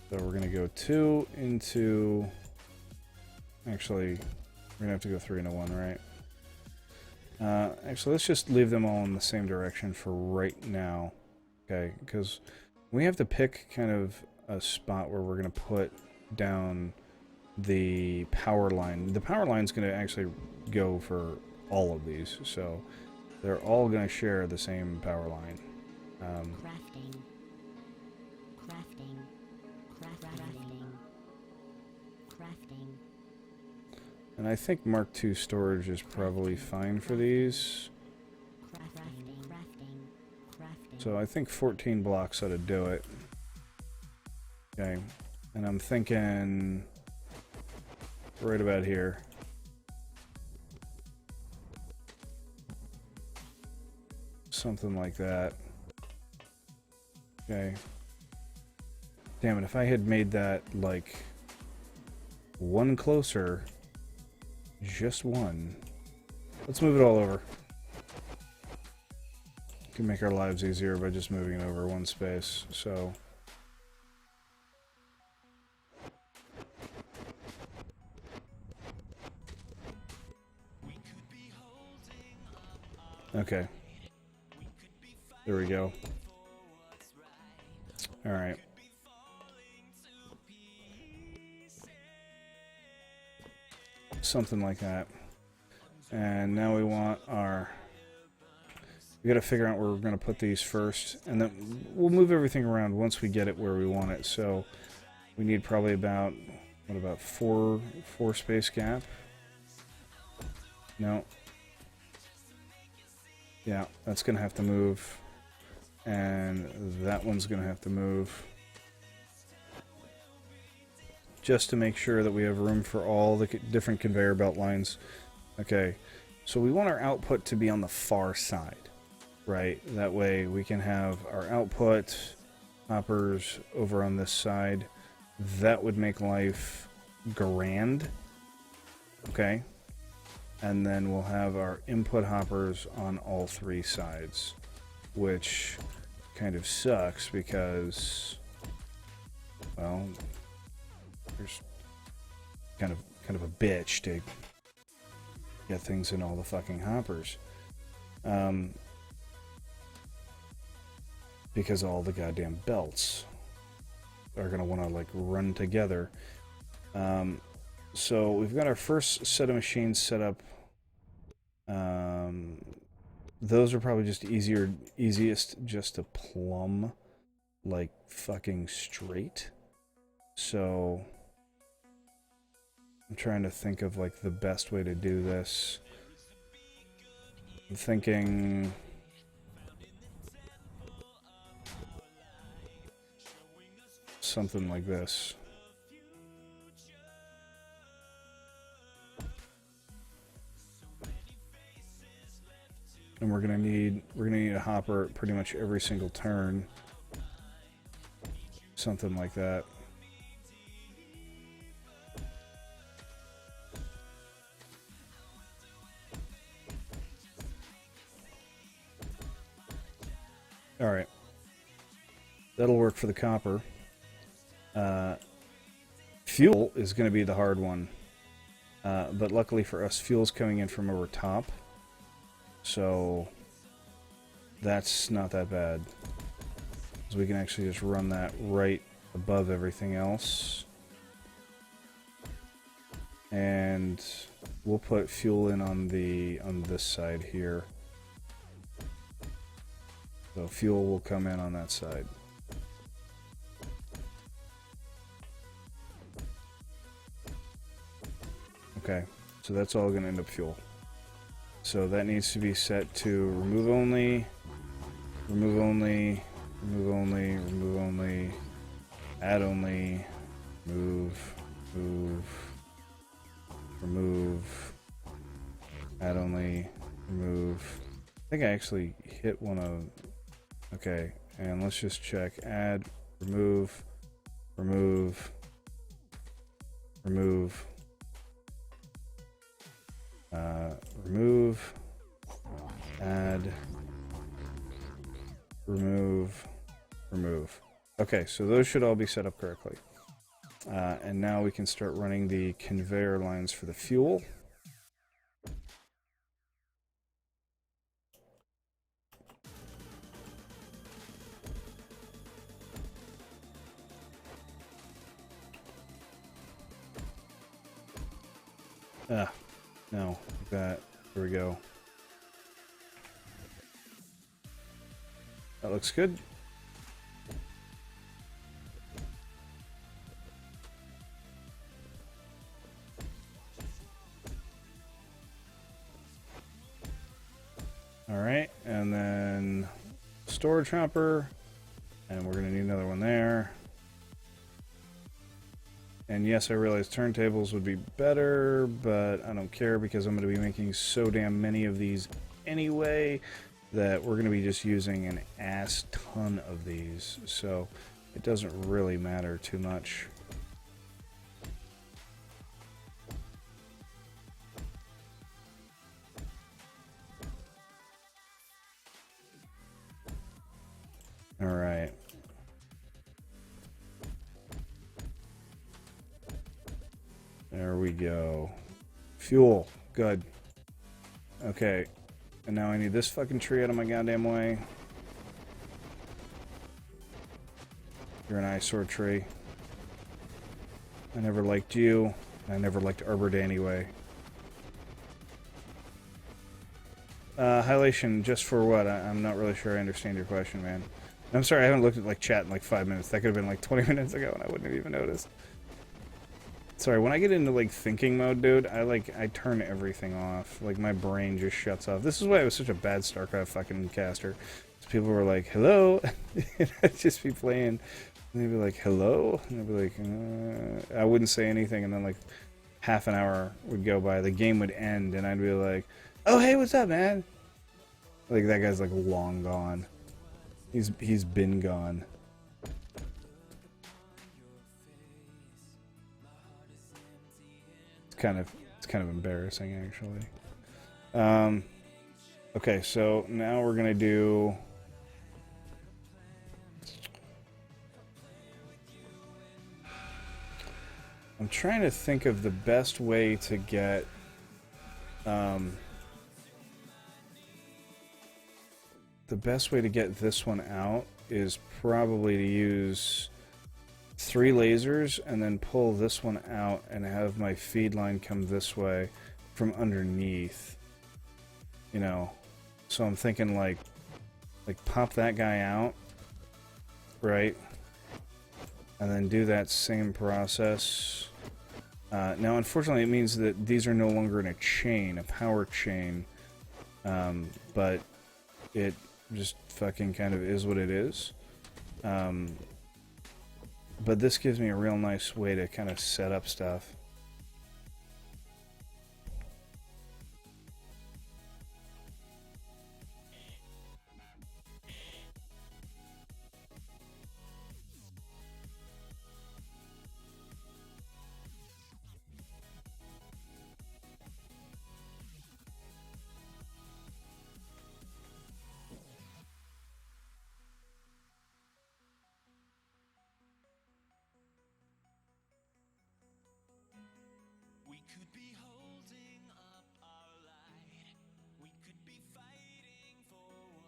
So we're going to go 2 into... Actually, we're going to have to go 3 into 1, right? Actually, let's just leave them all in the same direction for right now. Okay, because we have to pick kind of a spot where we're going to put down the power line. The power line is going to actually go for all of these, so they're all going to share the same power line. Crafting. Crafting. Crafting. Crafting. And I think Mark II storage is probably fine for these. So I think 14 blocks ought to do it. Okay, and I'm thinking right about here. Something like that. Okay. Damn it, if I had made that, like, one closer, just one. Let's move it all over. Can make our lives easier by just moving it over one space, so... Okay. There we go. Alright. Something like that. And now we want our... We gotta figure out where we're gonna put these first, and then we'll move everything around once we get it where we want it. So we need probably about, what, about four space gap? No. Yeah, that's gonna have to move. And that one's gonna have to move. Just to make sure that we have room for all the different conveyor belt lines. Okay, so we want our output to be on the far side, right? That way we can have our output hoppers over on this side. That would make life grand. Okay, and then we'll have our input hoppers on all three sides, which kind of sucks because, well, there's kind of a bitch to get things in all the fucking hoppers, because all the goddamn belts are gonna want to like run together. So we've got our first set of machines set up. Those are probably just easiest just to plumb like fucking straight. So I'm trying to think of like the best way to do this. I'm thinking something like this. And we're gonna need a hopper at pretty much every single turn. Something like that. Alright. That'll work for the copper. Fuel is going to be the hard one. But luckily for us, fuel's coming in from over top. So that's not that bad. So we can actually just run that right above everything else. And we'll put fuel in on this side here. So fuel will come in on that side. Okay, so that's all going to end up fuel. So that needs to be set to remove only, remove only, remove only, remove only, add only, move, remove, add only, remove. I think I actually hit one of... Okay, and let's just check. Add, remove, remove, remove, remove, add, remove, remove. Okay, so those should all be set up correctly. And now we can start running the conveyor lines for the fuel. No, like that. There we go. That looks good. Alright, and then storage hopper, and we're going to need another one there. And yes, I realize turntables would be better, but I don't care because I'm going to be making so damn many of these anyway. that we're going to be just using an ass ton of these, so it doesn't really matter too much. All right. There we go. Fuel. Good. Okay. And now I need this fucking tree out of my goddamn way. You're an eyesore tree. I never liked you. I never liked Herbert anyway. Hylation, just for what? I'm not really sure I understand your question, man. I'm sorry, I haven't looked at like chat in like 5 minutes. That could have been like 20 minutes ago and I wouldn't have even noticed. Sorry, when I get into like thinking mode, dude, I turn everything off. Like my brain just shuts off. This is why I was such a bad StarCraft fucking caster. People were like, hello? And I'd just be playing, and they'd be like, hello? And I'd be like, I wouldn't say anything, and then like half an hour would go by, the game would end, and I'd be like, oh, hey, what's up, man? Like, that guy's like long gone. He's been gone. It's kind of embarrassing, actually. Okay, so now we're gonna do. I'm trying to think of the best way to get. The best way to get this one out is probably to use 3 lasers and then pull this one out and have my feed line come this way from underneath. You know, so I'm thinking like pop that guy out, right? And then do that same process. Now, unfortunately, it means that these are no longer in a chain, a power chain, but it just fucking kind of is what it is. But this gives me a real nice way to kind of set up stuff.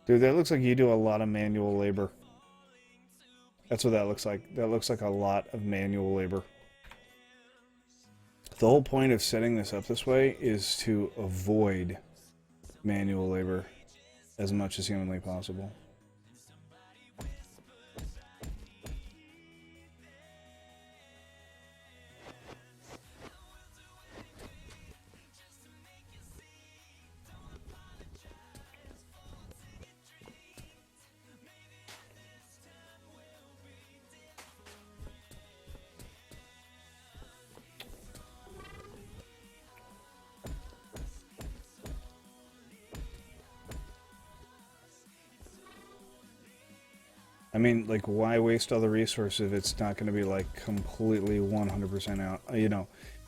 Dude, that looks like you do a lot of manual labor. That's what that looks like. That looks like a lot of manual labor. The whole point of setting this up this way is to avoid manual labor as much as humanly possible. I mean, like, why waste all the resources if it's not going to be, like, completely 100% out? You know,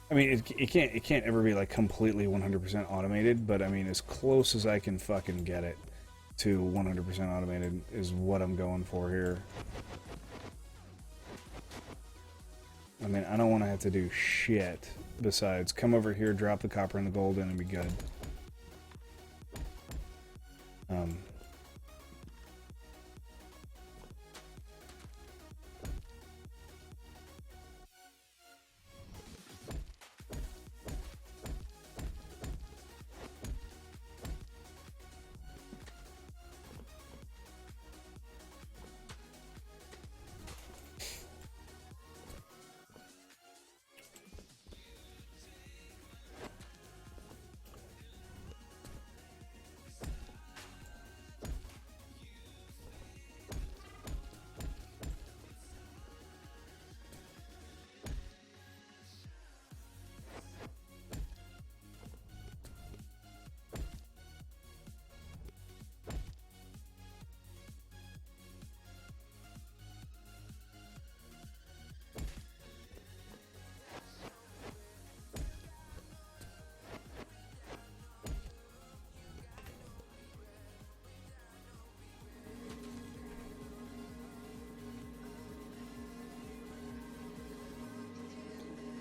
I mean, it can't ever be, like, completely 100% automated, but, I mean, as close as I can fucking get it to 100% automated is what I'm going for here. I mean, I don't want to have to do shit besides come over here, drop the copper and the gold in, and be good.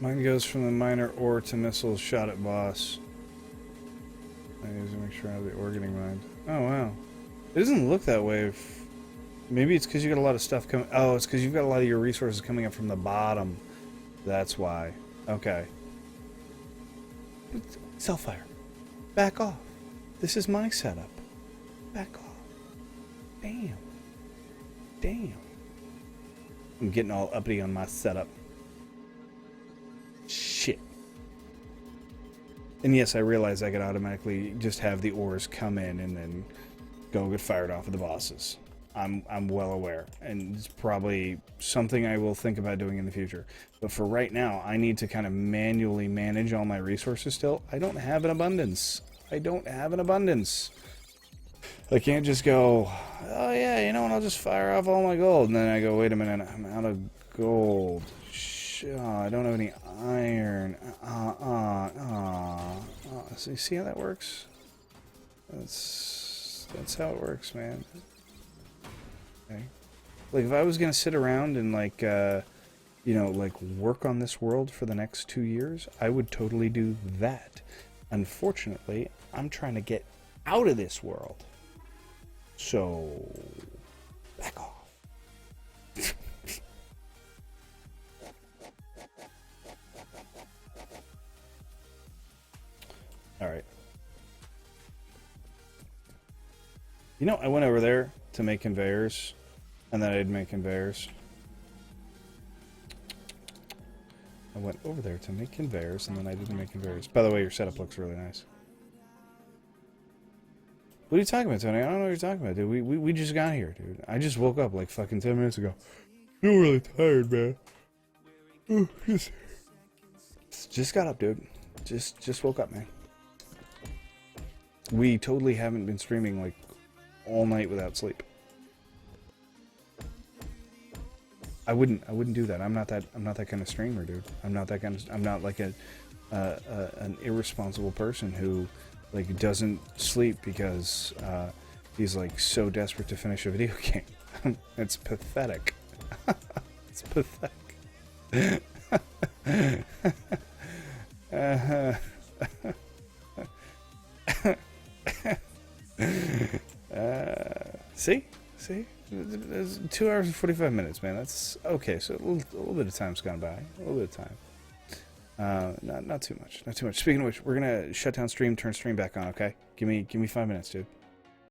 Mine goes from the minor ore to missiles shot at boss. I need to make sure I have the organing mind. Oh, wow. It doesn't look that way. Maybe it's because you got a lot of stuff coming. Oh, it's because you've got a lot of your resources coming up from the bottom. That's why. Okay. Self-fire. Back off. This is my setup. Back off. Damn. Damn. I'm getting all uppity on my setup. Shit. And yes, I realize I could automatically just have the ores come in and then go get fired off of the bosses. I'm well aware, and it's probably something I will think about doing in the future. But for right now, I need to kind of manually manage all my resources still. I don't have an abundance. I don't have an abundance. I can't just go, oh yeah, you know what, I'll just fire off all my gold. And then I go, wait a minute, I'm out of gold. I don't have any iron. So you see how that works? That's how it works, man. Okay. Like, if I was gonna sit around and like, you know, like work on this world for the next 2 years, I would totally do that. Unfortunately, I'm trying to get out of this world. So, back off. Alright. You know, I went over there to make conveyors, and then I'd make conveyors. I went over there to make conveyors, and then I didn't make conveyors. By the way, your setup looks really nice. What are you talking about, Tony? I don't know what you're talking about, dude. We just got here, dude. I just woke up like fucking 10 minutes ago. You're really tired, man. Just got up, dude. Just woke up, man. We totally haven't been streaming like all night without sleep. I wouldn't do that. I'm not that kind of streamer, dude. I'm not like an irresponsible person who like doesn't sleep because he's like so desperate to finish a video game. It's pathetic. It's pathetic. See? It's 2 hours and 45 minutes, man. That's okay. So a little bit of time's gone by. A little bit of time. Not too much. Not too much. Speaking of which, we're gonna shut down stream, turn stream back on. Okay? Give me 5 minutes, dude.